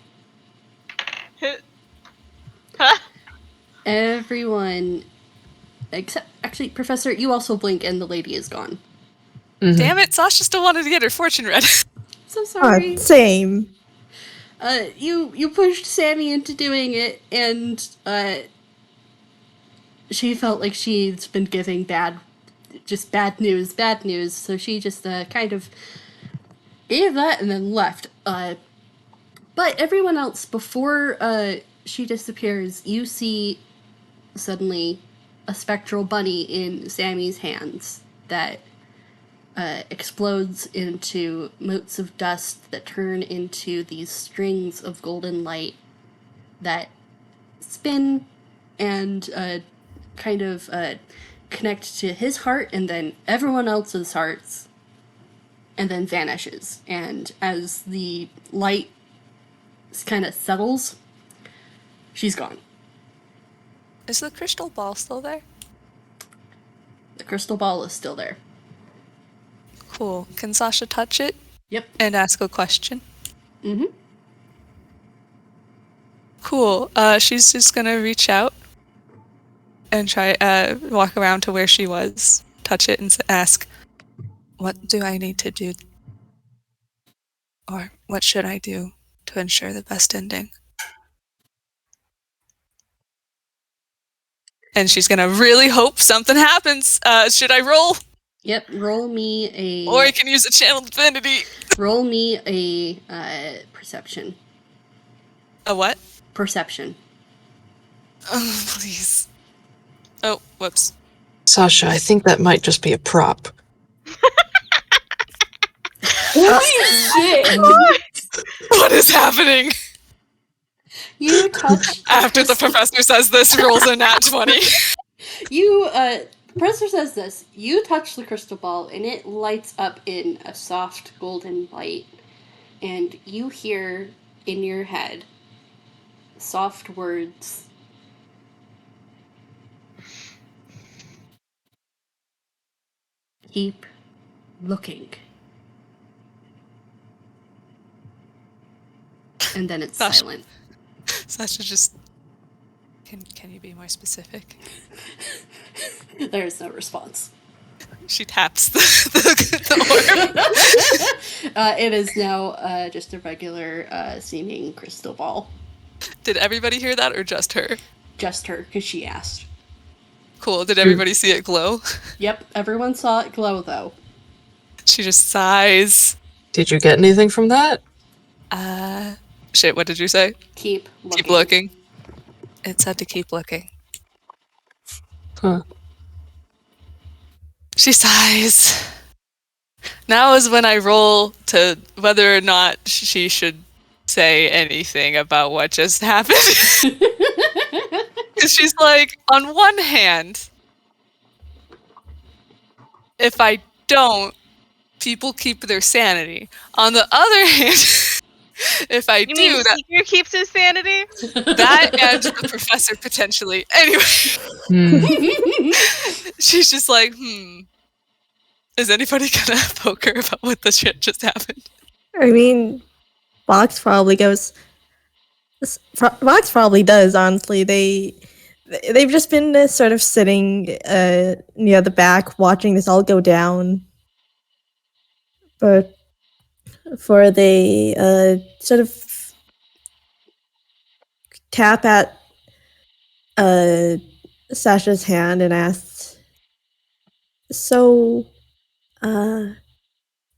Everyone, except actually, Professor, you also blink and the lady is gone. Damn it, Sasha still wanted to get her fortune read. So sorry. Same. You pushed Sammy into doing it, and she felt like she's been giving bad news. So she just kind of gave that and then left. But everyone else, before she disappears, you see suddenly a spectral bunny in Sammy's hands that explodes into motes of dust that turn into these strings of golden light that spin and kind of connect to his heart and then everyone else's hearts and then vanishes. And as the light kind of settles, she's gone. Is the crystal ball still there? The crystal ball is still there. Cool. Can Sasha touch it? Yep. And ask a question? Mm-hmm. Cool. She's just gonna reach out and try walk around to where she was, touch it, and ask, "What do I need to do, or what should I do to ensure the best ending?" And she's gonna really hope something happens. Should I roll? Yep. Roll me a. Or I can use a channel divinity. Roll me a perception. A what? Perception. Oh, please. Oh, whoops. Sasha, I think that might just be a prop. Shit. What is happening? You touch. After the professor says this, rolls a nat 20. The professor says this. You touch the crystal ball, and it lights up in a soft golden light. And you hear in your head soft words. Keep looking. And then it's Sasha. silent. Sasha just... Can you be more specific? There's no response. She taps the orb. It is now just a regular seeming crystal ball. Did everybody hear that or just her? Just her, because she asked. Cool. Did everybody see it glow? Yep, everyone saw it glow, though. She just sighs. Did you get anything from that? Shit, what did you say? Keep looking. Keep looking. It said to keep looking. Huh. She sighs. Now is when I roll to whether or not she should say anything about what just happened. Because she's like, on one hand, if I don't, people keep their sanity. On the other hand, if I You do, mean that Seeker keeps his sanity? and the professor potentially. Anyway, she's just like, is anybody gonna poke her about what the shit just happened? I mean, Vox probably goes. Vox probably does. Honestly, they've just been sort of sitting near the back, watching this all go down. But before they sort of tap at Sasha's hand and ask, "So, do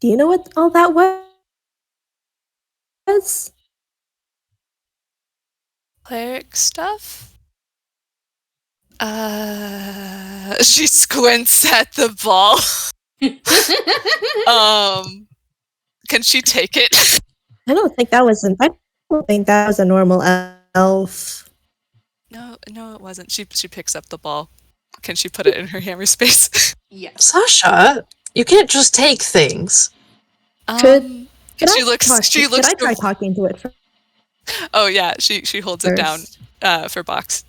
you know what all that was?" Cleric stuff? She squints at the ball. Can she take it? I don't think that was a normal elf. No, it wasn't. She picks up the ball. Can she put it in her hammer space? Yes. Sasha, you can't just take things. Could She looks. Could I try talking to it first? Oh yeah, she holds it down for Box.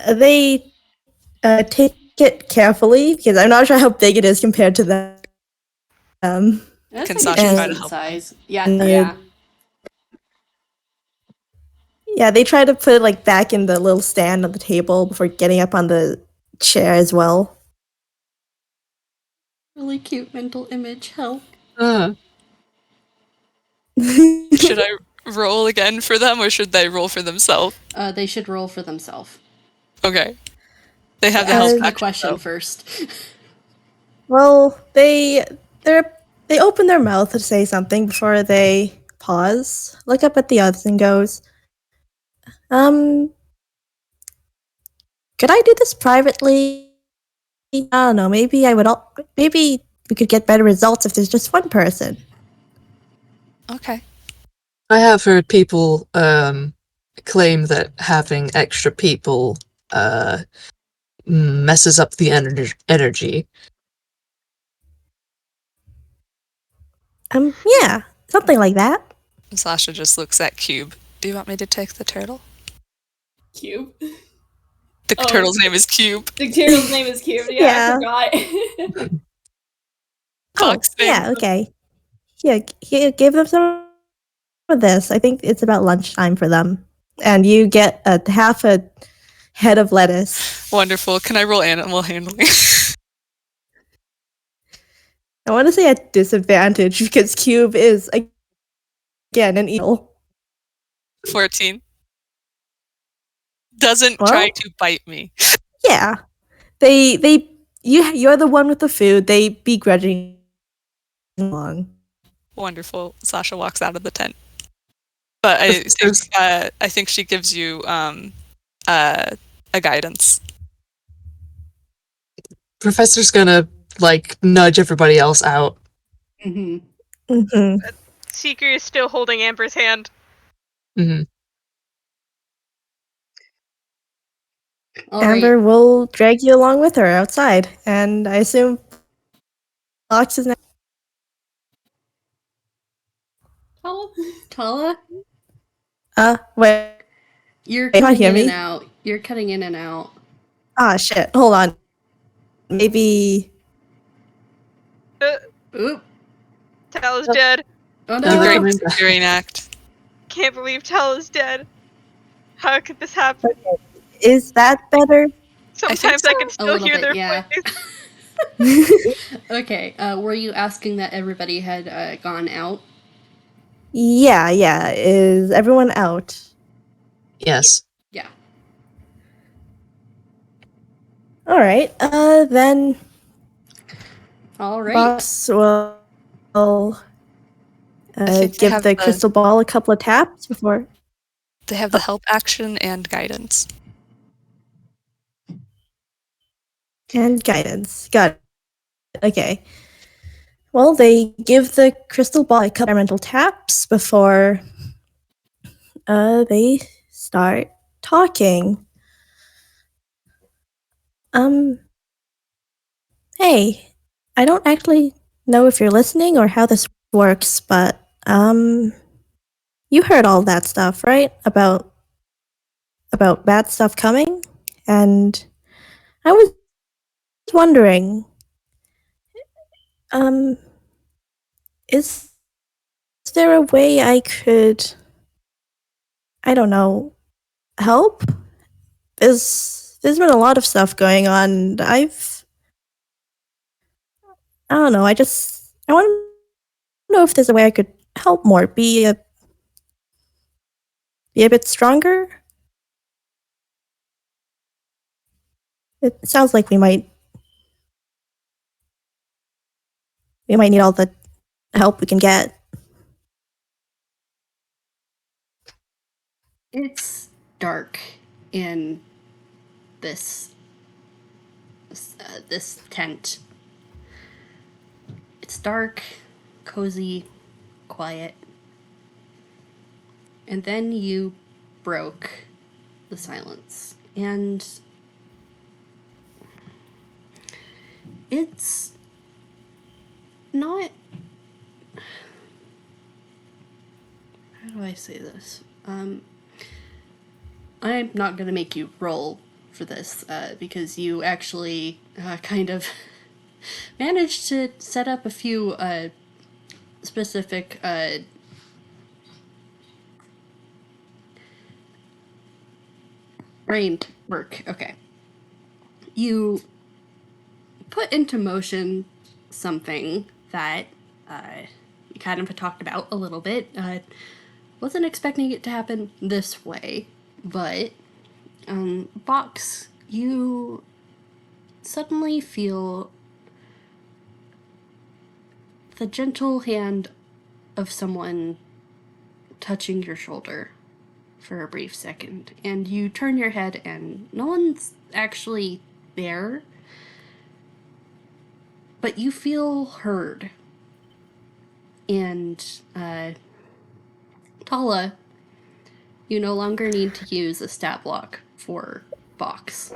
They take it carefully because I'm not sure how big it is compared to them. That's Can like Sasha a try to decent help? size. Yeah, No. yeah. Yeah, they try to put it like back in the little stand on the table before getting up on the chair as well. Really cute mental image. Help. Should I roll again for them, or should they roll for themselves? They should roll for themselves. Okay. They have the Ask help the action, question though. first. Well, they open their mouth to say something before they pause, look up at the others, and goes, could I do this privately? I don't know. Maybe maybe we could get better results if there's just one person. Okay. I have heard people claim that having extra people messes up the energy. Yeah, something like that. Sasha just looks at Cube. Do you want me to take the turtle? Cube. The Oh. turtle's name is Cube. The turtle's name is Cube. Yeah, Yeah. I forgot. Fox Oh, yeah, name. okay. Yeah, give them some of this. I think it's about lunchtime for them. And you get half a head of lettuce. Wonderful. Can I roll animal handling? I want to say at disadvantage because Cube is, again, an eel. 14. Doesn't Well, try to bite me. Yeah. You're the one with the food. They begrudging along. Wonderful. Sasha walks out of the tent. But I think she gives you a guidance. Professor's gonna like nudge everybody else out. Mm-hmm. Mm-hmm. Seeker is still holding Amber's hand. Mm-hmm. Amber will drag you along with her outside, and I assume Fox is next. Tala? Wait. You're Can you cutting hear in me? and out. You're cutting in and out. Ah, shit. Hold on. Maybe. Oop. Tal is dead. Oh The no. great coming back. securing act. Can't believe Tal is dead. How could this happen? Is that better? Sometimes I, so. can A still little hear bit, their yeah. voices. Okay, were you asking that everybody had gone out? Yeah. Is everyone out? Yes. Yeah. All right. Then All right. Box will think they give have the the- crystal ball a couple of taps before. They have the help action and guidance. And guidance. Got it. Okay. Well, they give the crystal ball a couple of mental taps before they start talking. Hey, I don't actually know if you're listening or how this works, but you heard all that stuff, right? About bad stuff coming? And I was wondering, is there a way I could, I don't know, help? There's been a lot of stuff going on. And I don't know. I want to know if there's a way I could help more, be a bit stronger. It sounds like we might need all the help we can get. It's dark in this this tent. It's dark, cozy, quiet. And then you broke the silence. And it's not. How do I say this? I'm not going to make you roll for this because you actually kind of managed to set up a few specific brain work. Okay. You put into motion something that we kind of talked about a little bit. Wasn't expecting it to happen this way, but Box, you suddenly feel the gentle hand of someone touching your shoulder for a brief second, and you turn your head and no one's actually there, but you feel heard. And Tala, you no longer need to use a stat block for Box.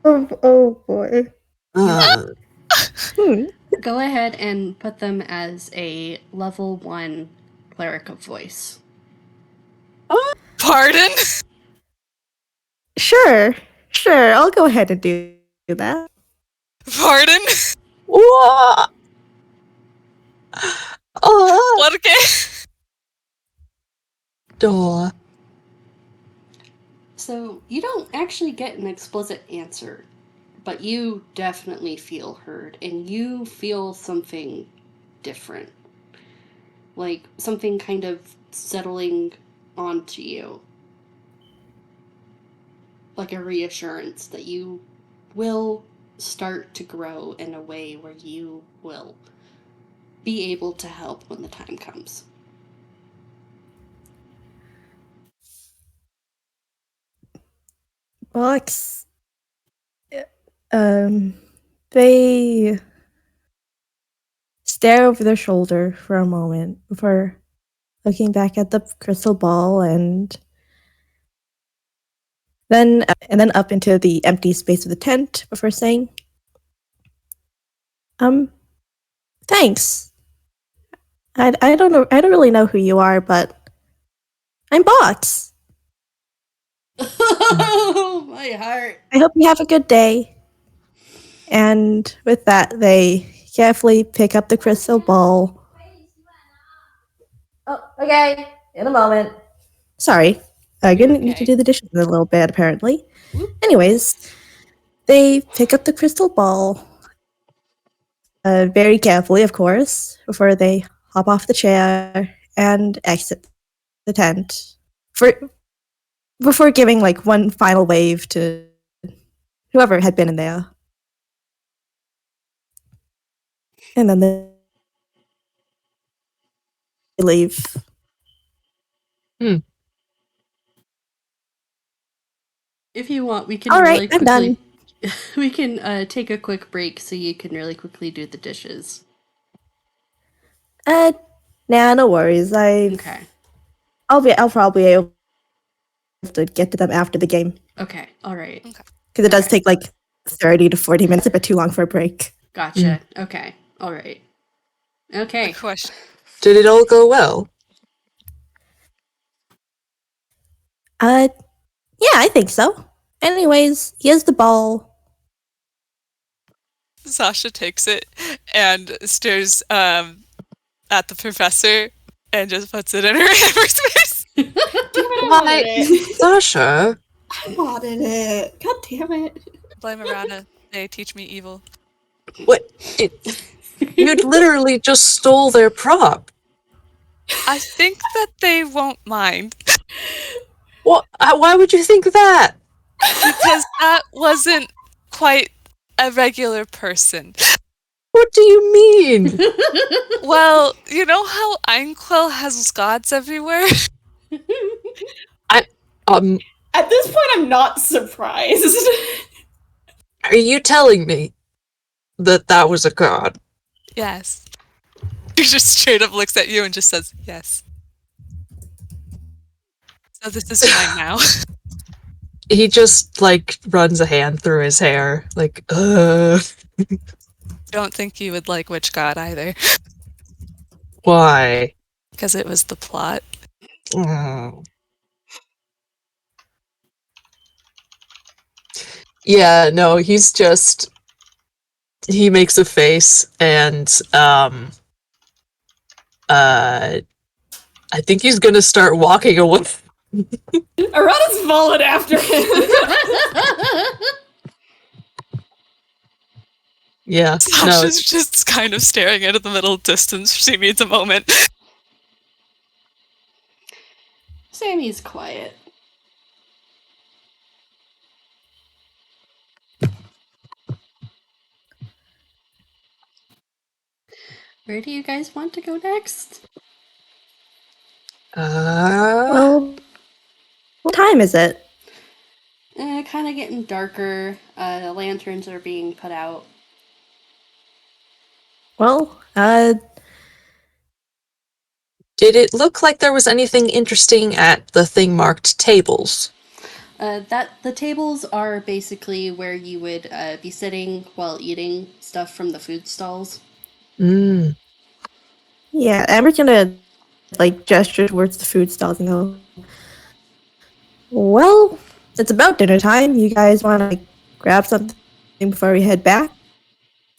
Oh boy. Hmm. Go ahead and put them as a level 1 cleric of voice. Pardon? Sure. I'll go ahead and do that. Pardon? What? What okay? Duh. So you don't actually get an explicit answer, but you definitely feel heard, and you feel something different. Like something kind of settling onto you. Like a reassurance that you will start to grow in a way where you will be able to help when the time comes. Box. They stare over their shoulder for a moment before looking back at the crystal ball and then up into the empty space of the tent before saying, thanks. I don't know. I don't really know who you are, but I'm Box. Oh, my heart. I hope you have a good day. And with that, they carefully pick up the crystal ball. Oh, okay. In a moment. Sorry. I'm gonna need to do the dishes in a little bit, apparently. Anyways, they pick up the crystal ball very carefully, of course, before they hop off the chair and exit the tent. Before giving like one final wave to whoever had been in there. And then they leave. If you want, we can All really right, I'm quickly. done. We can take a quick break so you can really quickly do the dishes. Nah, no worries. Okay. I'll probably be able to get to them after the game. Okay. All right. Because it does Okay. take like 30 to 40 minutes, a bit too long for a break. Gotcha. Okay. All right. Okay. Question. Did it all go well? Yeah, I think so. Anyways, here's the ball. Sasha takes it and stares at the professor and just puts it in her hyperspace. Damn it, I wanted it. Sasha? I wanted it. God damn it. Blame Arata. They teach me evil. What? You'd literally just stole their prop. I think that they won't mind. What? Why would you think that? Because that wasn't quite a regular person. What do you mean? Well, you know how Einquil has gods everywhere? At this point, I'm not surprised. Are you telling me that was a god? Yes. He just straight up looks at you and just says, yes. So this is mine now. He just, like, runs a hand through his hair. Like, Don't think you would like Witch God either. Why? Because it was the plot. Oh. Yeah, no, he's just... He makes a face, and, I think he's gonna start walking away. Arata's followed after him. Yeah. No. Sasha's just kind of staring into the middle distance. She needs a moment. Sammy's quiet. Where do you guys want to go next? Well, what time is it? Kind of getting darker. Lanterns are being put out. Well, Did it look like there was anything interesting at the thing marked tables? The tables are basically where you would be sitting while eating stuff from the food stalls. Mm. yeah, Amber's gonna like gesture towards the food stalls and go, well, it's about dinner time. You guys want to like, grab something before we head back?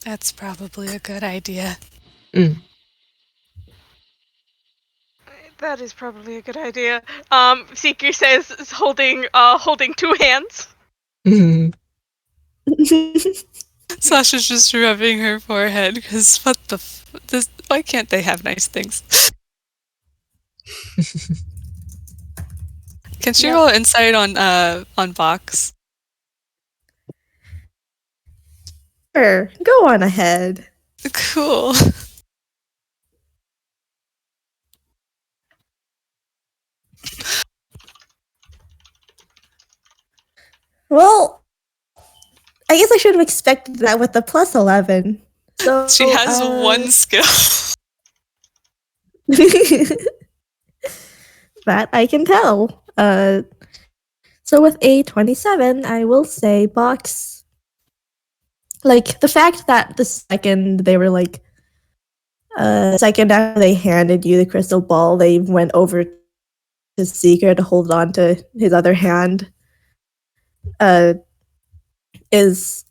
That's probably a good idea. Mm. That is probably a good idea. Seeker says, holding two hands. Mm. Sasha's just rubbing her forehead because what the why can't they have nice things? Can she roll insight on Vox? Sure, go on ahead. Cool. Well, I guess I should have expected that with the plus 11. So She has one skill. that I can tell. So with a 27, I will say Box. Like the fact that the second they were like, second after they handed you the crystal ball, they went over to Seeker to hold on to his other hand. Is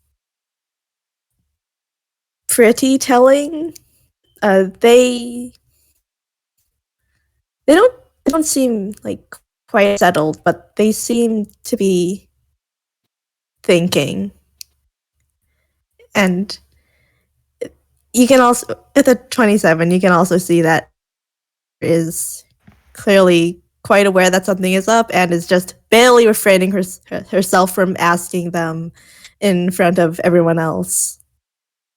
pretty telling. They don't seem like quite settled, but they seem to be thinking. And you can also, at the 27, you can also see that is clearly quite aware that something is up and is just barely refraining herself from asking them in front of everyone else.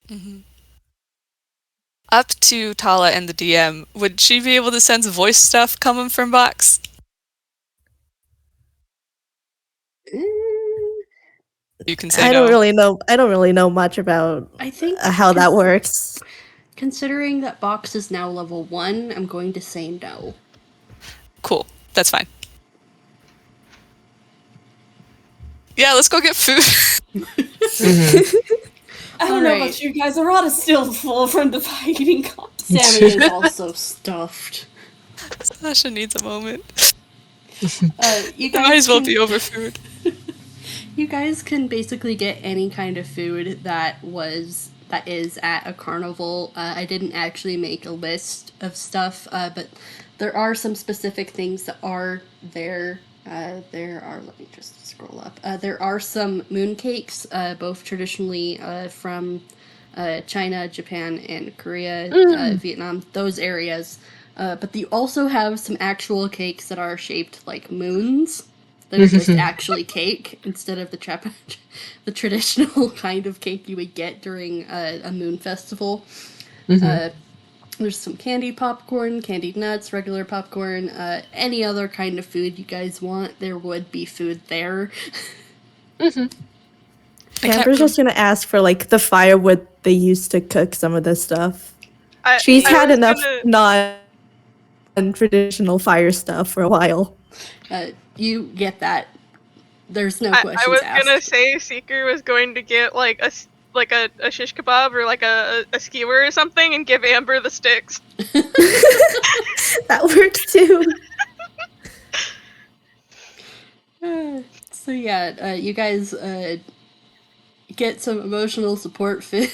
Mm-hmm. Up to Tala and the DM, would she be able to sense voice stuff coming from Vox? You can say I no. don't really know much about I think how that works. Considering that Box is now level 1, I'm going to say no. Cool. That's fine. Yeah, let's go get food. Mm-hmm. I don't know about you guys. Arata's still full from the fighting contest. Sammy is also stuffed. Sasha needs a moment. You guys Might as well can, be over food. You guys can basically get any kind of food that is at a carnival. I didn't actually make a list of stuff, but there are some specific things that are there. Let me just scroll up. There are some mooncakes, both traditionally from China, Japan, and Korea, Vietnam, those areas. But you also have some actual cakes that are shaped like moons. That are just actually cake instead of the traditional kind of cake you would get during a moon festival. There's some candied popcorn, candied nuts, regular popcorn, any other kind of food you guys want. There would be food there. Amber's just gonna ask for like the firewood they used to cook some of this stuff. She's I had was enough gonna- non-traditional fire stuff for a while. You get that. There's no I questions was asked. gonna say Seeker was going to get like a shish kebab or like a skewer or something and give Amber the sticks. That works too. So yeah, you guys get some emotional support food.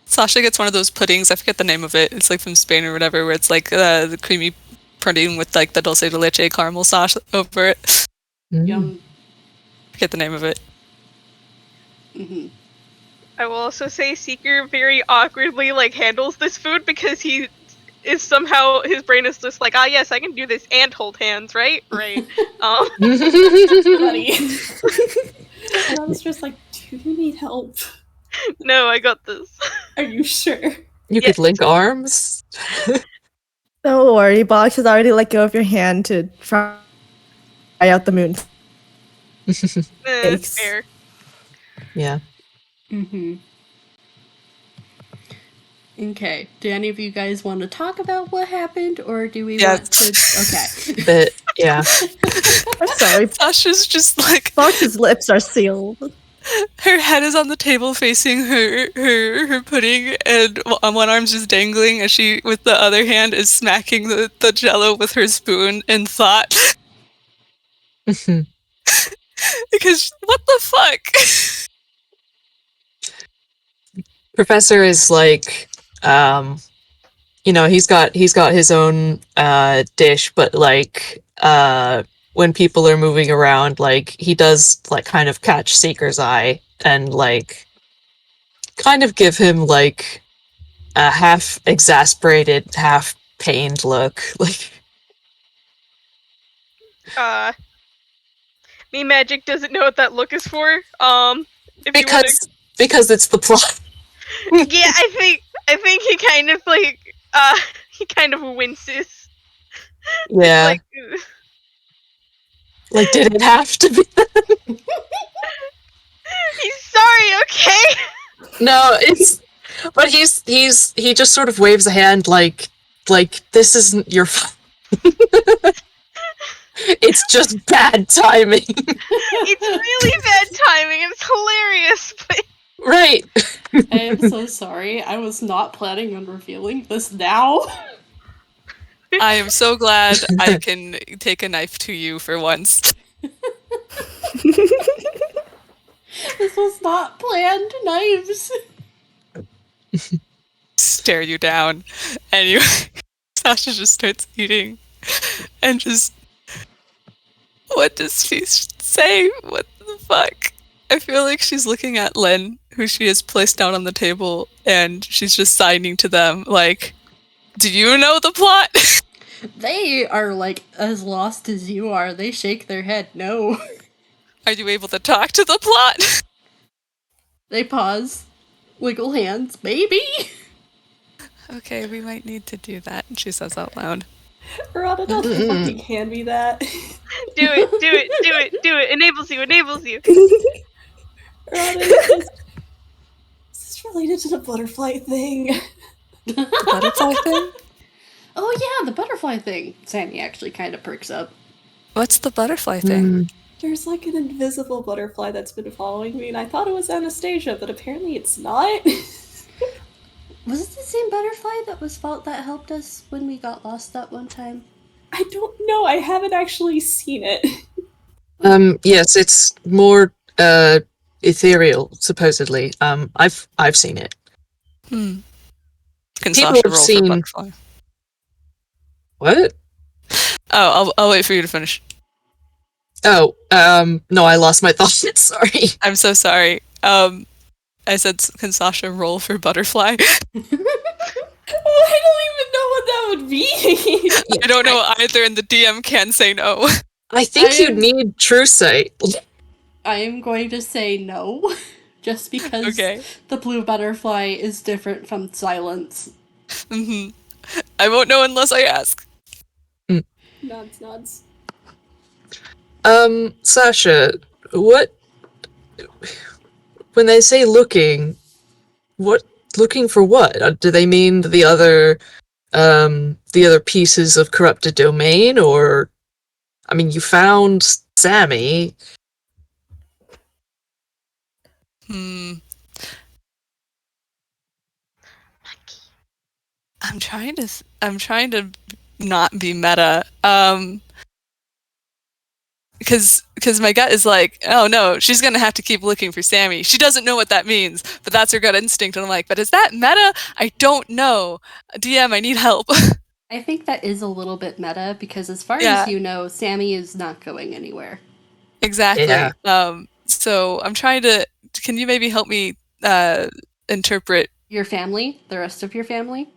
Sasha gets one of those puddings. I forget the name of it. It's like from Spain or whatever, where it's like the creamy pudding with like the dulce de leche caramel sauce over it. Yum. Forget the name of it. Hmm. I will also say Seeker very awkwardly like handles this food because he is somehow his brain is just like, ah yes, I can do this and hold hands, right? Right. Buddy. And I was just like, do you need help? No, I got this. Are you sure? You could link arms. Don't worry, Box has already let go of your hand to try out the moon. Thanks. Fair. Yeah. Mm-hmm. Okay. Do any of you guys want to talk about what happened, or do we want to? Okay. But yeah. I'm sorry, Sasha's just like Box's lips are sealed. her head is on the table facing her pudding, and one arm's just dangling, and she with the other hand is smacking the jello with her spoon in thought. Because what the fuck? Professor is like, he's got his own dish, but like when people are moving around, like he does like kind of catch Seeker's eye and like kind of give him like a half exasperated, half pained look. Like Me Magic doesn't know what that look is for. Because it's the plot. Yeah, I think he kind of like he kind of winces. Yeah. Like did it have to be that? He's sorry, okay? No, but he just sort of waves a hand like this isn't your fault. It's just bad timing. It's really bad timing and it's hilarious, but right. I am so sorry. I was not planning on revealing this now. I am so glad I can take a knife to you for once. This was not planned knives. Stare you down. Anyway, Sasha just starts eating and just... What does she say? What the fuck? I feel like she's looking at Len, who she has placed down on the table, and she's just signing to them, like, do you know the plot? They are like as lost as you are. They shake their head no. Are you able to talk to the plot? They pause. Wiggle hands. Maybe. Okay, we might need to do that, she says out loud. Arata, don't fucking hand me that. do it. Enables you. Arata, is this related to the butterfly thing? The butterfly thing? Oh yeah, the butterfly thing. Sammy actually kind of perks up. What's the butterfly thing? There's like an invisible butterfly that's been following me, and I thought it was Anastasia, but apparently it's not. Was it the same butterfly that helped us when we got lost that one time? I don't know. I haven't actually seen it. Yes, it's more ethereal, supposedly. I've seen it. Can People Sasha have roll seen- for butterfly? What? Oh, I'll wait for you to finish. Oh, no, I lost my thought. Sorry. I'm so sorry. I said, can Sasha roll for butterfly? Oh, I don't even know what that would be. I don't know either, and the DM can say no. I think you'd need true sight. I am going to say no, just because Okay. the blue butterfly is different from silence. I won't know unless I ask. Nods. Sasha, what... When they say looking for what? Do they mean the other pieces of corrupted domain, or... I mean, you found Sammy. I'm trying to not be meta. Because my gut is like, oh no, she's gonna have to keep looking for Sammy. She doesn't know what that means, but that's her gut instinct. And I'm like, but is that meta? I don't know. DM, I need help. I think that is a little bit meta because, as far Yeah. as you know, Sammy is not going anywhere. Exactly. Yeah. So I'm trying to. Can you maybe help me interpret? Your family, the rest of your family,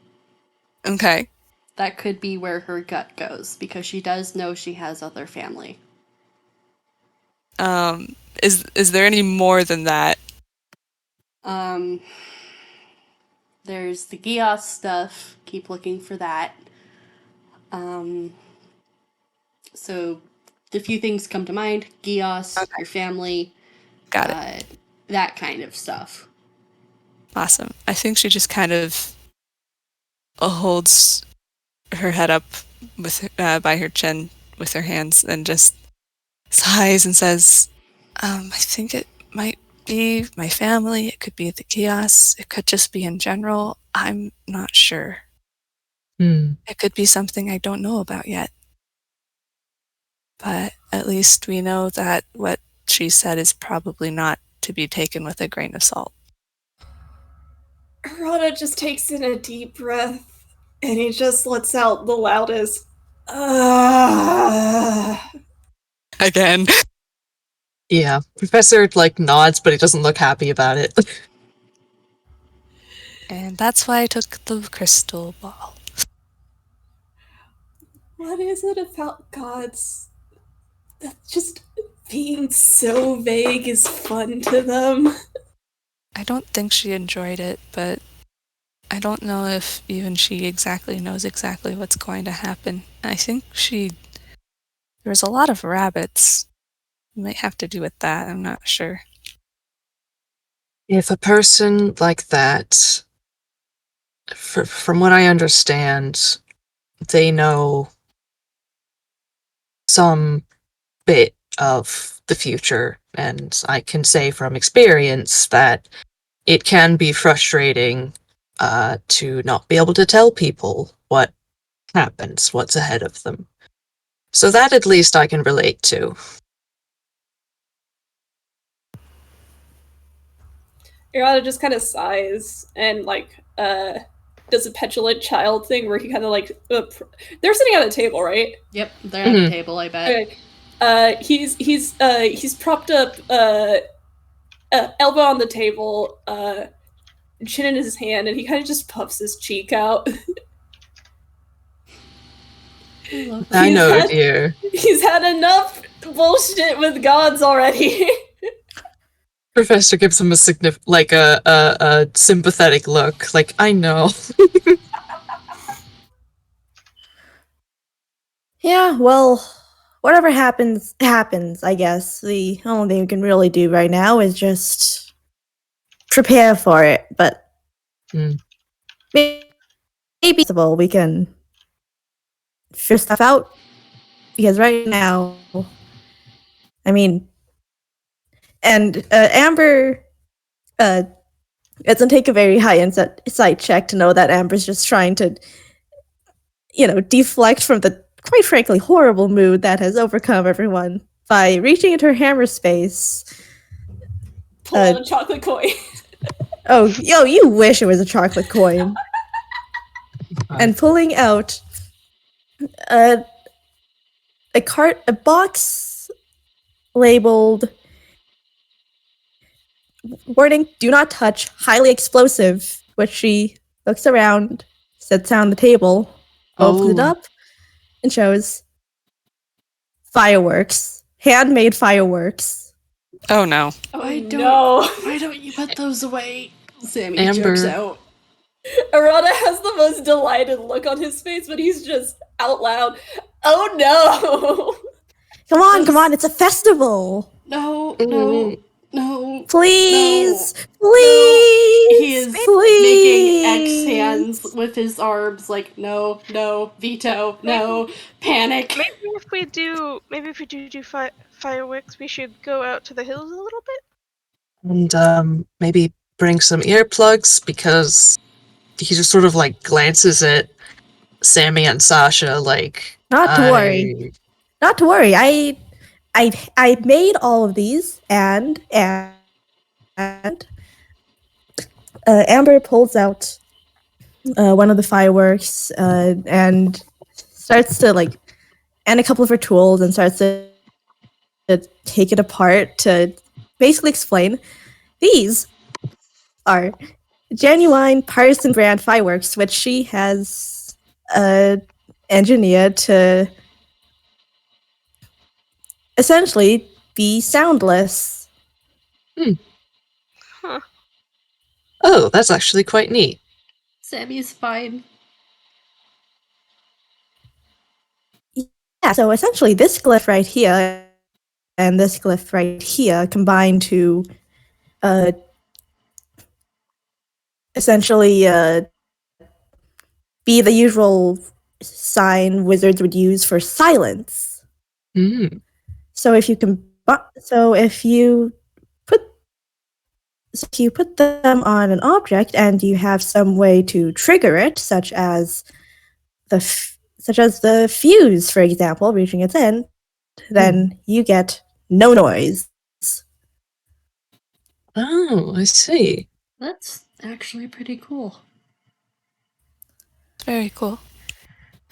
Okay. that could be where her gut goes because she does know she has other family. Is there any more than that? Um, there's the Gios stuff. Keep looking for that. Um, so the few things come to mind: Gios, Okay. your family, Got it. uh, that kind of stuff. Awesome. I think she just kind of holds her head up with by her chin with her hands and just sighs and says, I think it might be my family. It could be the kiosk. It could just be in general. I'm not sure. It could be something I don't know about yet. But at least we know that what she said is probably not to be taken with a grain of salt. Arata just takes in a deep breath and he just lets out the loudest Again. Yeah. Professor nods, but he doesn't look happy about it. And that's why I took the crystal ball. What is it about gods that just being so vague is fun to them? I don't think she enjoyed it, but I don't know if even she exactly knows exactly what's going to happen. I think there was a lot of rabbits. It might have to do with that, I'm not sure. If a person like that, from what I understand, they know some bit of the future, and I can say from experience that it can be frustrating to not be able to tell people what happens, what's ahead of them. So that at least I can relate to. Arata just kind of sighs and does a petulant child thing where he kind of they're sitting at a table, right? Yep, they're at a table, I bet. Okay. He's propped up, elbow on the table, chin in his hand, and he kind of just puffs his cheek out. I know, dear. He's had enough bullshit with gods already. Professor gives him a sympathetic look. Like, I know. Yeah, well, whatever happens, happens, I guess. The only thing we can really do right now is just prepare for it, but maybe possible we can figure stuff out, because right now, I mean, and Amber, it doesn't take a very high insight check to know that Amber's just trying to, deflect from the, quite frankly, horrible mood that has overcome everyone by reaching into her hammer space. Pull out a chocolate coin. You wish it was a chocolate coin. And pulling out a box labeled warning, do not touch, highly explosive, which she looks around, sits down on the table, opens it up, and shows fireworks. Handmade fireworks. Oh no. Why don't you put those away? Sammy jerks out. Arata has the most delighted look on his face, but he's just out loud, oh no! Come on, it's a festival! No. Please! No. Please! He is please! making X hands with his arms, like, no, veto, no, panic. Maybe if we do fireworks, we should go out to the hills a little bit. And maybe bring some earplugs, because he just sort of glances at Sammy and Sasha Not to worry. Not to worry. I made all of these, and Amber pulls out one of the fireworks and starts to and a couple of her tools and starts to take it apart to basically explain these are genuine Pyreson brand fireworks, which she has engineered to essentially be soundless. Huh. Oh, that's actually quite neat. Sammy's fine. Yeah, so essentially this glyph right here and this glyph right here combine to essentially be the usual sign wizards would use for silence. Mm. So if you put them on an object and you have some way to trigger it, such as the fuse, for example, reaching its end, then you get no noise. Oh, I see. That's actually pretty cool. Very cool.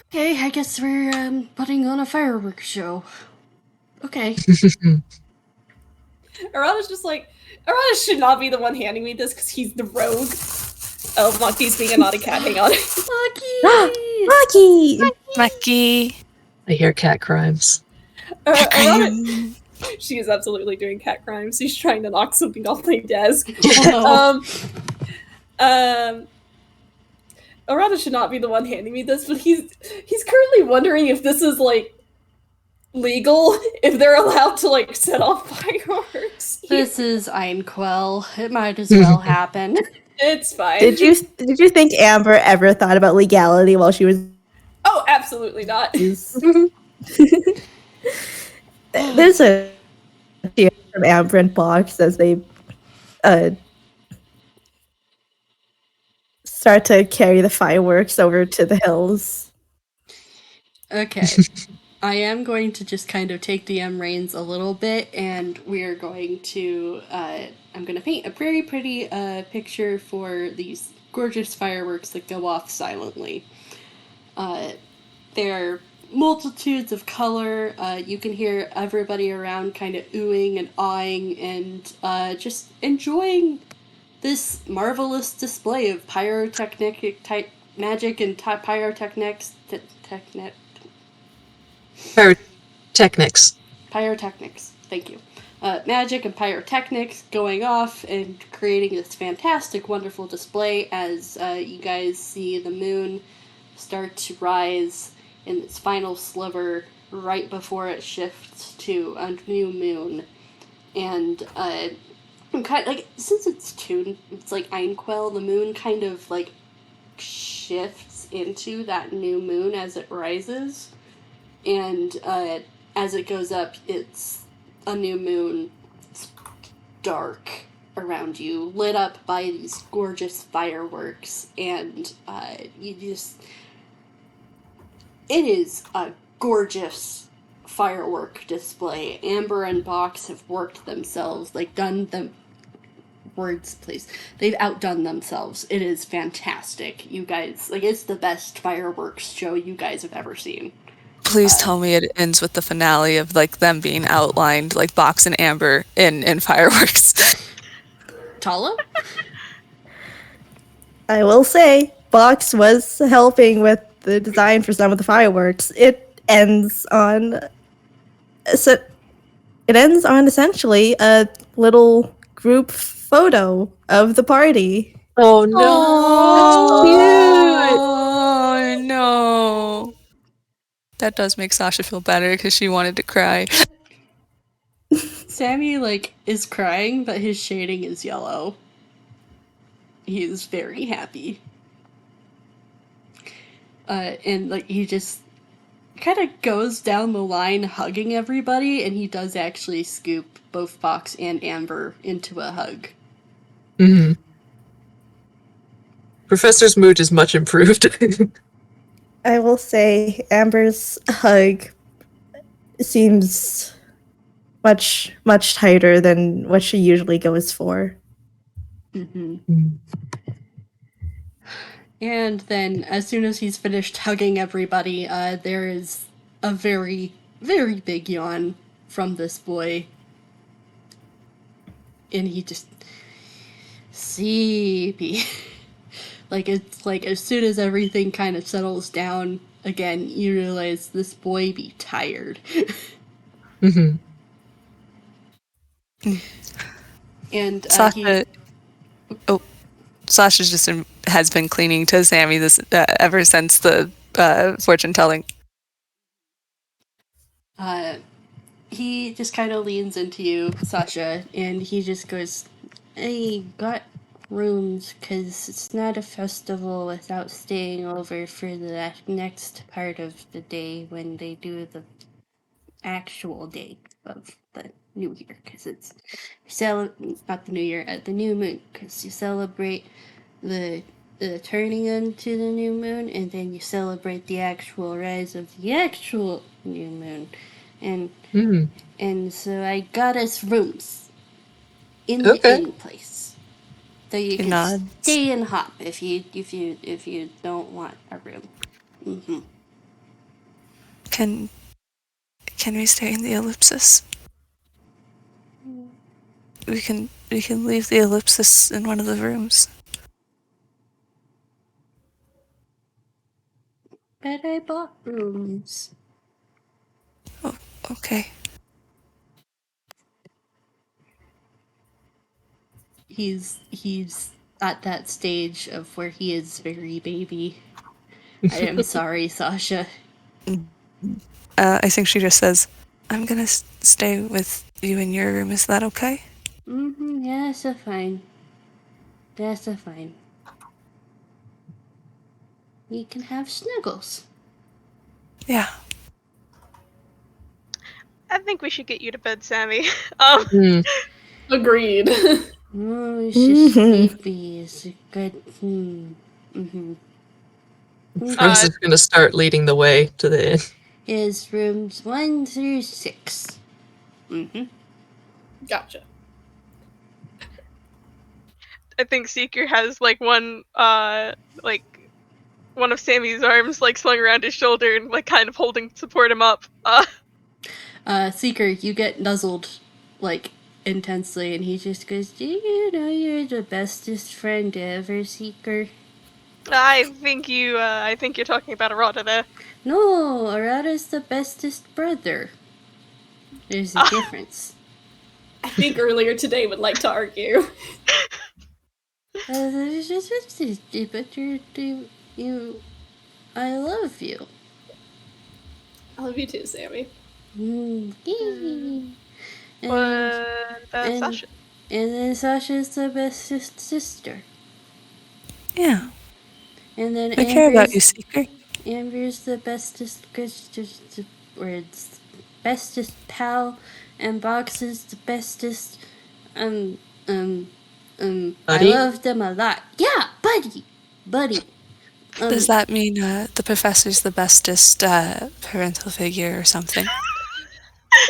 Okay, I guess we're putting on a fireworks show. Okay. Arata's just like, Arata should not be the one handing me this because he's the rogue. Oh, Monkey's being a naughty cat. Hang on. Lucky! Lucky! Lucky. I hear cat crimes. Arata, she is absolutely doing cat crimes. She's trying to knock something off my desk. Oh. Arata should not be the one handing me this, but he's currently wondering if this is legal, if they're allowed to set off fireworks. This is Einquell. It might as well happen. It's fine. Did you think Amber ever thought about legality while she was? Oh, absolutely not. There's a cheer from Amber and Box as they start to carry the fireworks over to the hills. Okay. I am going to just kind of take DM reins a little bit, and we're going to, I'm going to paint a very pretty picture for these gorgeous fireworks that go off silently. They're multitudes of color. You can hear everybody around kind of oohing and awing and just enjoying this marvelous display of pyrotechnic type magic and pyrotechnics. Pyrotechnics, thank you. Magic and pyrotechnics going off and creating this fantastic, wonderful display as you guys see the moon start to rise in its final sliver right before it shifts to a new moon. And kind of, since it's tuned, it's like Einquell, the moon kind of shifts into that new moon as it rises. And as it goes up, it's a new moon. It's dark around you, lit up by these gorgeous fireworks, and it is a gorgeous firework display. Amber and Box have worked themselves, done them. Words, please. They've outdone themselves. It is fantastic. You guys, it's the best fireworks show you guys have ever seen. Please tell me it ends with the finale of them being outlined like Box and Amber in fireworks. Tala? I will say, Box was helping with the design for some of the fireworks. It ends on essentially a little group photo of the party. Oh no! Oh no! That does make Sasha feel better because she wanted to cry. Sammy, is crying, but his shading is yellow. He is very happy. And, he just kind of goes down the line hugging everybody, and he does actually scoop both Box and Amber into a hug. Mm-hmm. Professor's mood is much improved. I will say Amber's hug seems much, much tighter than what she usually goes for. Mm-hmm. And then, as soon as he's finished hugging everybody, there is a very, very big yawn from this boy. And he just... Sleepy. Like, it's like, as soon as everything kind of settles down again, you realize this boy be tired. Mm-hmm. And Sasha, Sasha just has been clinging to Sammy this ever since the fortune telling. He just kind of leans into you, Sasha, and he just goes, I got rooms because it's not a festival without staying over for the next part of the day when they do the actual day of the new year, because it's not the new year, at the new moon, because you celebrate the turning into the new moon, and then you celebrate the actual rise of the actual new moon. And so I got us rooms in the inn place, so you can nods. stay and hop if you don't want a room. Mm-hmm. Can we stay in the ellipsis? We can leave the ellipsis in one of the rooms. But I bought rooms. Oh, okay. He's at that stage of where he is very baby. I am sorry, Sasha. I think she just says, I'm gonna stay with you in your room. Is that okay? Mm-hmm, yeah, that's fine. That's fine. We can have snuggles. Yeah. I think we should get you to bed, Sammy. Agreed. Oh, she's sleepy. It's a good... Mm-hmm. Rose is going to start leading the way to the inn. Is rooms 1 through 6. Mm-hmm. Gotcha. I think Seeker has like one of Sammy's arms like slung around his shoulder and like kind of holding to support him up. Seeker, you get nuzzled, like, intensely, and he just goes, do you know you're the bestest friend ever, Seeker? I think you're talking about Arata there. No, Arata's the bestest brother. There's a difference. I think earlier today would like to argue. There's just but you, I love you. I love you too, Sammy. Sasha. And then Sasha's the bestest sister. Yeah. And then I care about you, Seeker. Amber's the bestest bestest pal, and Box is the bestest. I Buddy? love them a lot. Yeah, buddy. Does that mean the professor's the bestest parental figure or something?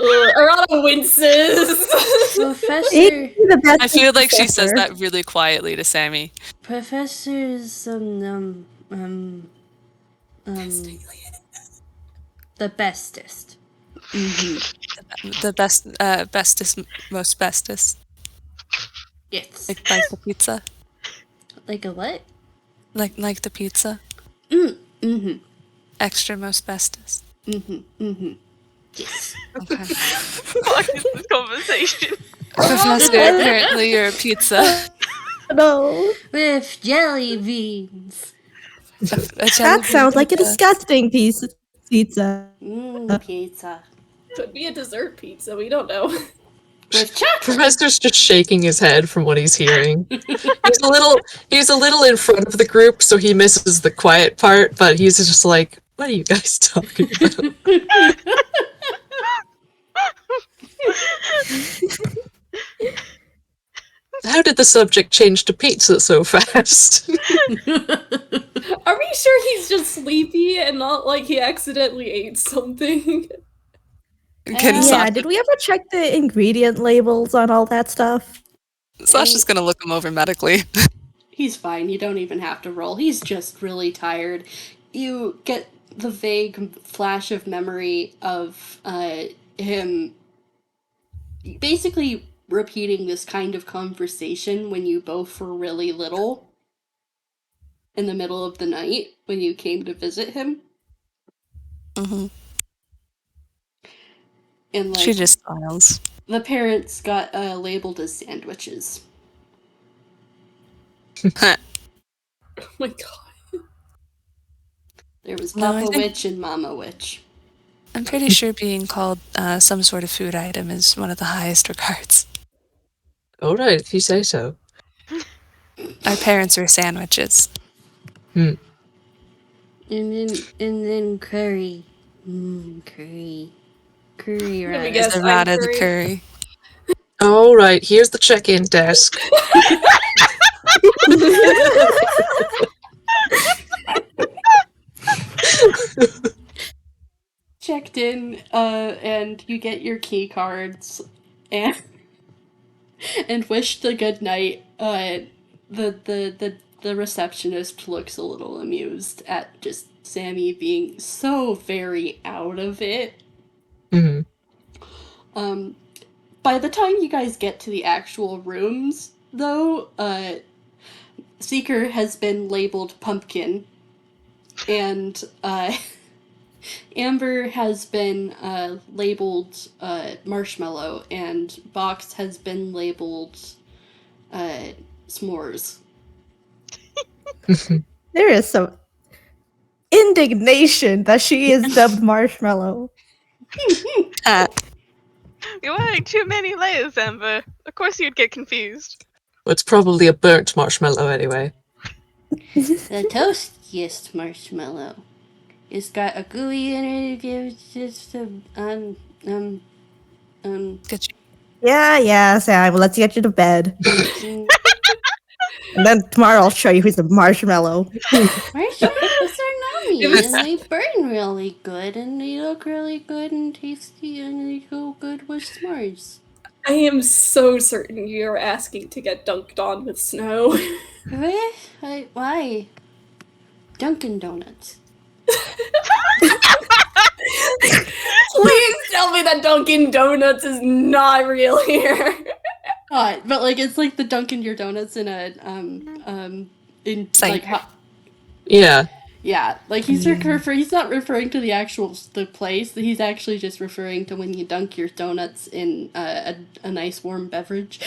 Arata winces. Professor? I feel like she says that really quietly to Sammy. Professor's the bestest. Mm-hmm. The bestest, most bestest. Yes. Like the pizza. Like a what? Like the pizza. Mm-hmm. Extra most bestest. Yes. Okay. Fuck is this conversation? Professor, apparently you're a pizza. No. With jelly beans. That sounds like a disgusting piece of pizza. Pizza. Could be a dessert pizza, we don't know. With chocolate. Professor's just shaking his head from what he's hearing. He's a little in front of the group, so he misses the quiet part, but he's just like, what are you guys talking about? How did the subject change to pizza so fast? Are we sure he's just sleepy and not like he accidentally ate something? Yeah, did we ever check the ingredient labels on all that stuff? Sasha's gonna look him over medically. He's fine. You don't even have to roll. He's just really tired. You get the vague flash of memory of him basically repeating this kind of conversation when you both were really little in the middle of the night when you came to visit him. Mm-hmm. And like She just smiles. the parents got labeled as sandwiches. Oh my god. There was No, I Papa think- Witch and Mama Witch. I'm pretty sure being called some sort of food item is one of the highest regards. All right, if you say so. Our parents were sandwiches. And then curry. Curry. Curry Let me rice. guess. Is I'm Arata the curry. curry? All right, here's the check-in desk. Checked in, and you get your key cards and wished a good night. The receptionist looks a little amused at just Sammy being so very out of it. Hmm. By the time you guys get to the actual rooms, though, Seeker has been labeled pumpkin, and Amber has been labeled marshmallow, and Box has been labeled s'mores. There is some indignation that she is dubbed Marshmallow. You're wearing too many layers, Amber. Of course you'd get confused. Well, it's probably a burnt marshmallow anyway. The toastiest marshmallow. It's got a gooey in it. It's just Good. Yeah, Sam, let's get you to bed. And then tomorrow I'll show you who's a marshmallow. Marshmallows are nummy It was- and they burn really good and they look really good and tasty and they go good with s'mores. I am so certain you're asking to get dunked on with snow. Why? Dunkin' Donuts. Please tell me that Dunkin' Donuts is not real here. But like it's like the Dunkin' your donuts in a in Cider. like hot. Yeah. Yeah, like he's he's not referring to the place. He's actually just referring to when you dunk your donuts in a nice warm beverage.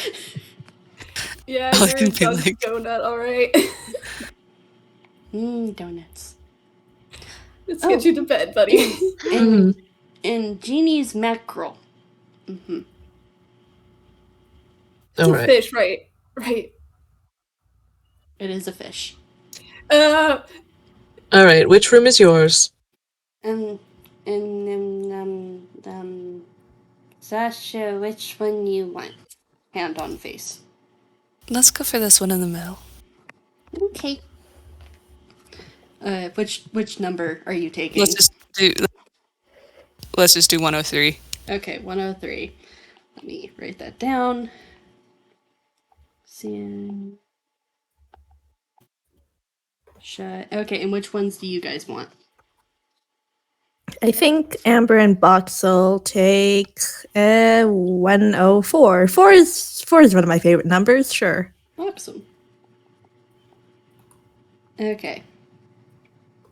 Yeah, Oh, I you're a can feel dunked like- donut, alright. Donuts. Let's get you to bed, buddy. And Jeannie's mackerel. It's All a right. fish, right? Right. It is a fish. Uh, All right, which room is yours? Sasha, which one you want? Hand on face. Let's go for this one in the middle. Okay. Which number are you taking? Let's just do 103. Okay, 103. Let me write that down. Okay, and which ones do you guys want? I think Amber and Box will take 104. Four is one of my favorite numbers, sure. Awesome. Okay.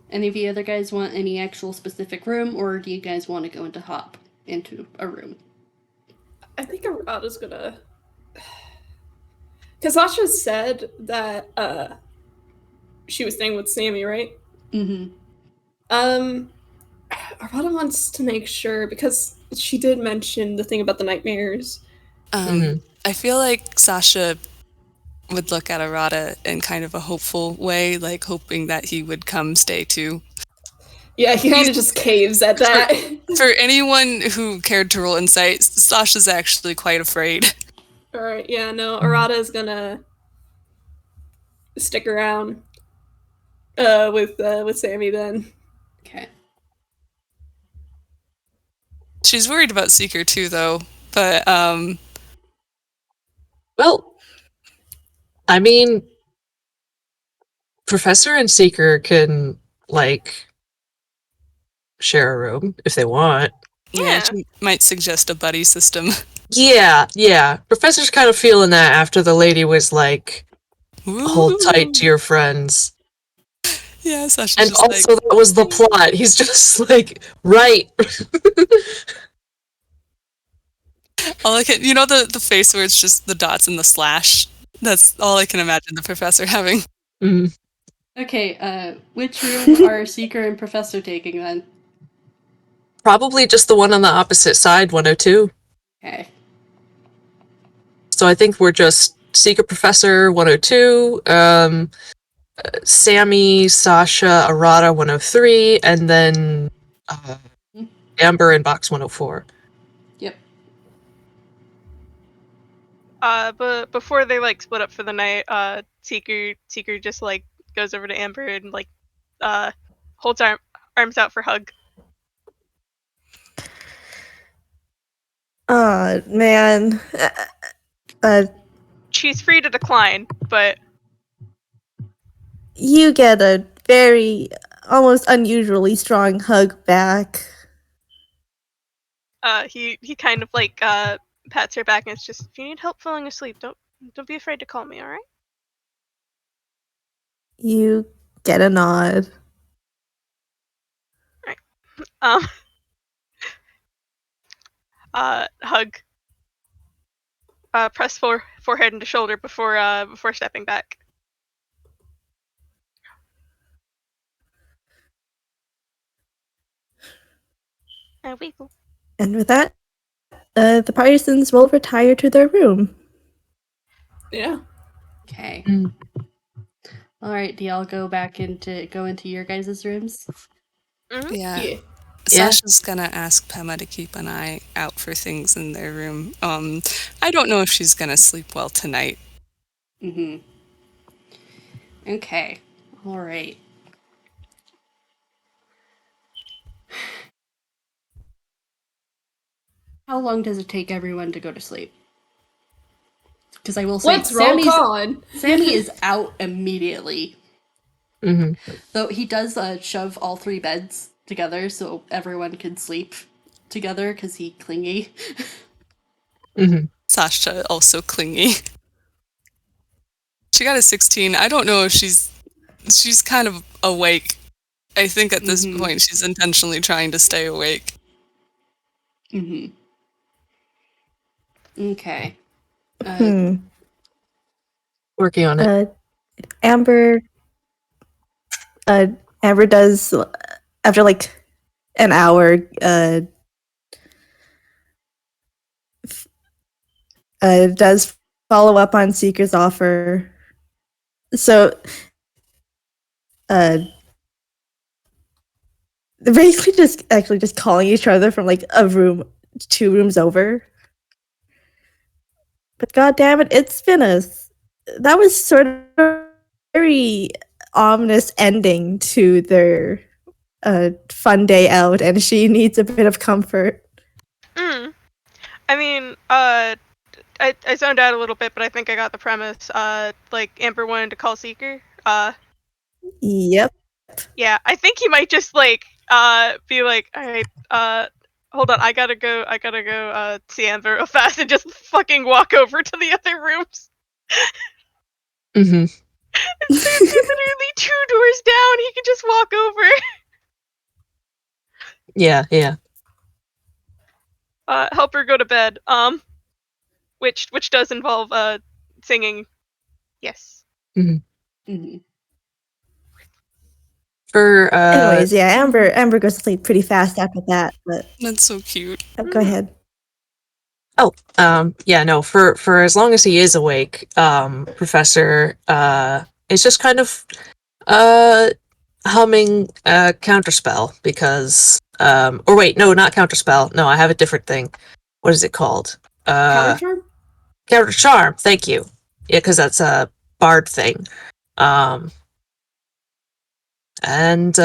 Any of you other guys want any actual specific room, or do you guys want to go hop into a room? I think Arata's gonna... Because Sasha said that she was staying with Sammy, right? Mm-hmm. Arata wants to make sure, because she did mention the thing about the nightmares. I feel like Sasha would look at Arata in kind of a hopeful way, like hoping that he would come stay too. Yeah, he kind of just caves at that. For anyone who cared to roll insight, Sasha's actually quite afraid. Alright, yeah, no, Arata is gonna stick around with Sammy then. Okay. She's worried about Seeker too, though. But Well, I mean, Professor and Seeker can, like, share a room if they want. Yeah, she might suggest a buddy system. Yeah. Professor's kind of feeling that after the lady was like, hold tight to your friends. Yeah, Sasha's And just also like, that was the plot. He's just like, right. all I can, you know, the face where it's just the dots and the slash. That's all I can imagine the professor having. Mm. Okay, which room are Seeker and Professor taking then? Probably just the one on the opposite side, 102. Okay. So I think we're just Seeker Professor 102, Sammy, Sasha, Arata 103, and then Amber in box 104. Yep. But before they like split up for the night, Seeker just like goes over to Amber and like holds arms out for hug. Oh, man. She's free to decline, but You get a very, almost unusually strong hug back. he kind of like pats her back and it's just, if you need help falling asleep, don't be afraid to call me, all right? You get a nod. Hug. Press forehead into shoulder before stepping back. Wiggle. And with that, the Pyresons will retire to their room. Yeah. Okay. Mm. All right. Do y'all go into your guys' rooms? Mm-hmm. Yeah. Yeah. Sasha's gonna ask Pema to keep an eye out for things in their room. I don't know if she's gonna sleep well tonight. Mm-hmm. Okay. All right. How long does it take everyone to go to sleep? Because I will say, Let's roll on. Sammy is out immediately. Mm-hmm. Though he does shove all three beds together so everyone can sleep together because he clingy. Mm-hmm. Sasha also clingy. She got a 16. I don't know if she's kind of awake. I think at this point she's intentionally trying to stay awake. Mm-hmm. Okay. Working on it. Amber does, after like an hour, does follow up on Seeker's offer. So, they're basically just calling each other from like a room, 2 rooms over. But god damn it, that was sort of a very ominous ending to their fun day out, and she needs a bit of comfort. I mean, I zoned out a little bit, but I think I got the premise. Like Amber wanted to call Seeker. Yep. Yeah, I think he might just like be like, all right, hold on, I gotta go see Amber real fast and just fucking walk over to the other rooms. Mm-hmm. They're literally 2 doors down. He can just walk over. Yeah. Help her go to bed. Which does involve singing. Yes. Mm-hmm. Mm-hmm. For Anyways, yeah, Amber goes to sleep pretty fast after that, but That's so cute. go ahead. yeah, no, for as long as he is awake, Professor is just kind of humming counterspell because or wait, no, not counterspell. No, I have a different thing. What is it called? Counter Counter charm. Thank you. Yeah, because that's a bard thing. And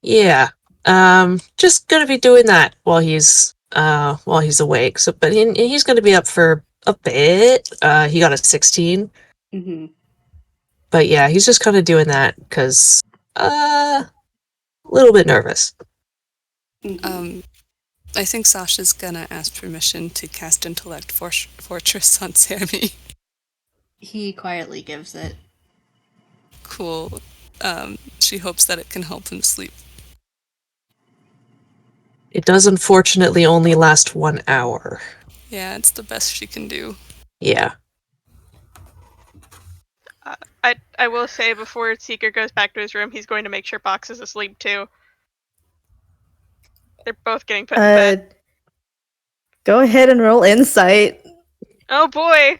yeah, just gonna be doing that while he's awake. So, but he's gonna be up for a bit. He got a 16. Mm-hmm. But yeah, he's just kind of doing that because a little bit nervous. Mm-hmm. I think Sasha's gonna ask permission to cast Intellect Fortress on Sammy. He quietly gives it. Cool. She hopes that it can help him sleep. It does unfortunately only last 1 hour. Yeah, it's the best she can do. Yeah. I will say before Seeker goes back to his room, he's going to make sure Box is asleep too. They're both getting put in bed. Go ahead and roll insight. Oh boy!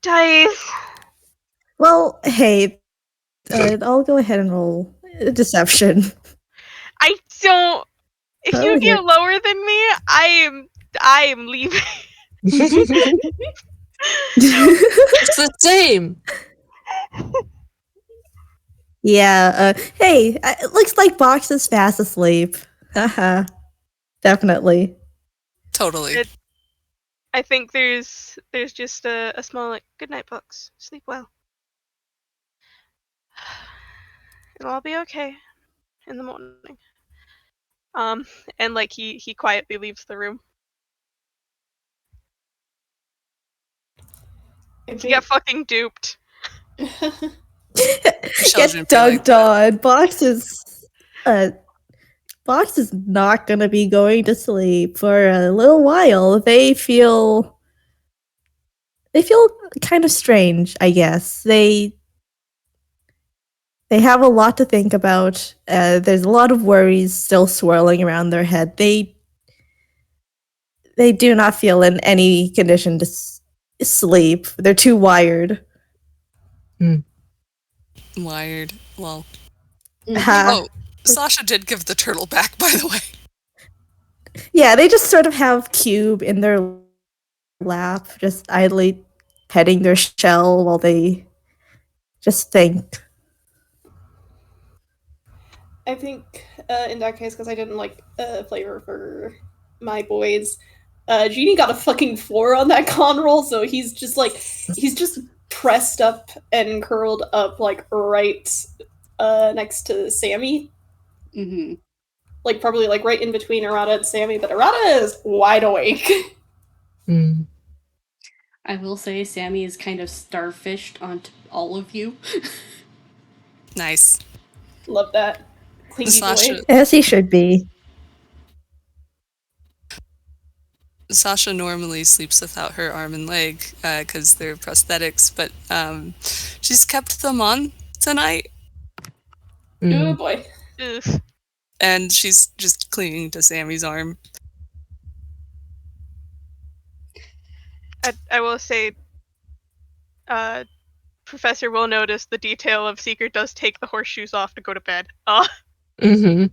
Dice! Well, hey, I'll go ahead and roll deception. I don't. If Go you ahead. get lower than me, I am leaving. It's the same. Yeah, hey, it looks like Box is fast asleep. Haha. Definitely. Totally. I think there's just a small like, good night, Box. Sleep well. It'll all be okay in the morning. And like he quietly leaves the room. He got fucking duped. Children Get be like dunked on. Box is not gonna be going to sleep for a little while. They feel kind of strange, I guess. They have a lot to think about. There's a lot of worries still swirling around their head. They do not feel in any condition to sleep. They're too wired. Wired. Well. Ha. Oh, Sasha did give the turtle back, by the way. Yeah, they just sort of have Cube in their lap, just idly petting their shell while they just think. I think in that case, because I didn't like flavor for my boys, Genie got a fucking 4 on that con roll, so he's just pressed up and curled up like right next to Sammy. Mm-hmm. Like probably like right in between Arata and Sammy, but Arata is wide awake. Mm. I will say Sammy is kind of starfished onto all of you. Nice. Love that. Clingy Sasha, boy. As he should be. Sasha normally sleeps without her arm and leg because they're prosthetics, but she's kept them on tonight, Oh boy. Ugh. and she's just clinging to Sammy's arm. I will say, Professor will notice the detail of Seeker does take the horseshoes off to go to bed. Mm-hmm.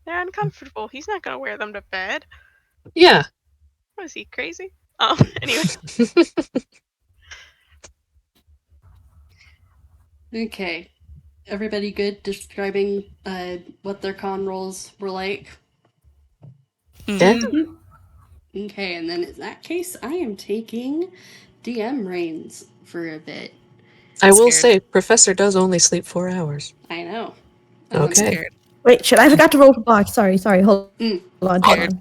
They're uncomfortable. He's not gonna wear them to bed. Yeah. What is he, crazy? Anyway. Okay. Everybody good describing what their con rolls were like? Yeah. Okay, and then in that case, I am taking DM reins for a bit. I will Scared. say, Professor does only sleep 4 hours. I know. Okay. Scared. Wait, shit, I forgot to roll for Box. Sorry. Hold on. Scared.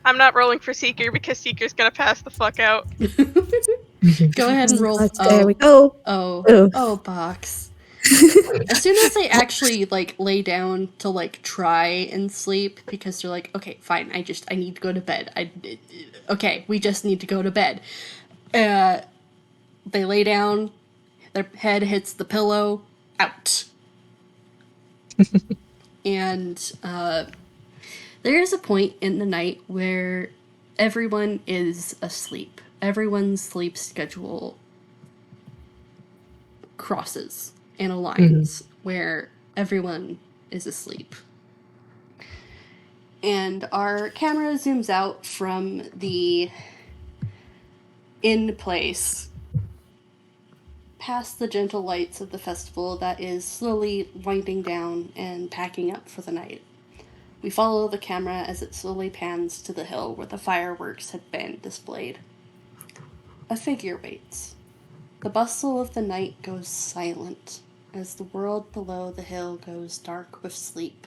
I'm not rolling for Seeker because Seeker's gonna pass the fuck out. Go ahead and roll. There we go. Oh, Box. As soon as they actually like lay down to like try and sleep, because they're like, okay, fine, I need to go to bed. Okay, we just need to go to bed. They lay down, their head hits the pillow, out. And there is a point in the night where everyone is asleep. Everyone's sleep schedule crosses and aligns where everyone is asleep. And our camera zooms out from the inn place past the gentle lights of the festival that is slowly winding down and packing up for the night. We follow the camera as it slowly pans to the hill where the fireworks had been displayed. A figure waits. The bustle of the night goes silent as the world below the hill goes dark with sleep.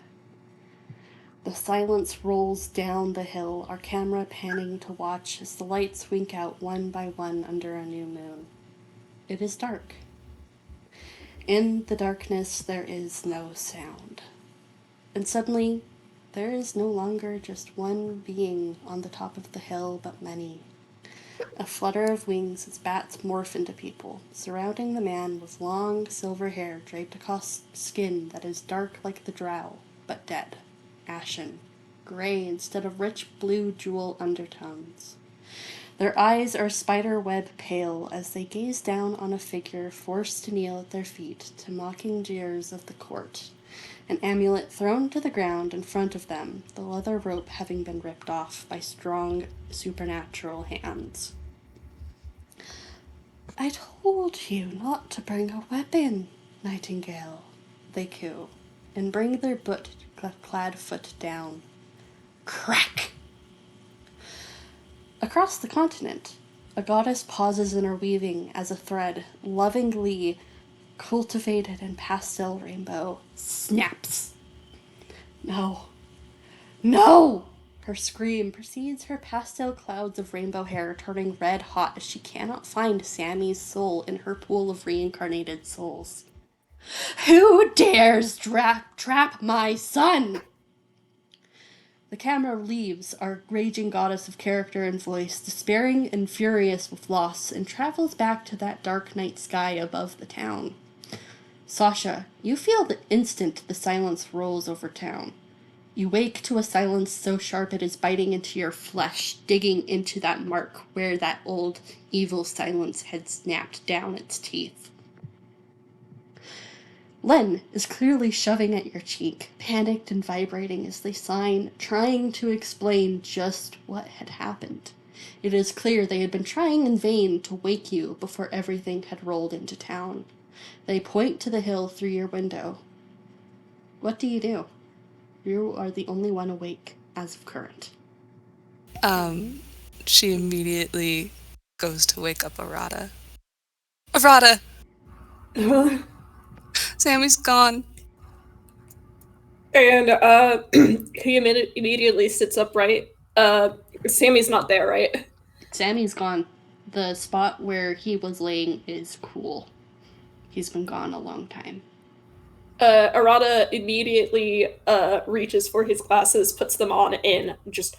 The silence rolls down the hill, our camera panning to watch as the lights wink out one by one under a new moon. It is dark. In the darkness, there is no sound. And suddenly, there is no longer just one being on the top of the hill, but many. A flutter of wings as bats morph into people, surrounding the man with long silver hair draped across skin that is dark like the drow, but dead, ashen, gray instead of rich blue jewel undertones. Their eyes are spider-web pale as they gaze down on a figure forced to kneel at their feet to mocking jeers of the court. An amulet thrown to the ground in front of them, the leather rope having been ripped off by strong, supernatural hands. I told you not to bring a weapon, Nightingale, they coo, and bring their clad foot down. Crack! Across the continent, a goddess pauses in her weaving as a thread, lovingly cultivated in pastel rainbow, snaps. No. No! Her scream precedes her pastel clouds of rainbow hair turning red hot as she cannot find Sammy's soul in her pool of reincarnated souls. Who dares trap my son? The camera leaves our raging goddess of character and voice, despairing and furious with loss, and travels back to that dark night sky above the town. Sasha, you feel the instant the silence rolls over town. You wake to a silence so sharp it is biting into your flesh, digging into that mark where that old, evil silence had snapped down its teeth. Len is clearly shoving at your cheek, panicked and vibrating as they sign, trying to explain just what had happened. It is clear they had been trying in vain to wake you before everything had rolled into town. They point to the hill through your window. What do? You are the only one awake as of current. She immediately goes to wake up Arata. Arata! Sammy's gone. And he immediately sits upright. Sammy's not there, right? Sammy's gone. The spot where he was laying is cool. He's been gone a long time. Arata immediately reaches for his glasses, puts them on, and just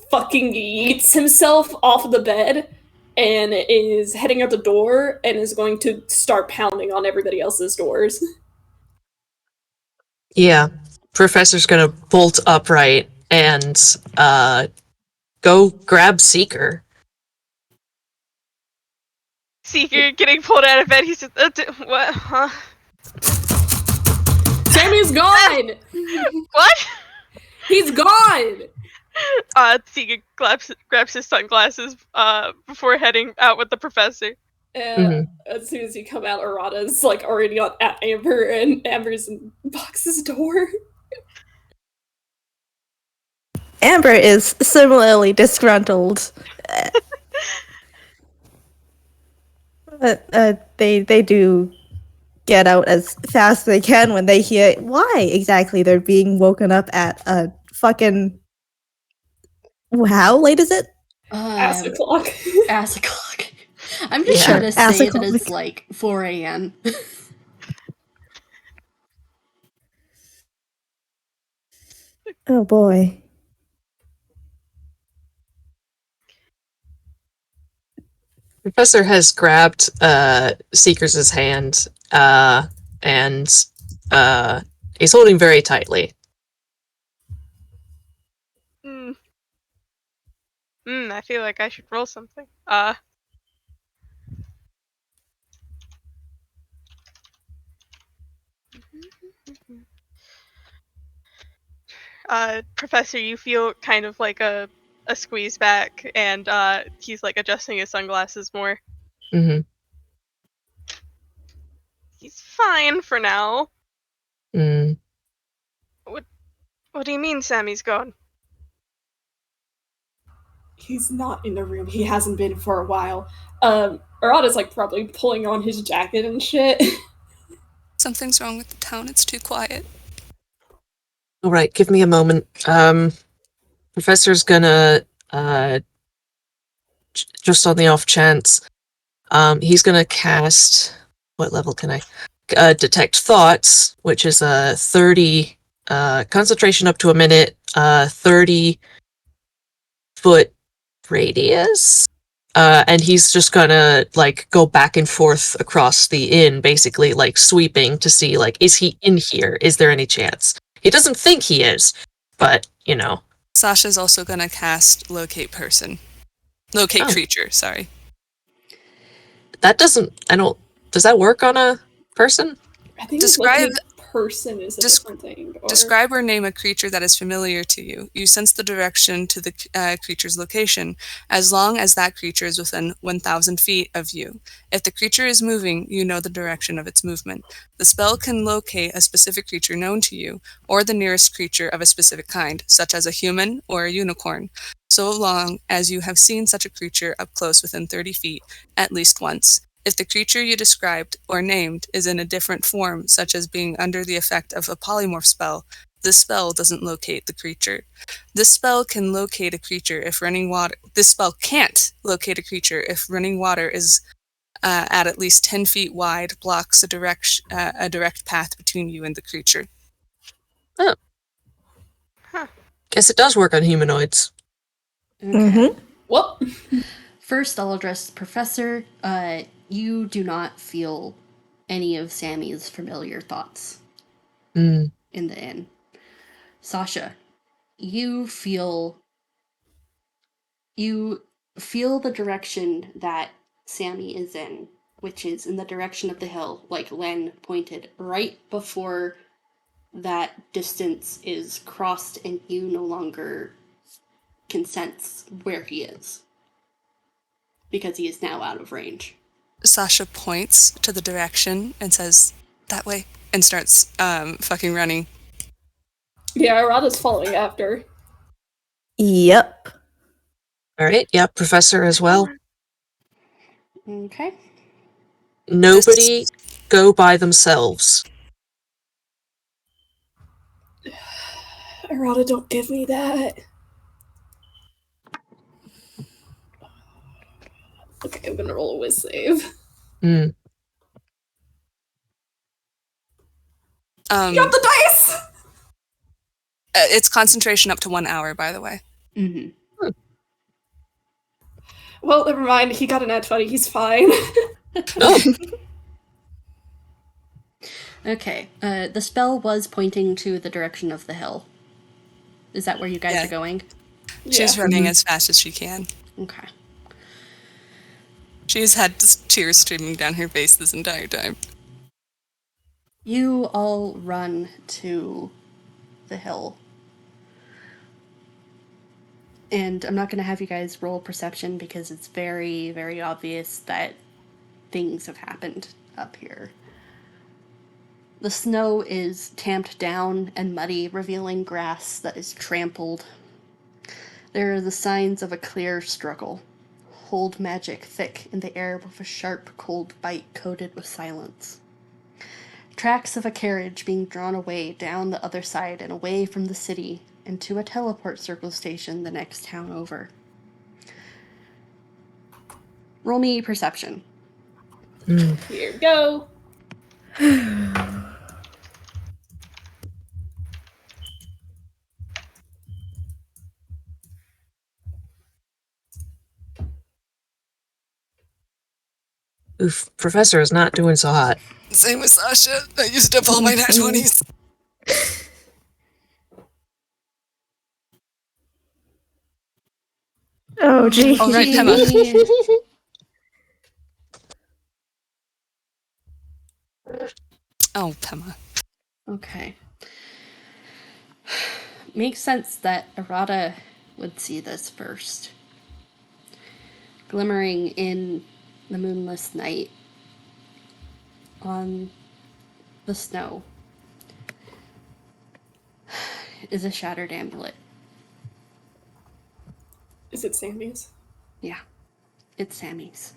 fucking yeets himself off of the bed and is heading out the door and is going to start pounding on everybody else's doors. Yeah. Professor's gonna bolt upright and go grab Seeker. Seeker getting pulled out of bed. He says, "What? Huh? Sammy's gone! What?" He's gone! Seeker grabs his sunglasses before heading out with the professor. And as soon as you come out, Arata's like already at Amber, and Amber's in Box's door. Amber is similarly disgruntled. But they do get out as fast as they can when they hear why exactly they're being woken up at a fucking... How late is it? Ass o'clock. Ass o'clock. I'm just trying to say that it's like 4 a.m. Oh boy. Professor has grabbed Seeker's hand and he's holding very tightly. I feel like I should roll something. Professor, you feel kind of like a squeeze back, and he's like adjusting his sunglasses more. Mm-hmm. He's fine for now. Mm. What do you mean Sammy's gone? He's not in the room. He hasn't been for a while. Arata's like probably pulling on his jacket and shit. Something's wrong with the town. It's too quiet. All right, give me a moment. Professor's gonna, just on the off chance, he's gonna cast, what level can I? Detect Thoughts, which is a 30, concentration up to a minute, 30-foot radius. And he's just gonna, like, go back and forth across the inn, basically, like, sweeping to see, like, is he in here? Is there any chance? He doesn't think he is, but, you know. Sasha's also gonna cast Locate Person. Locate Creature, sorry. That doesn't, does that work on a person? I think Describe person is a different thing. Or... Describe or name a creature that is familiar to you. You sense the direction to the creature's location, as long as that creature is within 1,000 feet of you. If the creature is moving, you know the direction of its movement. The spell can locate a specific creature known to you, or the nearest creature of a specific kind, such as a human or a unicorn, so long as you have seen such a creature up close within 30 feet, at least once. If the creature you described or named is in a different form, such as being under the effect of a polymorph spell, this spell doesn't locate the creature. This spell can locate a creature if running water. This spell can't locate a creature if running water is at least 10 feet wide, blocks a direct path between you and the creature. Oh. Huh. Guess it does work on humanoids. Okay. Mm-hmm. Well, First, I'll address the professor. You do not feel any of Sammy's familiar thoughts in the inn. Sasha, you feel the direction that Sammy is in, which is in the direction of the hill, like Len pointed, right before that distance is crossed and you no longer can sense where he is, because he is now out of range. Sasha points to the direction and says, "That way," and starts fucking running. yeah, Arata's following after. Yep. All right, yeah, Professor as well. Okay. Nobody go by themselves. Arata, don't give me that. Okay, I'm gonna roll a whiz save. Mm. You got the dice! It's concentration up to 1 hour, by the way. Mm-hmm. Well, never mind. He got an nat 20. He's fine. Oh. Okay. The spell was pointing to the direction of the hill. Is that where you guys Yeah. are going? She's running as fast as she can. Okay. She's had tears streaming down her face this entire time. You all run to the hill. And I'm not going to have you guys roll perception because it's very, very obvious that things have happened up here. The snow is tamped down and muddy, revealing grass that is trampled. There are the signs of a clear struggle. Hold magic thick in the air with a sharp, cold bite coated with silence. Tracks of a carriage being drawn away down the other side and away from the city into a teleport circle station the next town over. Roll me perception. Here we go. Oof, Professor is not doing so hot. Same with Sasha. I used up all my nat 20s. Oh, gee. All right, Pema. Oh, Pema. Okay. Makes sense that Arata would see this first. Glimmering in the moonless night on the snow is a shattered amulet. Is it Sammy's? Yeah, it's Sammy's.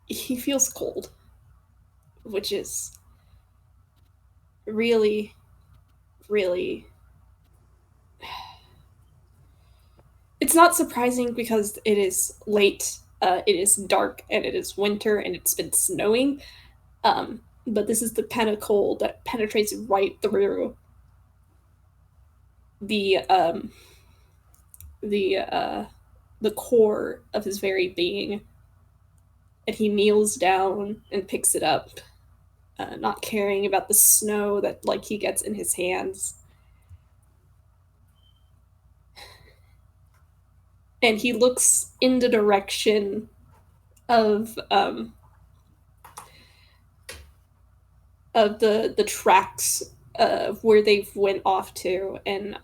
He feels cold, which is really, really. It's not surprising because it is late, it is dark, and it is winter, and it's been snowing. But this is the kind of cold that penetrates right through the the uh, the core of his very being, and he kneels down and picks it up, not caring about the snow that like he gets in his hands. And he looks in the direction of the tracks where they've went off to, and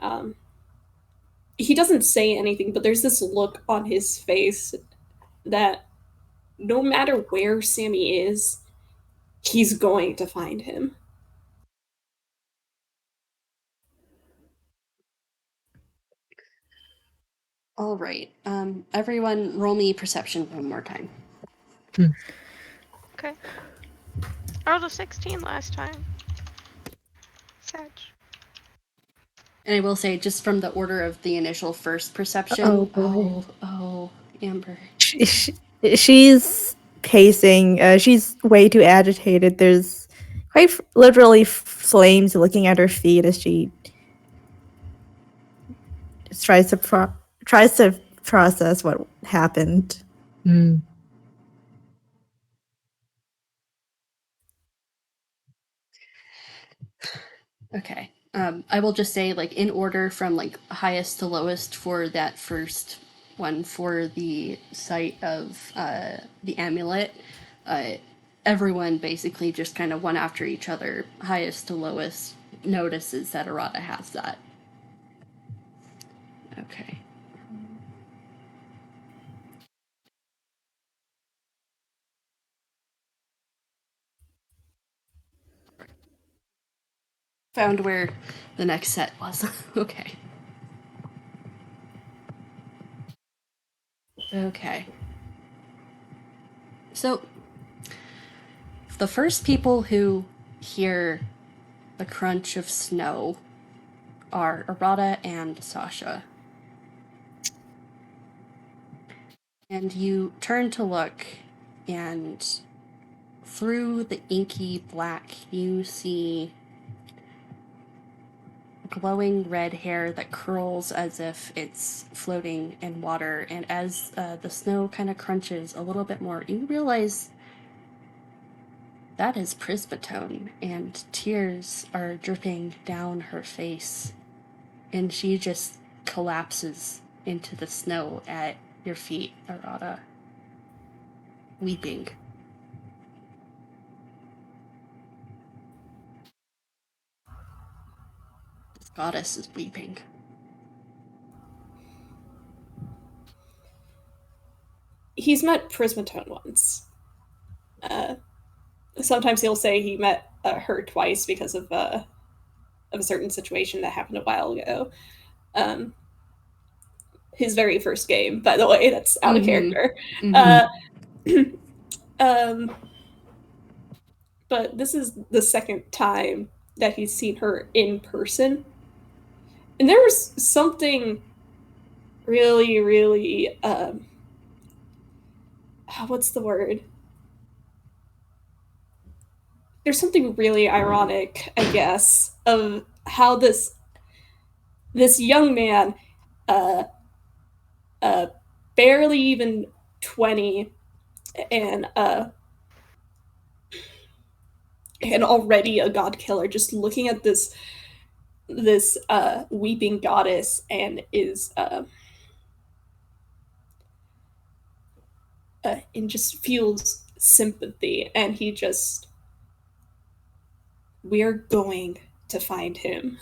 he doesn't say anything, but there's this look on his face that no matter where Sammy is, he's going to find him. All right. Everyone, roll me perception one more time. Okay. I rolled a 16 last time. Sag. And I will say, just from the order of the initial first perception. Oh, boy. Oh, Amber. She's pacing. She's way too agitated. There's quite literally flames looking at her feet as she just tries to process what happened. Hmm. Okay. I will just say, like, in order from like highest to lowest for that first one for the site of the amulet. Everyone basically just kind of one after each other, highest to lowest, notices that Arata has that. Okay. Found where the next set was. Okay. Okay. So, the first people who hear the crunch of snow are Arata and Sasha. And you turn to look, and through the inky black, you see glowing red hair that curls as if it's floating in water. And as the snow kind of crunches a little bit more, you realize that is Prismatone, and tears are dripping down her face. And she just collapses into the snow at your feet, Arata, weeping. This goddess is weeping. He's met Prismatone once. Sometimes he'll say he met her twice because of a certain situation that happened a while ago. His very first game, by the way, that's out of character. But this is the second time that he's seen her in person. And there was something really, really, what's the word? There's something really ironic, I guess, of how this young man, uh, barely even 20, and already a god killer, just looking at this weeping goddess, and is and just feels sympathy, and he just, we are going to find him.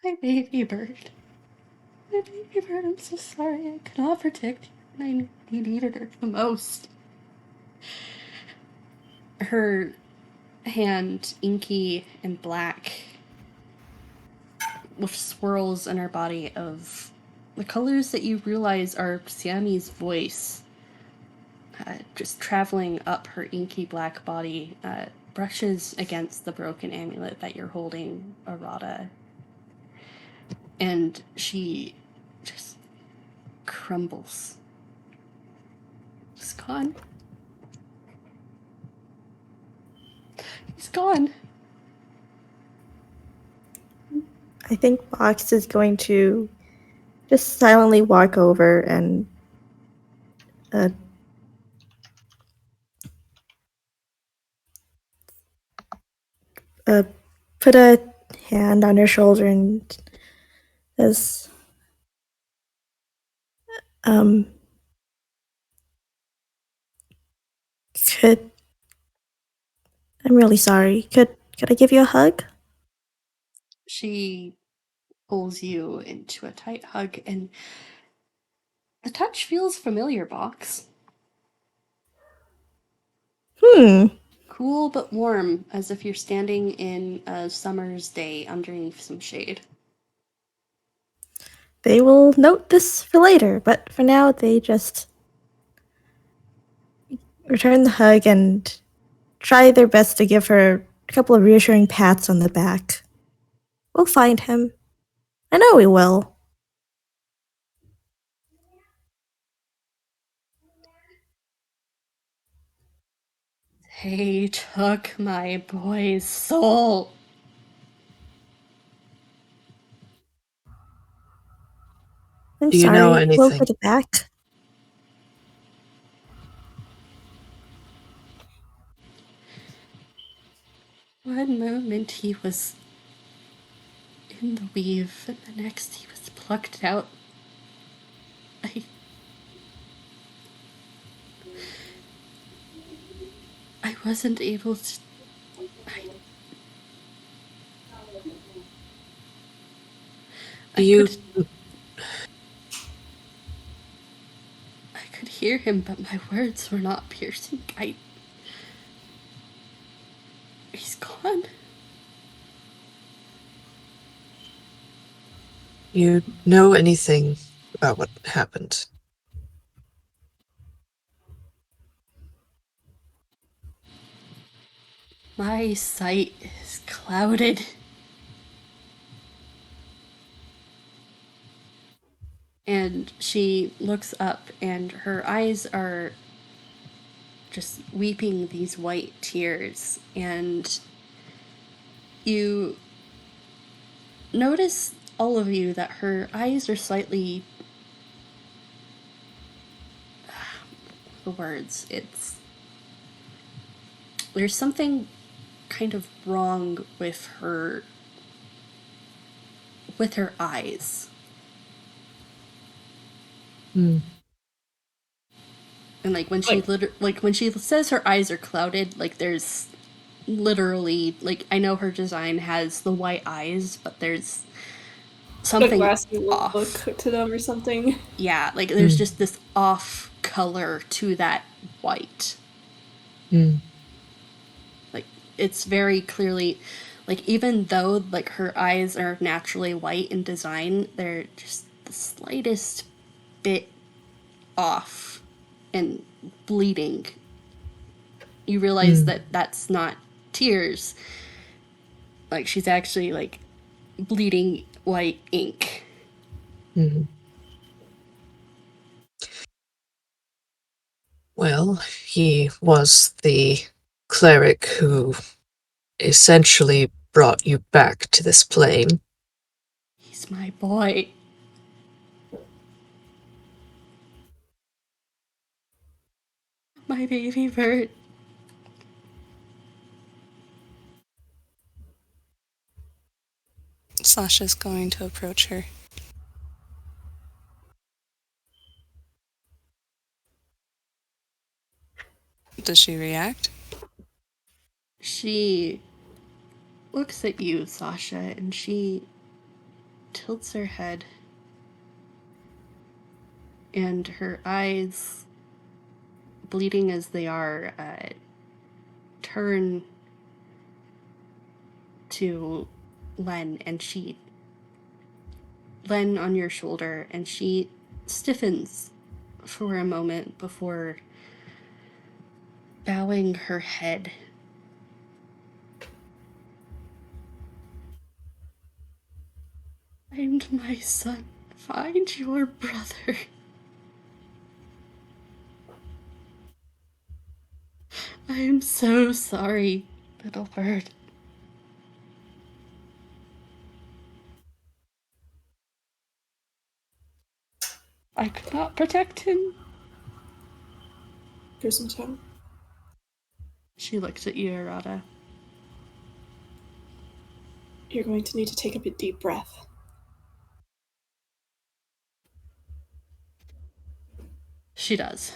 My baby bird. My baby bird, I'm so sorry. I could not protect you when I needed her the most. her hand inky and black with swirls in her body of the colors that you realize are Sammy's voice, just traveling up her inky black body, brushes against the broken amulet that you're holding, Arata. And she just crumbles. He's gone. He's gone. I think Box is going to just silently walk over and put a hand on her shoulder and says, could I'm really sorry. Could I give you a hug? She pulls you into a tight hug, and the touch feels familiar, Box. Cool but warm, as if you're standing in a summer's day underneath some shade. They will note this for later, but for now they just return the hug and try their best to give her a couple of reassuring pats on the back. We'll find him. I know we will. They took my boy's soul. I'm Do you sorry. know We'll anything? put it back. One moment he was in the weave, and the next he was plucked out. I wasn't able to. I You could hear him, but my words were not piercing. He's gone. you know anything about what happened? My sight is clouded. And she looks up, and her eyes are just weeping these white tears. And you notice, all of you, that her eyes are slightly. The words. There's something kind of wrong with her. With her eyes. And like when she when she says her eyes are clouded, like there's literally, like, I know her design has the white eyes, but there's something glassy off. look to them or something. Yeah, like there's just this off color to that white. Like it's very clearly, like, even though like her eyes are naturally white in design, they're just the slightest bit off and bleeding. You realize that that's not tears. Like she's actually like bleeding white ink. Well, he was the cleric who essentially brought you back to this plane. He's my boy. My baby bird. Sasha's going to approach her. Does she react? She looks at you, Sasha, and she tilts her head. And her eyes, bleeding as they are, turn to Len on your shoulder, and she stiffens for a moment before bowing her head. Find my son. Find your brother. I am so sorry, little bird. I could not protect him. Here's some time. She looks at you, Arata. You're going to need to take a deep breath. She does.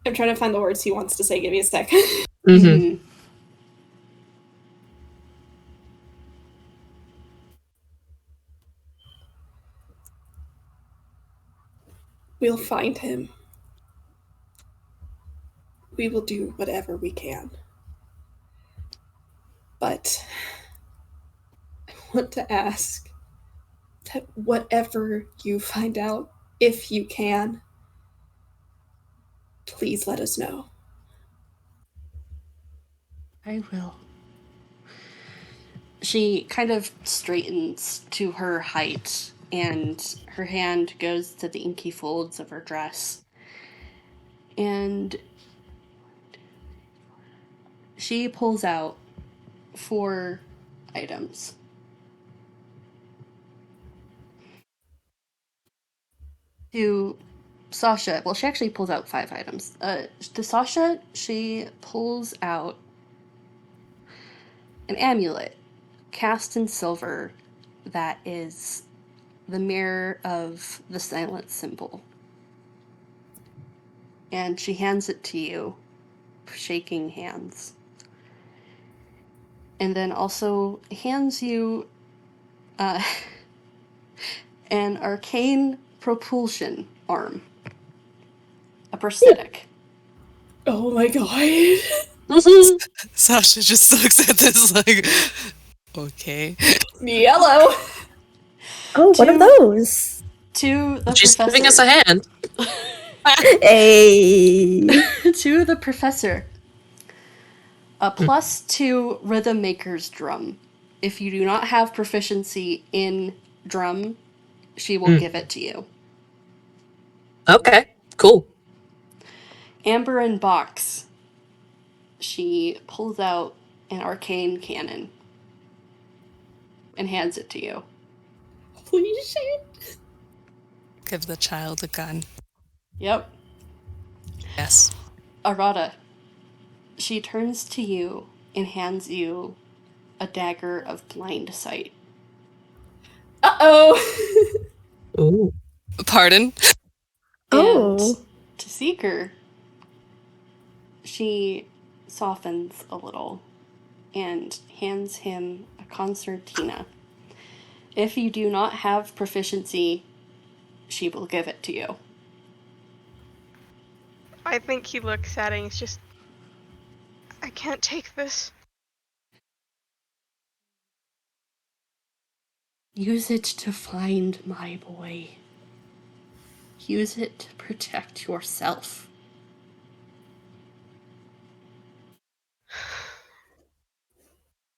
I'm trying to find the words he wants to say. Give me a second. Mm-hmm. We'll find him. We will do whatever we can. But I want to ask that whatever you find out, if you can, please let us know. I will. She kind of straightens to her height, and her hand goes to the inky folds of her dress. And she pulls out 4 items. To Sasha, well, she actually pulls out 5 items. To Sasha, she pulls out an amulet cast in silver that is the mirror of the silent symbol. And she hands it to you, shaking hands. And then also hands you an arcane propulsion arm. A prosthetic. Oh my god. Sasha just looks at this like, okay. Yellow. Oh, what of those? To the She's professor. giving us a hand. Hey. To the professor. A +2 Rhythm Maker's drum. If you do not have proficiency in drum, she will give it to you. Okay, cool. Amber and Box. She pulls out an arcane cannon and hands it to you. Please shit. Give the child a gun. Yep. Yes. Arata. She turns to you and hands you a dagger of blind sight. Uh-oh. Ooh. Pardon? And Oh. to Seeker, she softens a little and hands him a concertina. If you do not have proficiency, she will give it to you. I think he looks at it and he's just, I can't take this. Use it to find my boy. Use it to protect yourself.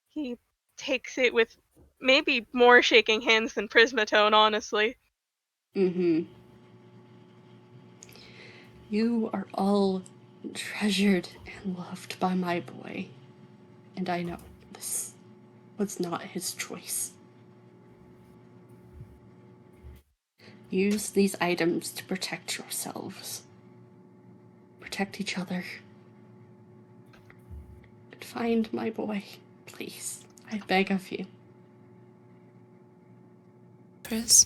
He takes it with maybe more shaking hands than Prismatone, honestly. Mm-hmm. You are all treasured and loved by my boy. And I know this was not his choice. Use these items to protect yourselves. Protect each other. And find my boy, please. I beg of you. Pris?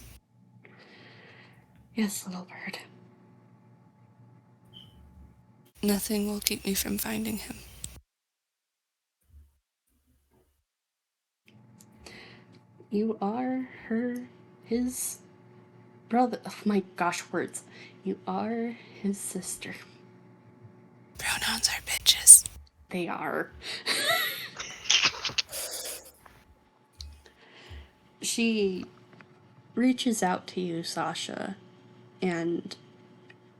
Yes, little bird. Nothing will keep me from finding him. You are his Brother, oh my gosh, words. You are his sister. Pronouns are bitches. They are. She reaches out to you, Sasha, and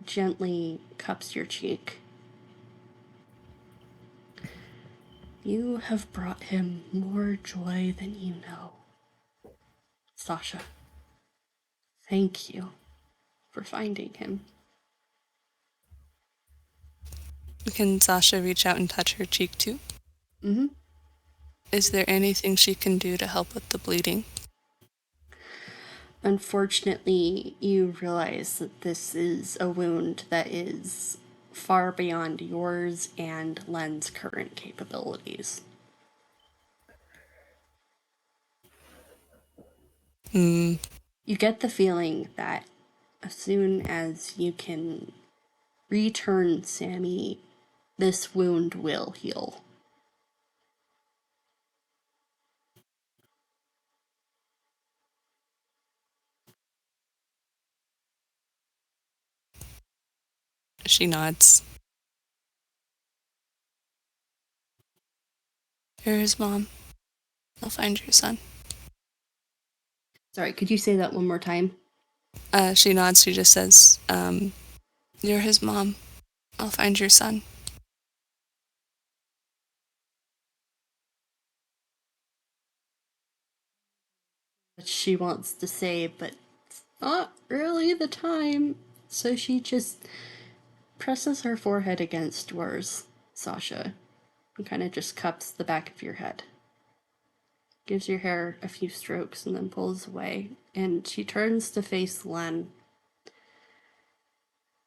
gently cups your cheek. You have brought him more joy than you know. Sasha, thank you for finding him. Can Sasha reach out and touch her cheek too? Mm-hmm. Is there anything she can do to help with the bleeding? Unfortunately, you realize that this is a wound that is far beyond yours and Len's current capabilities. Hmm. You get the feeling that as soon as you can return Sammy, this wound will heal. She nods. You're his mom. I'll find your son. Sorry, could you say that one more time? She nods. She just says, you're his mom. I'll find your son. What she wants to say, but it's not really the time. So she just presses her forehead against yours, Sasha, and kind of just cups the back of your head. Gives your hair a few strokes and then pulls away. And she turns to face Len.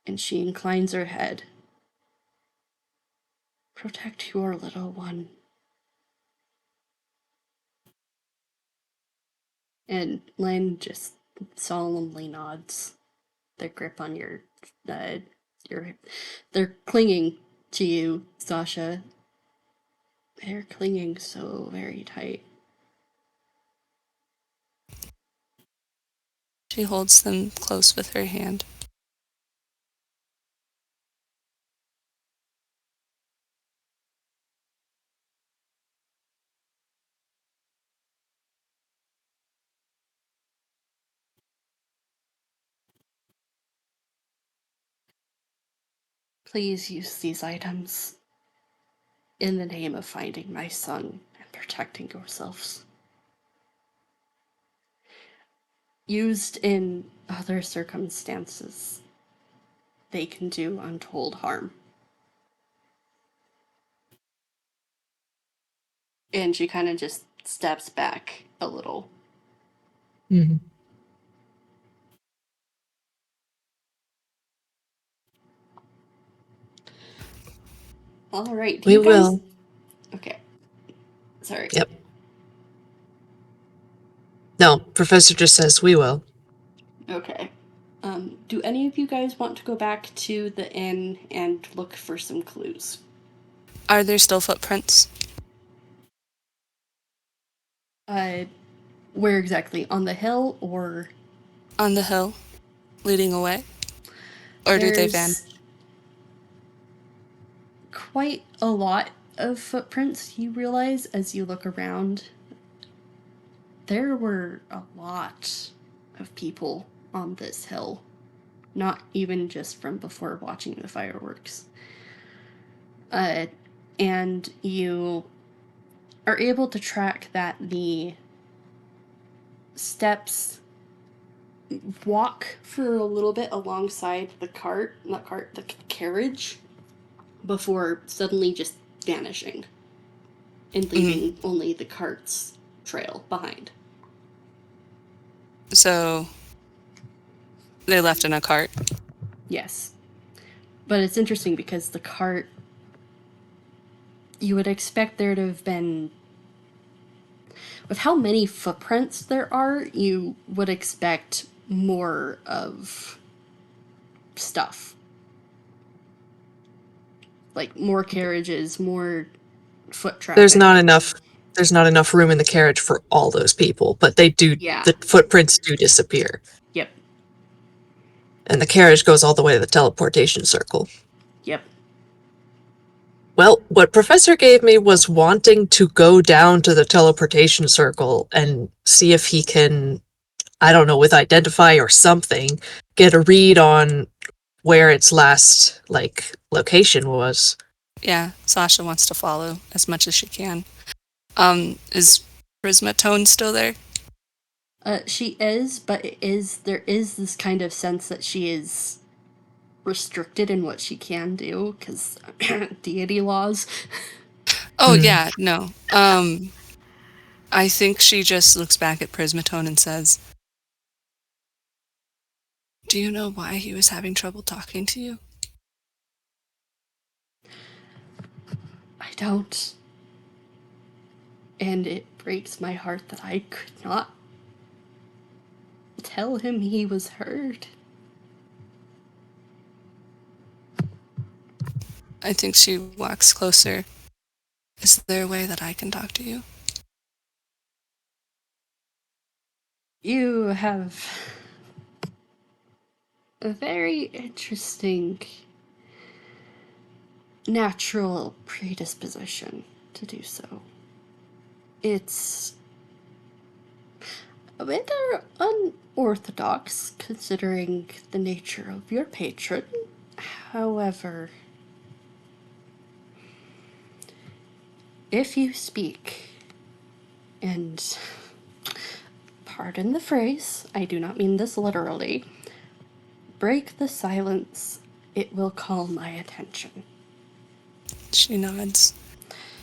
And she inclines her head. Protect your little one. And Len just solemnly nods. Their grip on your they're clinging to you, Sasha. They're clinging so very tight. She holds them close with her hand. Please use these items in the name of finding my son and protecting yourselves. Used in other circumstances, they can do untold harm. And she kind of just steps back a little. Mm-hmm. All right, do We you guys? will. Okay. Sorry. Yep. No, Professor just says we will. Okay. Do any of you guys want to go back to the inn and look for some clues? Are there still footprints? Where exactly? On the hill or? On the hill, leading away? Or do they vanish? There's quite a lot of footprints, you realize, as you look around. There were a lot of people on this hill. Not even just from before watching the fireworks. And you are able to track that the steps walk for a little bit alongside the the carriage, before suddenly just vanishing and leaving only the cart's trail behind. So, they left in a cart? Yes. But it's interesting because the cart, you would expect there to have been, with how many footprints there are, you would expect more of stuff. Like more carriages, more foot traffic. There's not enough room in the carriage for all those people, but they do Yeah. the footprints do disappear. Yep. And the carriage goes all the way to the teleportation circle. Yep. Well, what Professor gave me was wanting to go down to the teleportation circle and see if he can, I don't know, with identify or something, get a read on where its last, location was. Yeah, Sasha wants to follow as much as she can. Is Prismatone still there? She is, but there is this kind of sense that she is restricted in what she can do, because deity laws. Oh, yeah, no. I think she just looks back at Prismatone and says, "Do you know why he was having trouble talking to you?" I don't. And it breaks my heart that I could not tell him he was hurt. I think she walks closer. Is there a way that I can talk to you? You have a very interesting natural predisposition to do so. It's a bit unorthodox considering the nature of your patron. However, if you speak, and pardon the phrase, I do not mean this literally, break the silence, it will call my attention. She nods.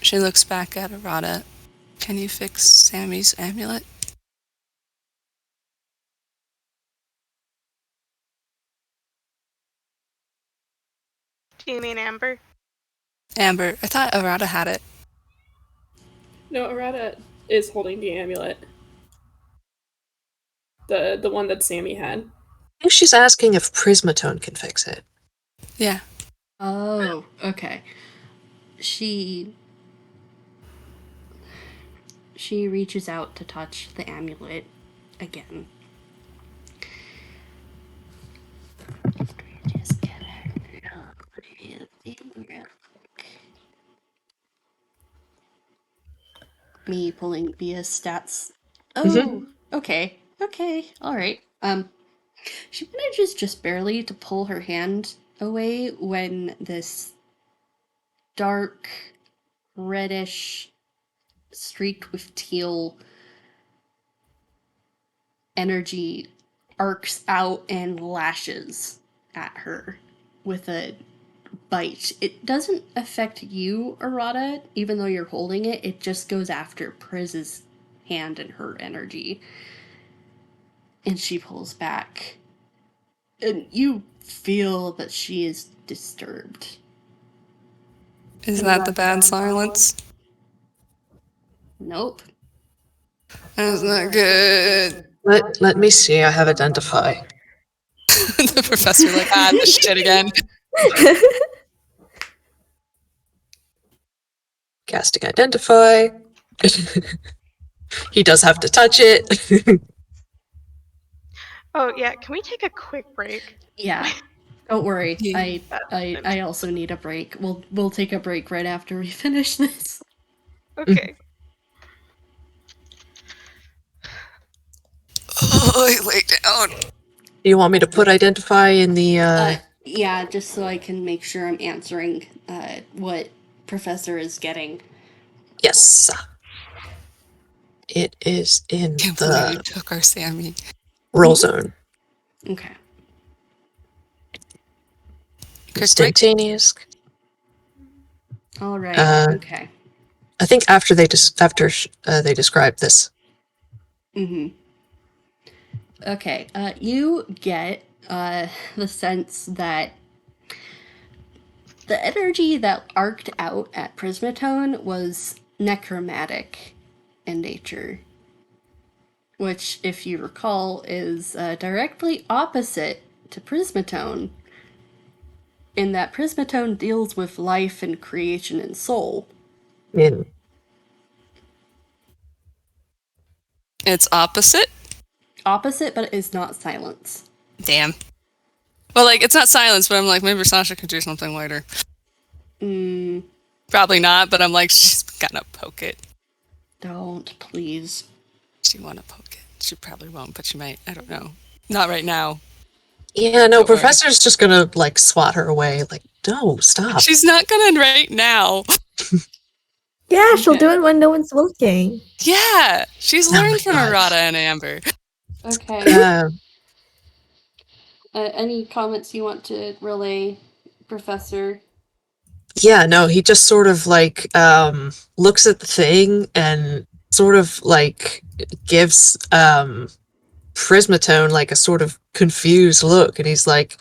She looks back at Arata. Can you fix Sammy's amulet? Do you mean Amber? Amber, I thought Arata had it. No, Arata is holding the amulet. The one that Sammy had. I think she's asking if Prismatone can fix it. Yeah. Oh, okay. She reaches out to touch the amulet again. Just get me pulling via stats. Oh, okay, all right. She manages just barely to pull her hand away when this dark, reddish, streaked with teal energy arcs out and lashes at her with a bite. It doesn't affect you, Arata, even though you're holding it. It just goes after Priz's hand and her energy. And she pulls back. And you feel that she is disturbed. Is that the bad silence? Nope. That's not good. Let me see, I have identify. The professor this shit again. Casting identify. He does have to touch it. Oh yeah, can we take a quick break? Yeah. Don't worry. Yeah. I also need a break. We'll take a break right after we finish this. Okay. Oh, I lay down. Do you want me to put identify in the Yeah, just so I can make sure I'm answering what Professor is getting. Yes. It is in Can't believe you the took our Sammy. roll zone. Okay. Quick break. Instantaneous. All right. Okay. I think after they describe this. Mm-hmm. Okay. You get the sense that the energy that arced out at Prismatone was necromantic in nature, which, if you recall, is directly opposite to Prismatone, in that Prismatone deals with life and creation and soul. In It's opposite. Opposite, but it is not silence. Damn. Well, like, it's not silence, but I'm like, maybe Sasha could do something later. Mm, Probably not, but I'm like, she's gonna poke it. don't, please. She wanna poke it. She probably won't, but she might. I don't know. Not right now. Yeah, no, Don't worry. Professor's just gonna, like, swat her away. Like, no, stop. She's not gonna right now. Yeah, she'll do Okay. it when no one's looking. Yeah, she's Oh my learned from God. Arata and Amber. Okay. Any comments you want to relay, Professor? Yeah, no, he just sort of, like, looks at the thing and sort of, like, gives, Prismatone, like, a sort of confused look, and he's like,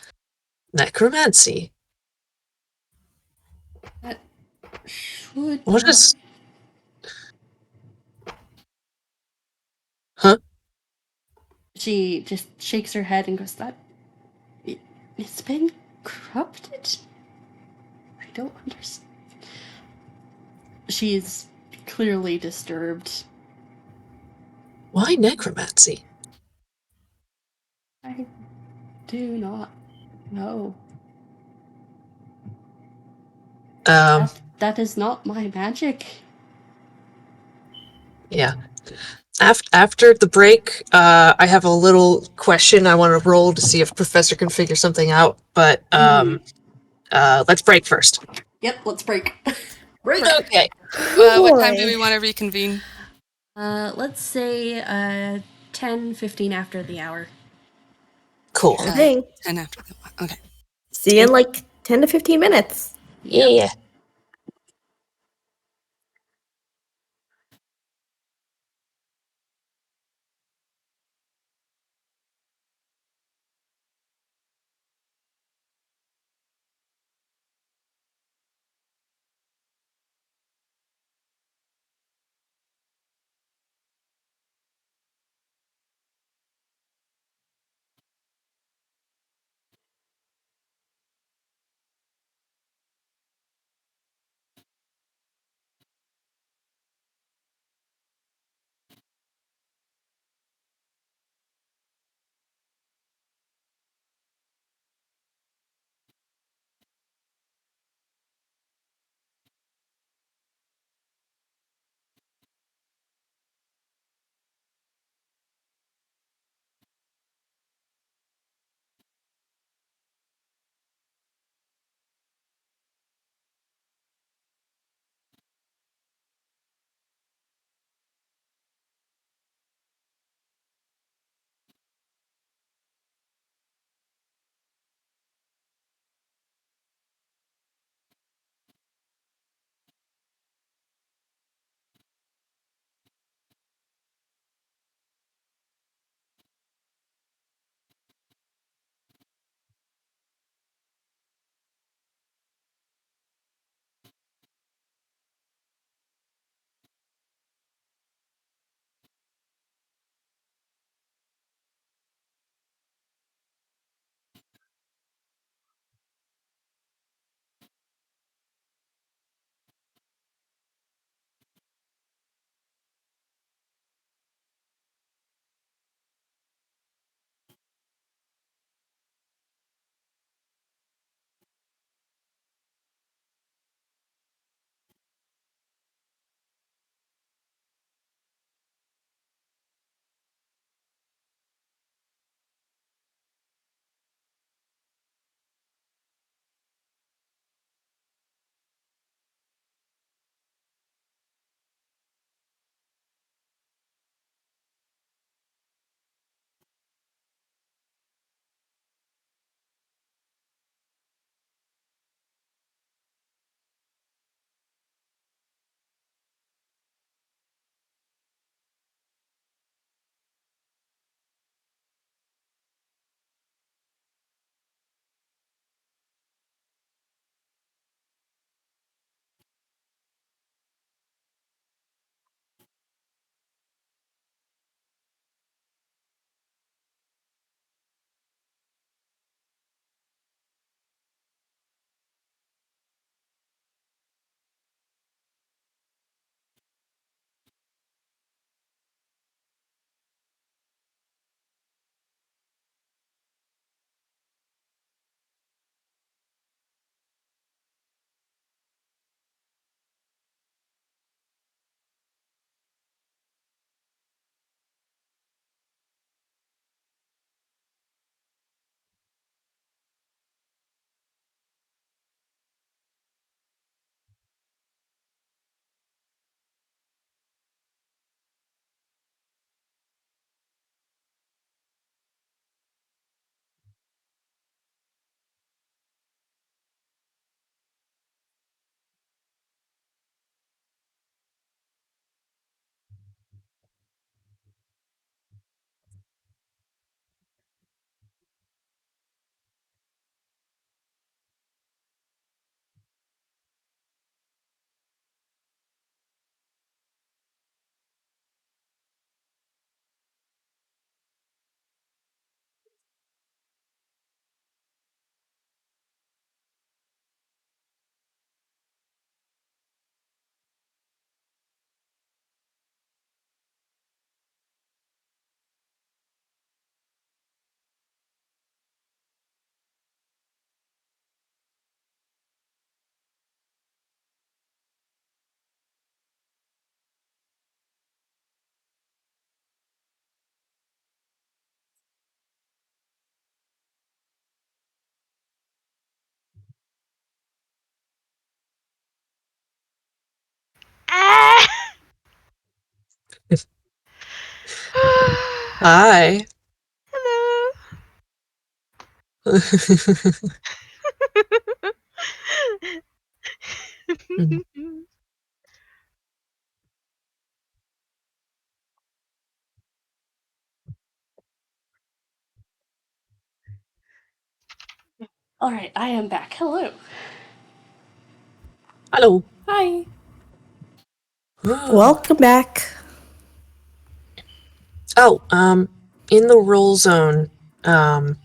necromancy? That should What not. is... Huh? She just shakes her head and goes, it's been corrupted? I don't understand. She's clearly disturbed. Why necromancy? I do not know. That is not my magic. Yeah. After the break, I have a little question I want to roll to see if Professor can figure something out, but let's break first. Yep, let's break. Break! Okay. What time do Boy. we want to reconvene? Let's say 10:15 after the hour. Cool. Sure thing. 10 after the one. Okay. See you in like 10 to 15 minutes. Yeah. Hi. Hello. All right, I am back. Hello. Hello. Hi. Welcome back. Oh, in the roll zone, I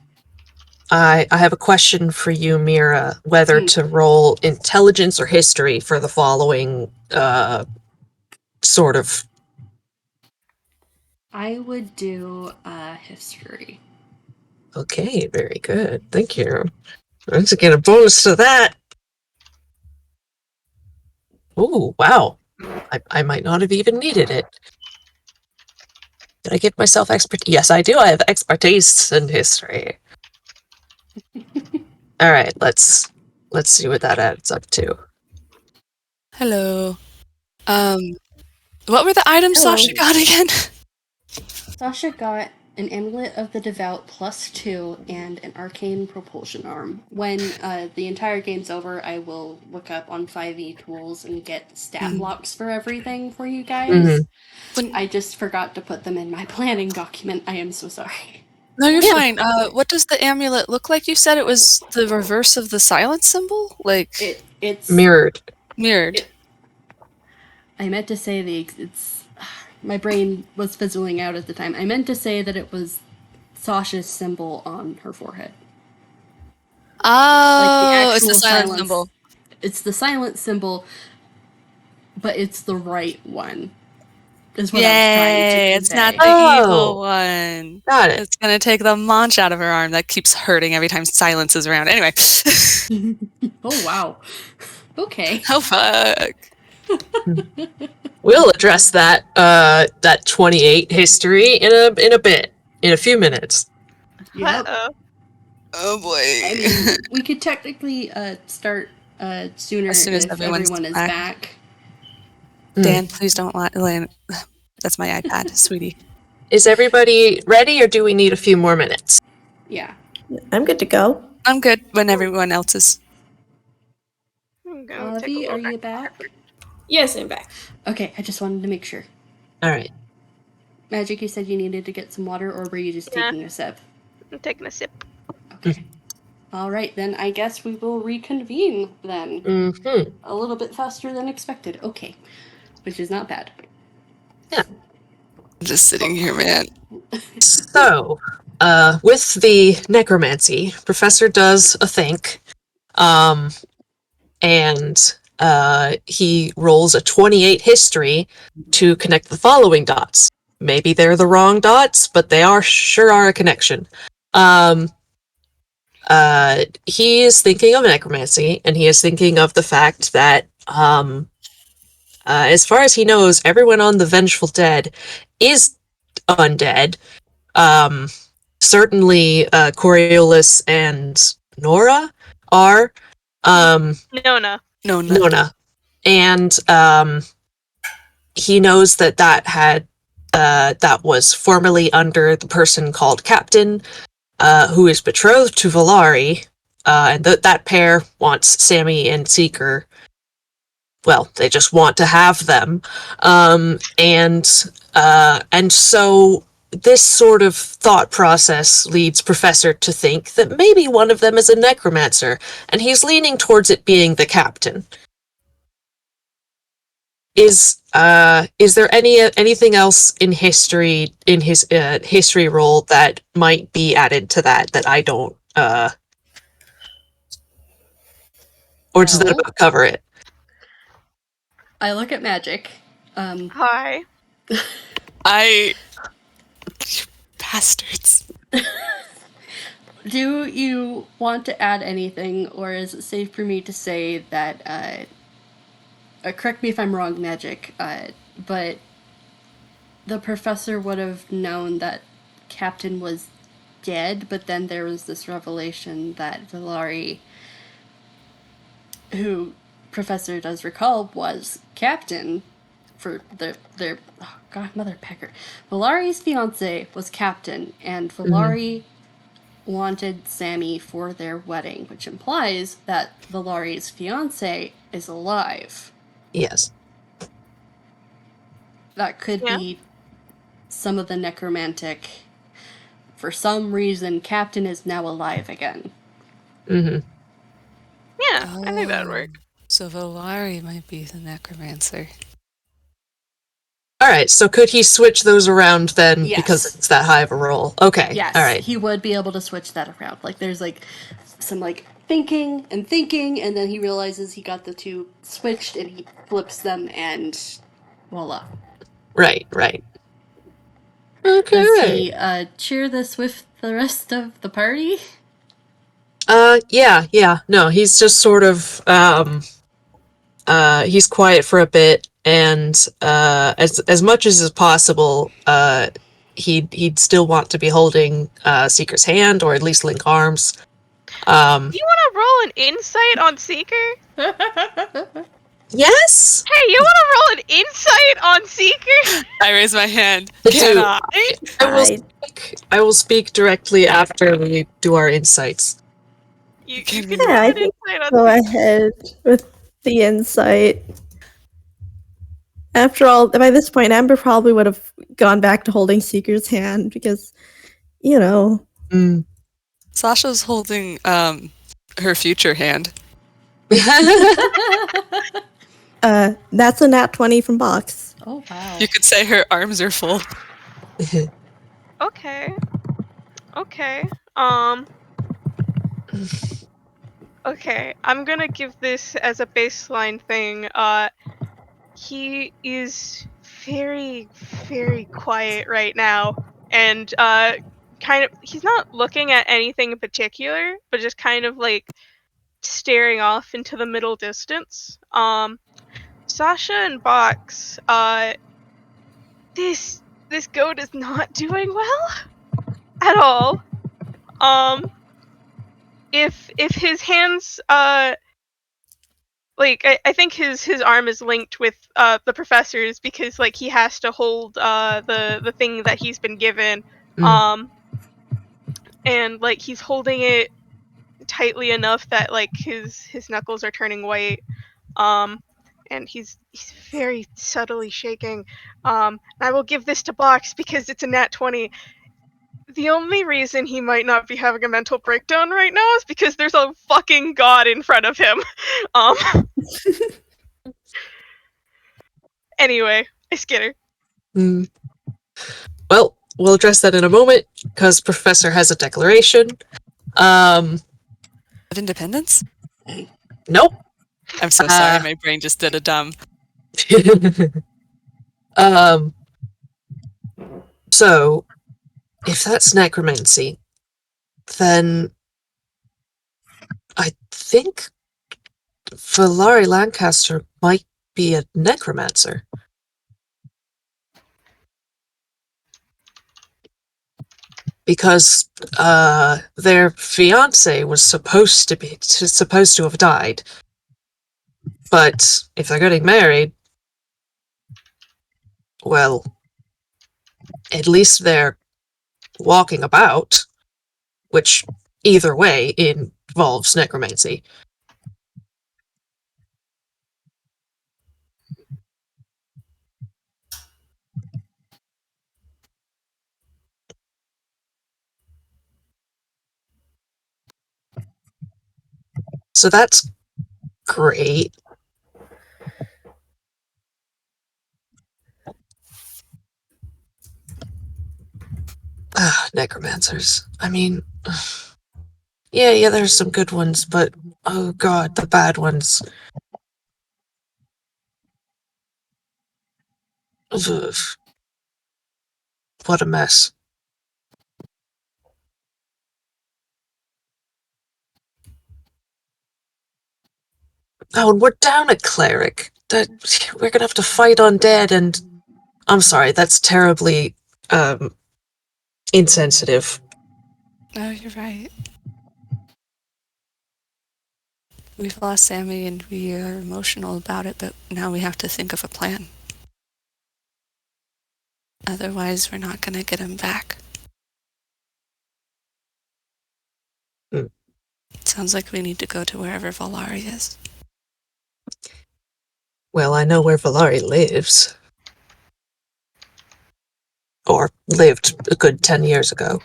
have a question for you, Mira, whether to roll intelligence or history for the following, sort of. I would do history. Okay, very good. Thank you. Let's get a bonus to that. Ooh, wow. I might not have even needed it. Did I give myself expert? Yes, I do. I have expertise in history. All right, let's see what that adds up to. Hello. What were the items Hello. Sasha got again? Sasha got an Amulet of the Devout +2 and an Arcane Propulsion Arm. When the entire game's over, I will look up on 5e tools and get stat blocks for everything for you guys. I just forgot to put them in my planning document. I am so sorry. No, you're fine. What does the amulet look like? You said it was the reverse of the silence symbol? Like, It's Mirrored. mirrored. I meant to say it's my brain was fizzling out at the time. I meant to say that it was Sasha's symbol on her forehead. Oh, it's the silent symbol. It's the silent symbol, but it's the right one. Is what Yay, I was trying to convey. it's not the evil one. Got it. It's gonna take the munch out of her arm that keeps hurting every time silence is around. Anyway. Oh wow. Okay. Oh fuck. We'll address that 28 history in a bit, in a few minutes. Yep. Oh boy. I mean, we could technically start sooner As soon as if everyone's everyone is back. back. Dan, please don't land. That's my iPad, sweetie. Is everybody ready, or do we need a few more minutes? Yeah. I'm good to go. I'm good when everyone else is. I'm gonna take a Avi, little are you back. back? Yes, I'm back. Okay, I just wanted to make sure. All right. Magic, you said you needed to get some water, or were you just Yeah. taking a sip? I'm taking a sip. Okay. All right, then I guess we will reconvene then. Mm-hmm. A little bit faster than expected. Okay. Which is not bad. Yeah. I'm just sitting here, man. So, with the necromancy, Professor does a think, and he rolls a 28 history to connect the following dots. Maybe they're the wrong dots, but they sure are a connection. He is thinking of necromancy, and he is thinking of the fact that, as far as he knows, everyone on the Vengeful Dead is undead. Certainly, Coriolis and Nora are. Nona. Nona. And he knows that was formerly under the person called Captain, who is betrothed to Valari, and that pair wants Sammy and Seeker. Well, they just want to have them, and so this sort of thought process leads Professor to think that maybe one of them is a necromancer, and he's leaning towards it being the captain. Is there anything else in history, in his history roll, that might be added to that I don't, or does that Well, about cover it? I look at Magic. Hi. You bastards. Do you want to add anything, or is it safe for me to say that, correct me if I'm wrong, Magic, but the professor would have known that Captain was dead, but then there was this revelation that Valari, who Professor does recall was Captain, for their oh god, mother pecker. Valari's fiance was captain, and Valari wanted Sammy for their wedding, which implies that Valari's fiance is alive. Yes. That could Yeah. be some of the necromantic. For some reason, Captain is now alive again. Mm-hmm. Yeah, I think that'd work. So Valari might be the necromancer. All right, so could he switch those around then Yes. because it's that high of a roll? Okay, Yes, all right. he would be able to switch that around. Like, there's like some like thinking, and then he realizes he got the two switched, and he flips them, and voila. Right. Okay. Does he cheer this with the rest of the party? Yeah. No, he's just sort of he's quiet for a bit, and as much as is possible, he'd still want to be holding Seeker's hand, or at least link arms. You want to roll an insight on Seeker? Yes. Hey, you want to roll an insight on Seeker? I raise my hand. I Can do. I? I will speak directly after we do our insights. You Can can we- roll Yeah, I an think insight on go Seeker. ahead with the insight. After all, by this point, Amber probably would have gone back to holding Seeker's hand because, you know. Mm. Sasha's holding her future hand. That's a nat 20 from Box. Oh wow. You could say her arms are full. Okay. Okay, I'm gonna give this as a baseline thing. He is very, very quiet right now, and kind of, he's not looking at anything in particular, but just kind of like staring off into the middle distance. Sasha and Box, this goat is not doing well at all. If his hands, like I think his arm is linked with the professor's, because like he has to hold the thing that he's been given, and like he's holding it tightly enough that like his knuckles are turning white, and he's very subtly shaking. I will give this to Box because it's a nat 20. The only reason he might not be having a mental breakdown right now is because there's a fucking god in front of him. Anyway, I skitter. Well, we'll address that in a moment because Professor has a declaration. Of independence? Nope. I'm so sorry, my brain just did a dumb. So, if that's necromancy, then I think Valari Lancaster might be a necromancer. Because their fiance was supposed to have died. But if they're getting married, well, at least they're walking about, which either way involves necromancy. So that's great. Necromancers. I mean, yeah, there's some good ones, but oh god, the bad ones. Ugh. What a mess. Oh, and we're down a cleric. We're gonna have to fight undead, and I'm sorry, that's terribly insensitive. Oh, you're right. We've lost Sammy and we are emotional about it, but now we have to think of a plan. Otherwise, we're not gonna get him back. Hmm. Sounds like we need to go to wherever Valari is. Well, I know where Valari lives. Or lived a good 10 years ago.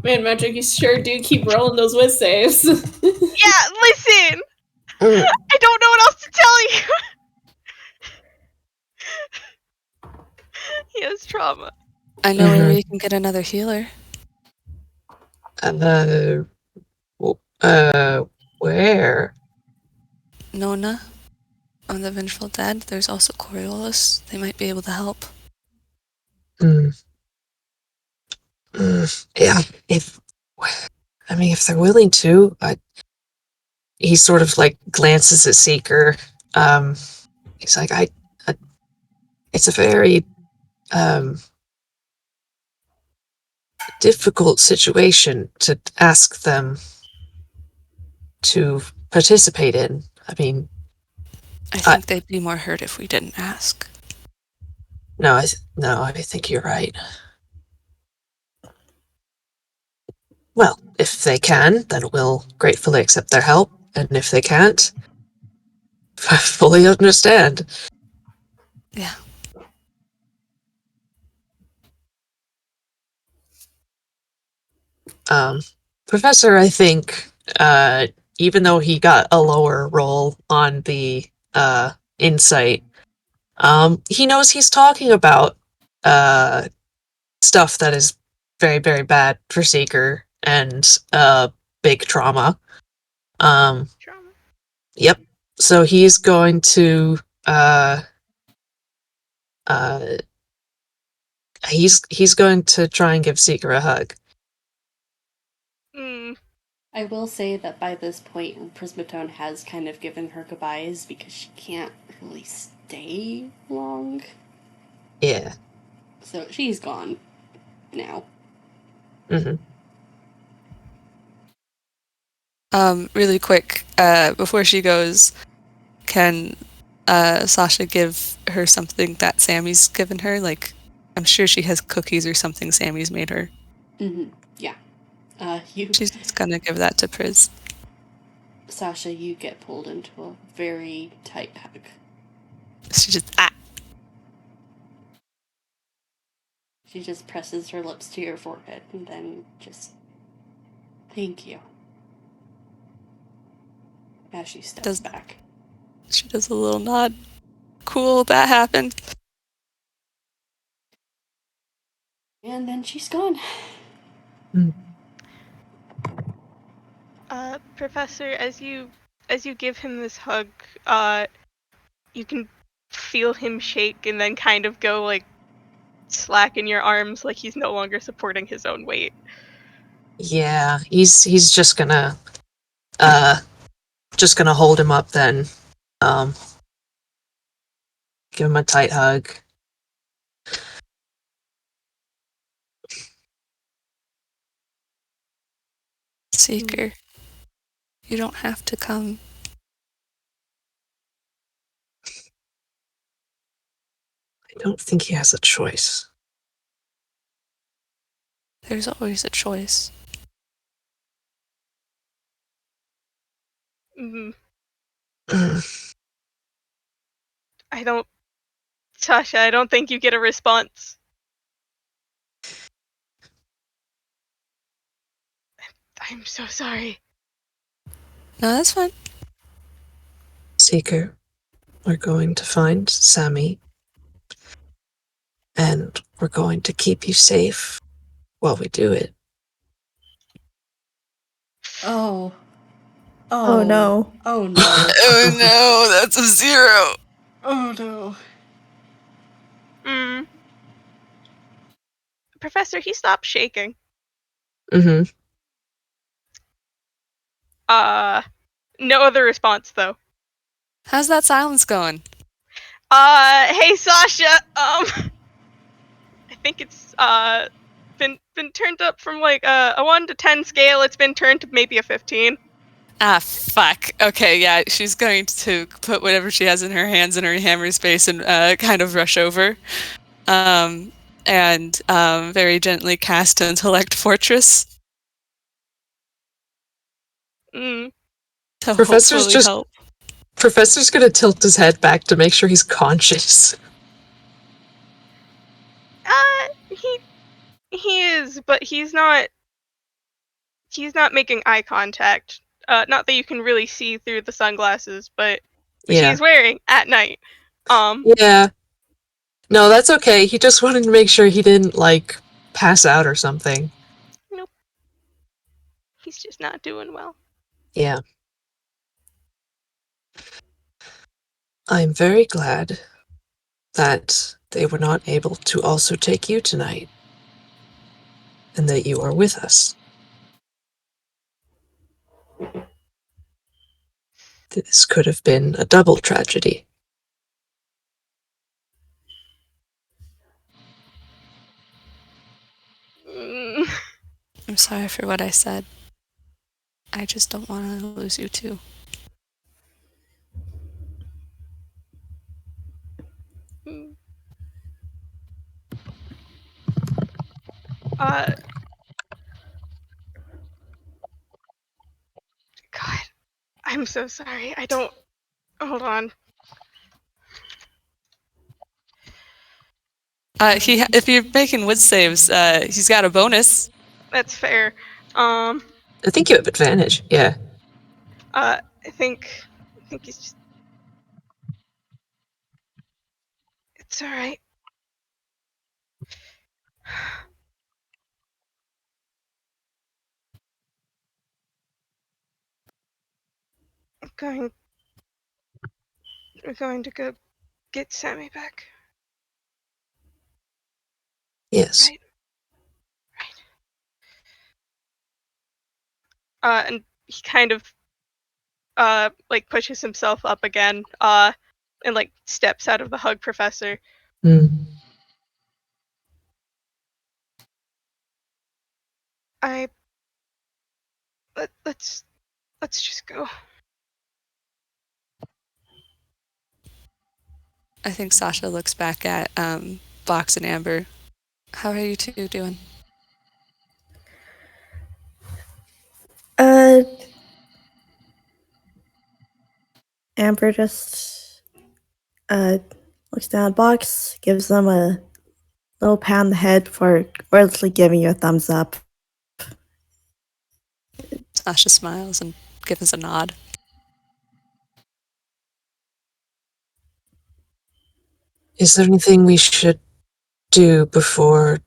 Man, Magic, you sure do keep rolling those whiz saves. Yeah, listen! Mm. I don't know what else to tell you! He has trauma. I know where we can get another healer. Where? Nona, on the Vengeful Dead. There's also Coriolis. They might be able to help. Yeah, if they're willing to, he sort of like glances at Seeker. He's like, it's a very difficult situation to ask them to participate in. I mean, I think they'd be more hurt if we didn't ask. no, I think you're right. Well, if they can, then we'll gratefully accept their help, and if they can't, I fully understand. Yeah. Professor, I think, even though he got a lower roll on the insight, he knows he's talking about stuff that is very, very bad for Seeker and big trauma. Trauma. Yep. So he's going to he's going to try and give Seeker a hug. I will say that by this point, Prismatone has kind of given her goodbyes because she can't really stay long. Yeah. So she's gone now. Really quick, before she goes, can Sasha give her something that Sammy's given her? Like, I'm sure she has cookies or something Sammy's made her. Yeah. She's just gonna give that to Priz. Sasha, you get pulled into a very tight hug. She just, She just presses her lips to your forehead and then just, thank you. As she steps back. She does a little nod. Cool, that happened. And then she's gone. Professor, as you give him this hug, you can feel him shake and then kind of go like slacken your arms, like he's no longer supporting his own weight. Yeah, he's just gonna hold him up then. Give him a tight hug. Seeker, you don't have to come. I don't think he has a choice. There's always a choice. Sasha, I don't think you get a response. I'm so sorry. No, that's fine. Seeker, we're going to find Sammy, and we're going to keep you safe while we do it. Oh. Oh no. Oh no. Oh no, that's a 0. Oh no. Professor, he stopped shaking. No other response though. How's that silence going? Hey Sasha, I think it's been turned up from like a 1 to 10 scale. It's been turned to maybe a 15. Ah, fuck. Okay, yeah, she's going to put whatever she has in her hands in her hammer space and kind of rush over. And very gently cast Intellect Fortress Mm. to Professor's hopefully just help. Professor's gonna tilt his head back to make sure he's conscious. He is, but he's not making eye contact. Not that you can really see through the sunglasses, but which Yeah. he's wearing at night. Yeah. No, that's okay. He just wanted to make sure he didn't, like, pass out or something. Nope. He's just not doing well. Yeah. I'm very glad that they were not able to also take you tonight, and that you are with us. This could have been a double tragedy. Mm. I'm sorry for what I said. I just don't want to lose you too. God, I'm so sorry. I don't. Hold on. If you're making wood saves, he's got a bonus. That's fair. I think you have advantage, yeah. I think he's just. It's all right. We're going to go get Sammy back. Yes. Right. And he kind of like pushes himself up again, and like steps out of the hug professor. Mm. Let's just go. I think Sasha looks back at Box and Amber. How are you two doing? Amber just looks down at Box, gives them a little pat on the head for wordlessly giving you a thumbs up. Sasha smiles and gives a nod. Is there anything we should do before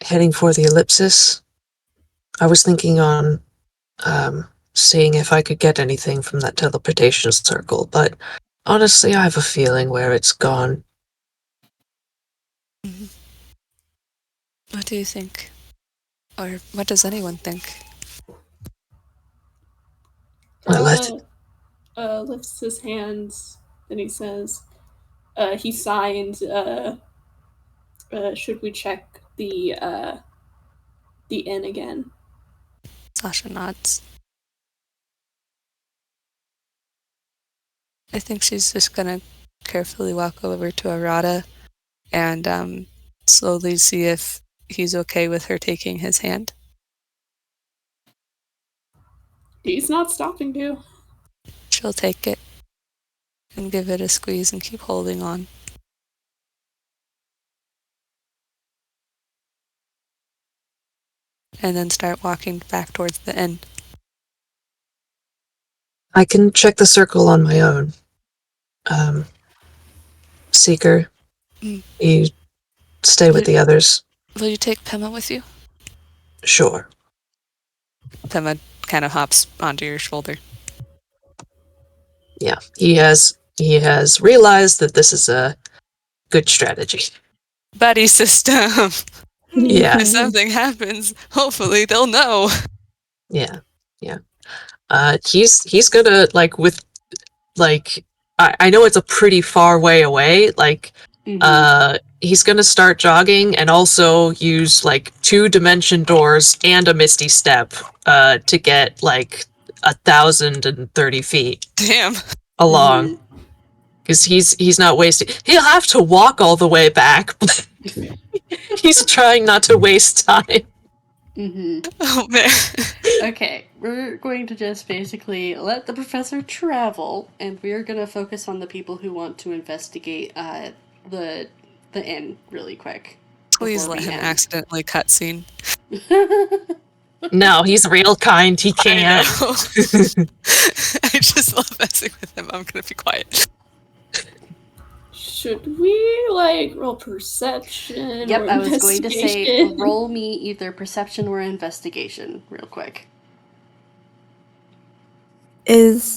heading for the ellipsis? I was thinking on seeing if I could get anything from that teleportation circle, but honestly, I have a feeling where it's gone. Mm-hmm. What do you think? Or what does anyone think? Arata lifts his hands and he says, he signed, should we check the inn again? Sasha nods. I think she's just gonna carefully walk over to Arata and slowly see if he's okay with her taking his hand. He's not stopping to. She'll take it and give it a squeeze and keep holding on. And then start walking back towards the inn. I can check the circle on my own. Seeker, you stay with the others. Will you take Pema with you? Sure. Pema kind of hops onto your shoulder. Yeah, he has realized that this is a good strategy. Buddy system. Yeah. If something happens, hopefully they'll know. Yeah. He's gonna I know it's a pretty far way away, he's gonna start jogging and also use like 2 dimension doors and a misty step to get like 1,030 feet Damn. along. Because he's not wasting. He'll have to walk all the way back. He's trying not to waste time. Oh man. Okay, we're going to just basically let the professor travel, and we're going to focus on the people who want to investigate the inn really quick. Please before let we him end. accidentally cutscene. No, he's real kind. He I can't. know. I just love messing with him. I'm gonna be quiet. Should we like roll perception? Yep, or I was going to say investigation? roll me either perception or investigation real quick. I'm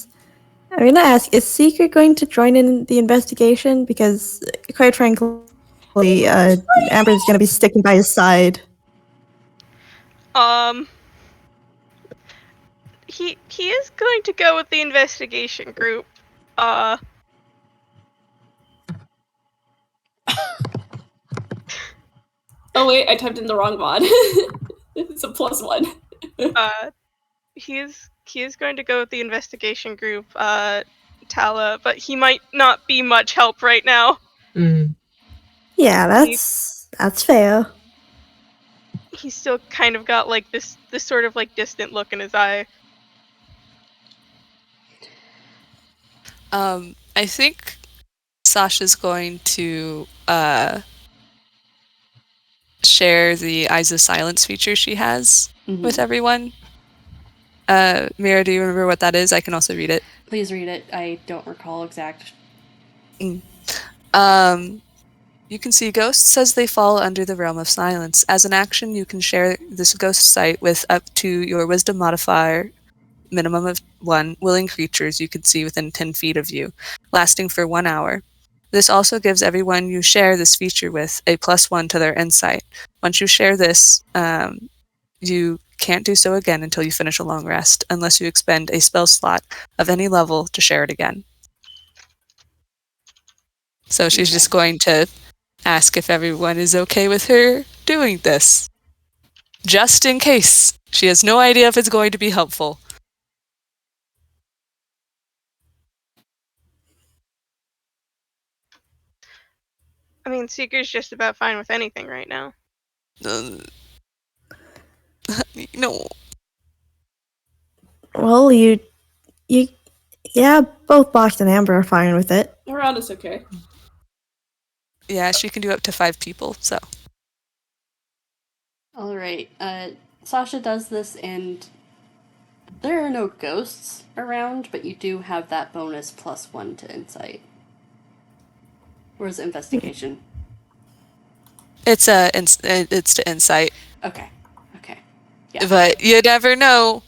gonna ask, is Seeker going to join in the investigation? Because, quite frankly, Amber's gonna be sticking by his side. He is going to go with the investigation group. Oh wait, I typed in the wrong mod. It's a +1. He is going to go with the investigation group, Tala, but he might not be much help right now. Yeah, that's fair. He's still kind of got like this sort of like distant look in his eye. I think Sasha's going to share the Eyes of Silence feature she has with everyone. Mira, do you remember what that is? I can also read it. Please read it. I don't recall exact. You can see ghosts as they fall under the realm of silence. As an action, you can share this ghost sight with up to your wisdom modifier, minimum of 1, willing creatures you can see within 10 feet of you, lasting for 1 hour. This also gives everyone you share this feature with a +1 to their insight. Once you share this, you can't do so again until you finish a long rest, unless you expend a spell slot of any level to share it again. So she's just going to ask if everyone is okay with her doing this. Just in case. She has no idea if it's going to be helpful. I mean, Seeker's just about fine with anything right now. No. Well, yeah, both Box and Amber are fine with it. Arata's okay. Yeah, she can do up to 5 people, so. Alright, Sasha does this, and there are no ghosts around, but you do have that bonus +1 to insight. Or is it investigation? It's to insight. Okay. Yeah. But you never know.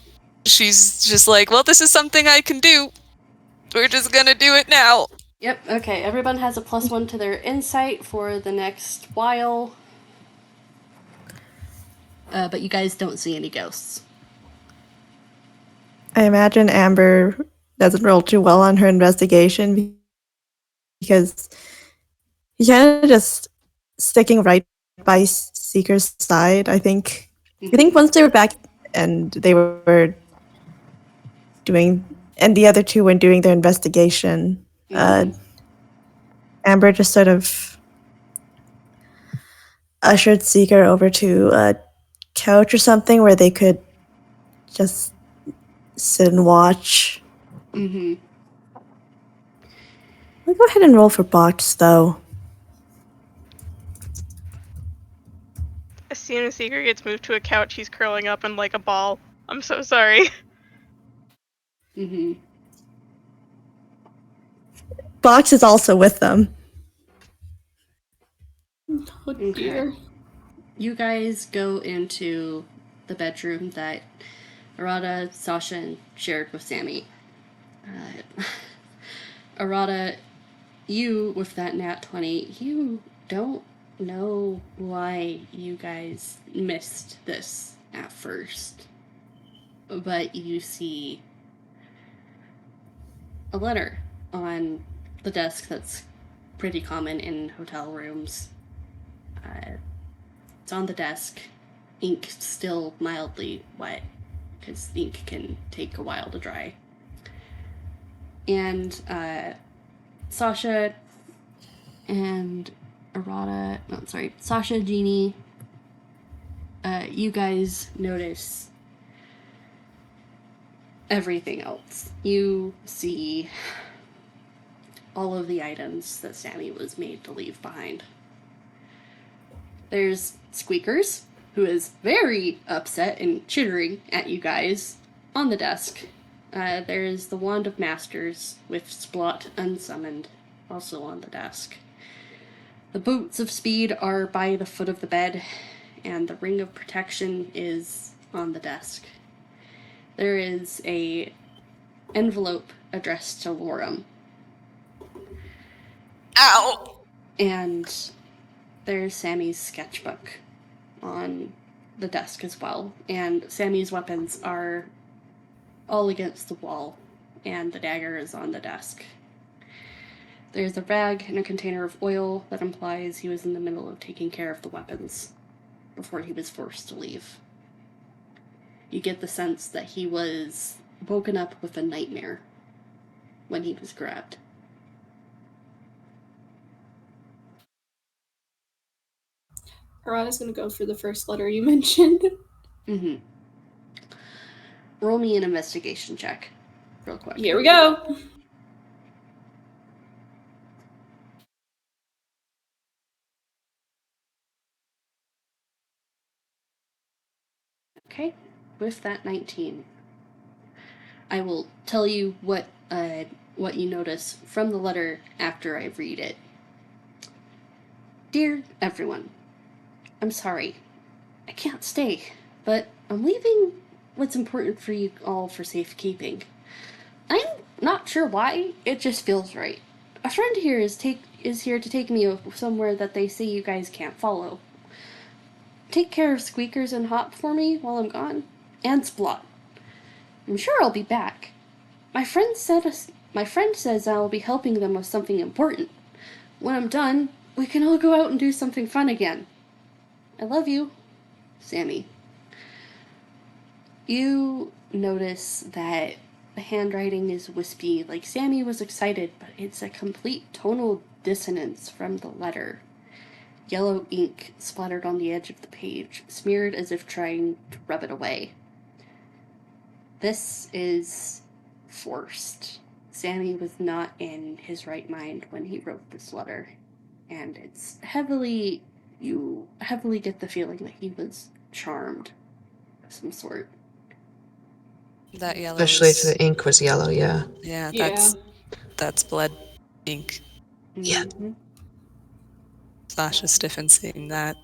She's just like, well, this is something I can do. We're just gonna do it now. Yep, okay. Everyone has a +1 to their insight for the next while. But you guys don't see any ghosts. I imagine Amber doesn't roll too well on her investigation because he's kind of just sticking right by Seeker's side. I think once they were back and they were doing, and the other two were doing their investigation, Amber just sort of ushered Seeker over to a couch or something where they could just sit and watch. We'll go ahead and roll for Box, though. As soon as Seeker gets moved to a couch, he's curling up in like a ball. I'm so sorry. Box is also with them. Oh dear. You guys go into the bedroom that Arata, Sasha, shared with Sammy. Arata, you, with that nat 20, you don't know why you guys missed this at first. But you see a letter on the desk that's pretty common in hotel rooms. It's on the desk. Ink still mildly wet, because ink can take a while to dry. And Sasha and Arata, Sasha, Jeannie, you guys notice everything else. You see all of the items that Sammy was made to leave behind. There's Squeakers, who is very upset and chittering at you guys on the desk. There's the Wand of Masters with Splot unsummoned, also on the desk. The Boots of Speed are by the foot of the bed, and the Ring of Protection is on the desk. There is a envelope addressed to Lorum. Ow! And there's Sammy's sketchbook on the desk as well. And Sammy's weapons are all against the wall, and the dagger is on the desk. There's a rag and a container of oil that implies he was in the middle of taking care of the weapons before he was forced to leave. You get the sense that he was woken up with a nightmare when he was grabbed. Arata's gonna go for the first letter you mentioned. Mm-hmm. Roll me an investigation check, real quick. Here we go. Okay, with that 19, I will tell you what you notice from the letter after I read it. Dear everyone, I'm sorry. I can't stay, but I'm leaving what's important for you all for safekeeping. I'm not sure why, it just feels right. A friend here is here to take me somewhere that they say you guys can't follow. Take care of Squeakers and Hop for me while I'm gone, and Splot. I'm sure I'll be back. My friend says I will be helping them with something important. When I'm done, we can all go out and do something fun again. I love you, Sammy. You notice that the handwriting is wispy, like Sammy was excited, but it's a complete tonal dissonance from the letter. Yellow ink splattered on the edge of the page, smeared as if trying to rub it away. This is forced. Sammy was not in his right mind when he wrote this letter, and you heavily get the feeling that he was charmed of some sort. That yellow Especially if is... the ink was yellow, yeah. Yeah, Yeah. that's blood ink. Yeah. Mm-hmm. Sasha stiffens seeing that.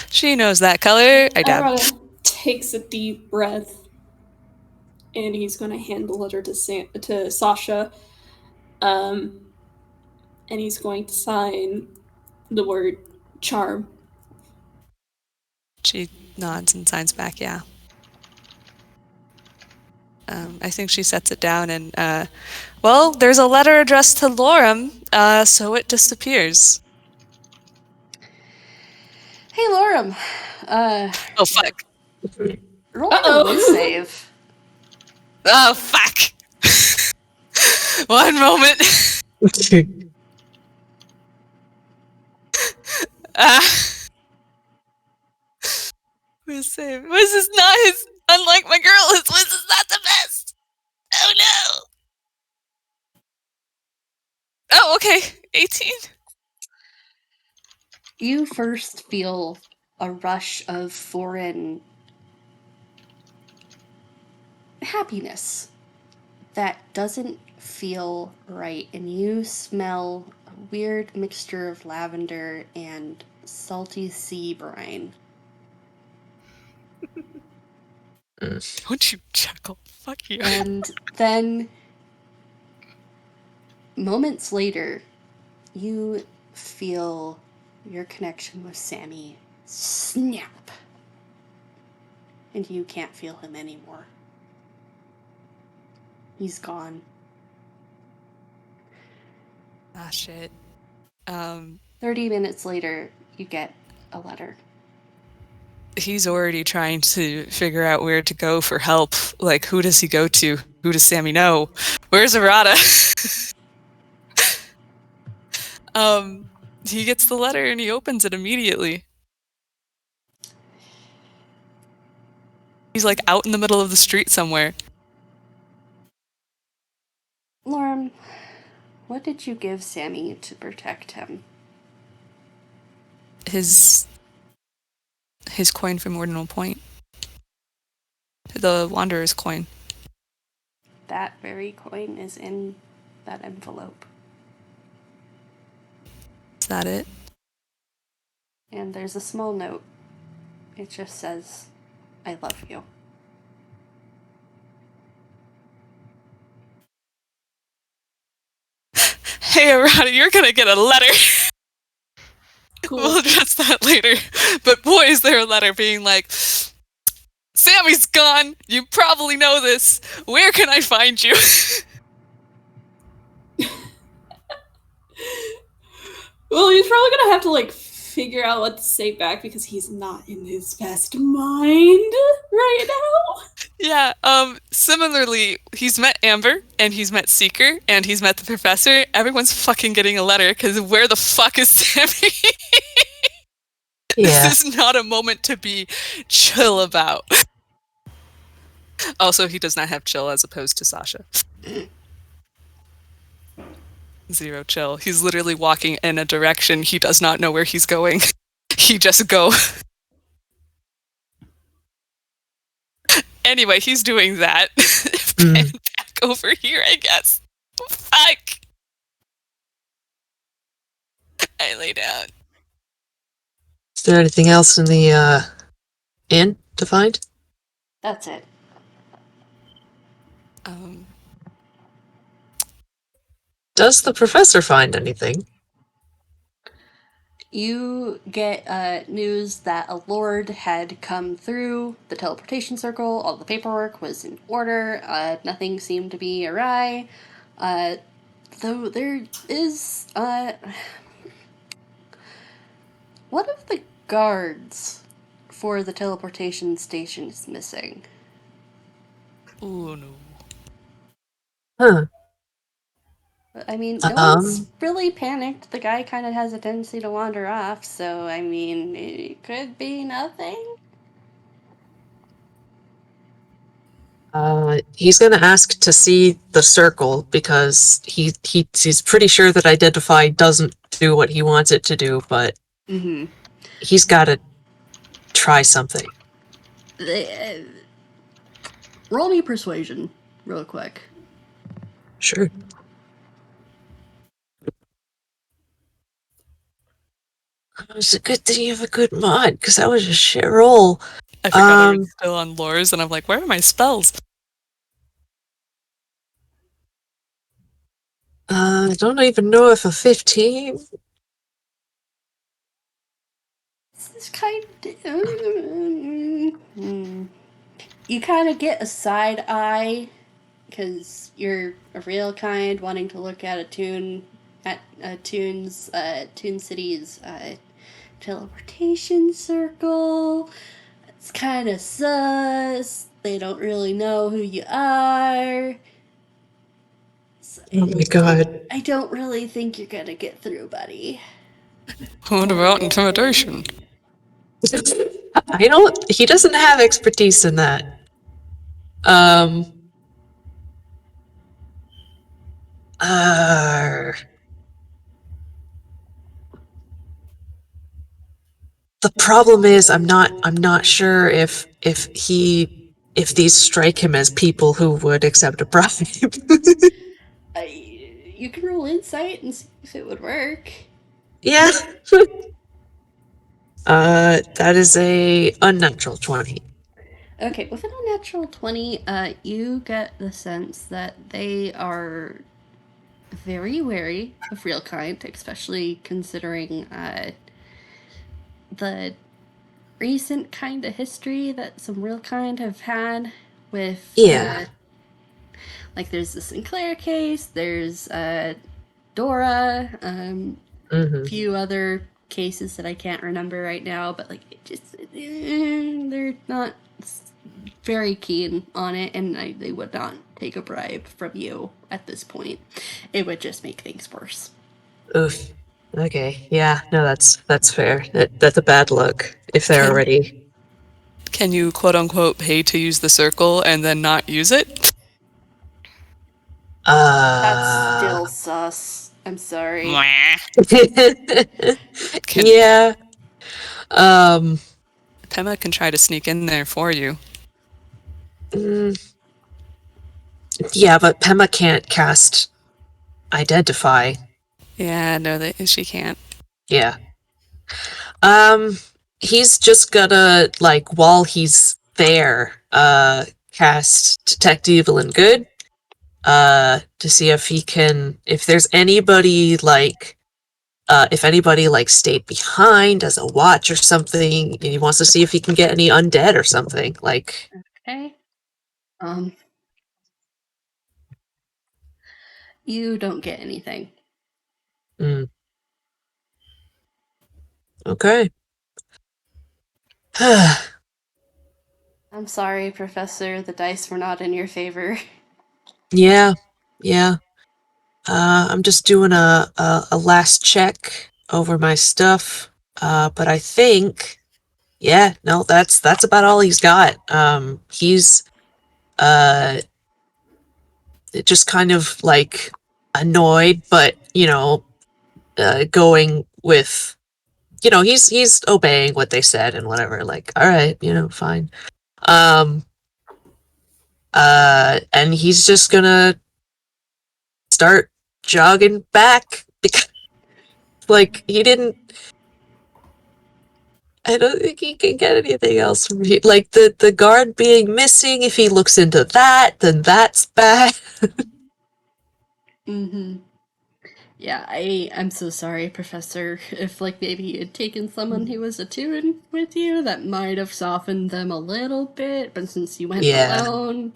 She knows that color. I dab. Arata takes a deep breath, and he's going to hand the letter to Sasha. And he's going to sign the word charm. She nods and signs back, yeah. I think she sets it down and, well, there's a letter addressed to Lorum, so it disappears. Hey, Lorum. Oh, fuck. Roll me a will save. Oh, fuck. One moment. Will save. Wiz is not his... Unlike my girl, his Wiz is not the best. Oh, no. Oh, okay. 18. You first feel a rush of foreign happiness that doesn't feel right, and you smell a weird mixture of lavender and salty sea brine. Don't you chuckle. Fuck you. And then, moments later, you feel your connection with Sammy snap. And you can't feel him anymore. He's gone. Ah, shit. 30 minutes later, you get a letter. He's already trying to figure out where to go for help. Like, who does he go to? Who does Sammy know? Where's Arata? He gets the letter and he opens it immediately. He's like out in the middle of the street somewhere. Lorm, what did you give Sammy to protect him? His coin from Ordinal Point. The Wanderer's coin. That very coin is in that envelope. Is that it? And there's a small note. It just says, I love you. Hey, Arata, you're gonna get a letter. Cool. We'll address that later. But boy, is there a letter being like, Sammy's gone. You probably know this. Where can I find you? Well, he's probably gonna have to like figure out what to say back because he's not in his best mind right now. Yeah, similarly, he's met Amber, and he's met Seeker, and he's met the professor. Everyone's fucking getting a letter, because where the fuck is Sammy? Yeah. This is not a moment to be chill about. Also, he does not have chill as opposed to Sasha. Zero chill. He's literally walking in a direction he does not know where he's going. He just go. Anyway, he's doing that. And back over here, I guess. Fuck. I lay down. Is there anything else in the inn to find? That's it. Does the professor find anything? You get news that a lord had come through the teleportation circle. All the paperwork was in order. Nothing seemed to be awry. Though there is one of the guards for the teleportation station is missing. Oh no. Huh. I mean, no one's really panicked. The guy kind of has a tendency to wander off, so I mean, it could be nothing. He's gonna ask to see the circle because he's pretty sure that Identify doesn't do what he wants it to do, but he's gotta try something. Roll me persuasion, real quick. Sure. It's a good thing you have a good mod, because that was a shit roll. I forgot I was still on lores, and I'm like, where are my spells? I don't even know if a 15. This is kind of... You kind of get a side eye, because you're a real kind wanting to look at Toon City's teleportation circle. It's kind of sus. They don't really know who you are. Oh my god. I don't really think you're gonna get through, buddy. What about intimidation? He doesn't have expertise in that. The problem is I'm not sure if these strike him as people who would accept a bribe. You can roll insight and see if it would work. Yeah. That is a unnatural 20. Okay, with an unnatural 20, you get the sense that they are very wary of real kind, especially considering the recent kind of history that some real kind have had with like there's the Sinclair case, there's Dora, Mm-hmm. few other cases that I can't remember right now, but like it just they're not very keen on it, and they would not take a bribe from you at this point. It would just make things worse. Oof. Okay. Yeah. No, that's fair. That's a bad look if they're already. Can you quote unquote pay to use the circle and then not use it? That's still sus. I'm sorry. Yeah. Pema can try to sneak in there for you. Yeah, but Pema can't cast Identify. Yeah, no, she can't. Yeah. He's just gonna, like, while he's there, cast Detect Evil and Good, to see if he can, if there's anybody, like, if anybody, like, stayed behind as a watch or something, and he wants to see if he can get any undead or something, like. Okay. You don't get anything. Okay. I'm sorry, Professor. The dice were not in your favor. Yeah. I'm just doing a last check over my stuff. But I think, yeah, no, that's about all he's got. He's just kind of like annoyed, but going with, he's obeying what they said and whatever. Like, all right, fine. And he's just gonna start jogging back because, like, he didn't. I don't think he can get anything else from you. Like, the guard being missing, if he looks into that, then that's bad. Mm-hmm. Yeah, I'm so sorry, Professor. If, like, maybe you had taken someone who was attuned with you, that might have softened them a little bit, but since you went Yeah. alone,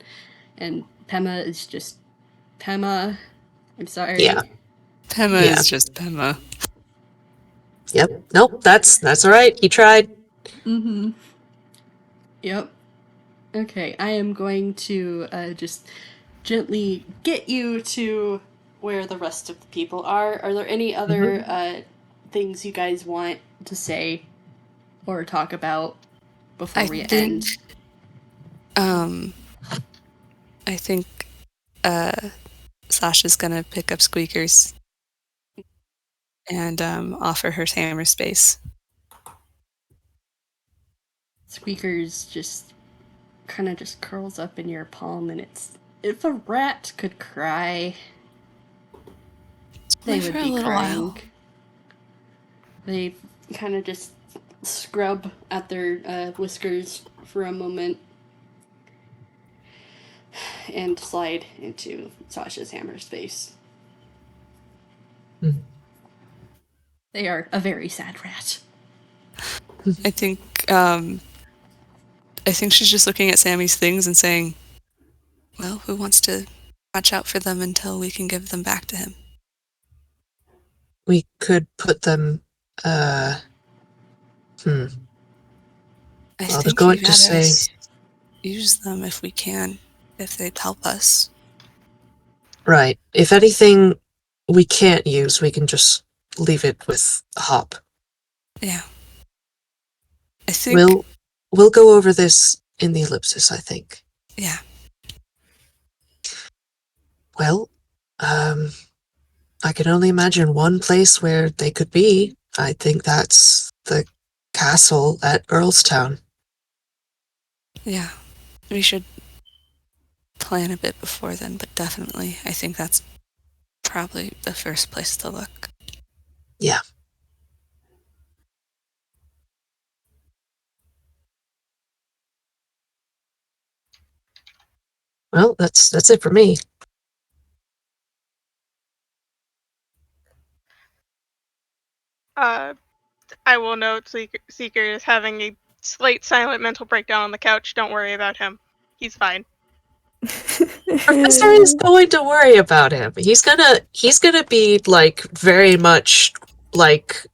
and Pema is just Pema, I'm sorry. Yeah. Pema Yeah. is just Pema. Yep. Nope. That's all right. He tried. Mm-hmm. Yep. Okay, I am going to just gently get you to where the rest of the people are. Are there any other things you guys want to say or talk about before we end? I think Sasha's gonna pick up Squeakers and offer her hammer space. Squeakers just kind of just curls up in your palm, and it's, if a rat could cry, they would be crying. They kind of just scrub at their whiskers for a moment and slide into Sasha's hammer space. They are a very sad rat. I think she's just looking at Sammy's things and saying, well, who wants to watch out for them until we can give them back to him? We could put them. I I was think going you to say. use them if we can, if they'd help us. Right. If anything we can't use, we can just leave it with Hop. Yeah. I think We'll go over this in the ellipsis, I think. Yeah. Well, I can only imagine one place where they could be. I think that's the castle at Earlstown. Yeah. We should plan a bit before then, but definitely I think that's probably the first place to look. Yeah. Well, that's it for me. I will note Seeker is having a slight silent mental breakdown on the couch. Don't worry about him. He's fine. Professor is going to worry about him. He's gonna be, like, very much, like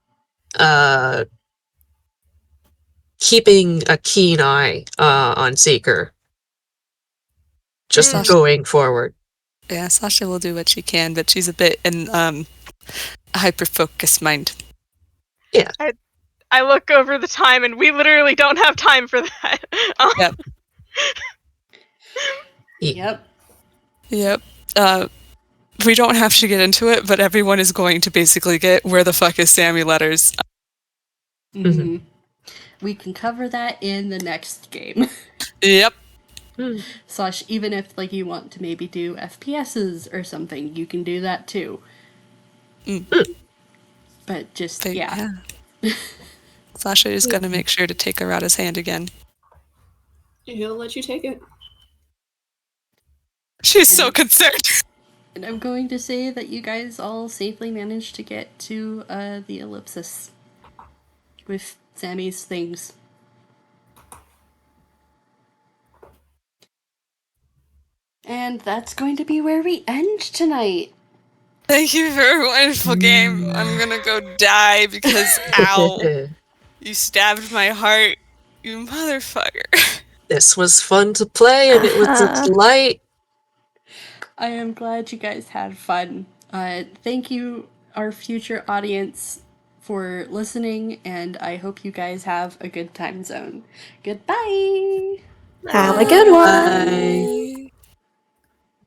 keeping a keen eye on Seeker. Just going forward. Yeah, Sasha will do what she can, but she's a bit in hyper-focused mind. Yeah. I look over the time, and we literally don't have time for that. Yep. Yep. We don't have to get into it, but everyone is going to basically get where the fuck is Sammy letters. Mm-hmm. We can cover that in the next game. Yep. Slash, even if like you want to maybe do FPSs or something, you can do that too. But just yeah. Sasha is gonna make sure to take Arata's hand again. He'll let you take it. She's so concerned. And I'm going to say that you guys all safely managed to get to the ellipsis with Sammy's things. And that's going to be where we end tonight. Thank you for a wonderful game. I'm gonna go die because, ow, you stabbed my heart, you motherfucker. This was fun to play, and it was a delight. I am glad you guys had fun. Thank you, our future audience, for listening, and I hope you guys have a good time zone. Goodbye! Have a good one! Bye.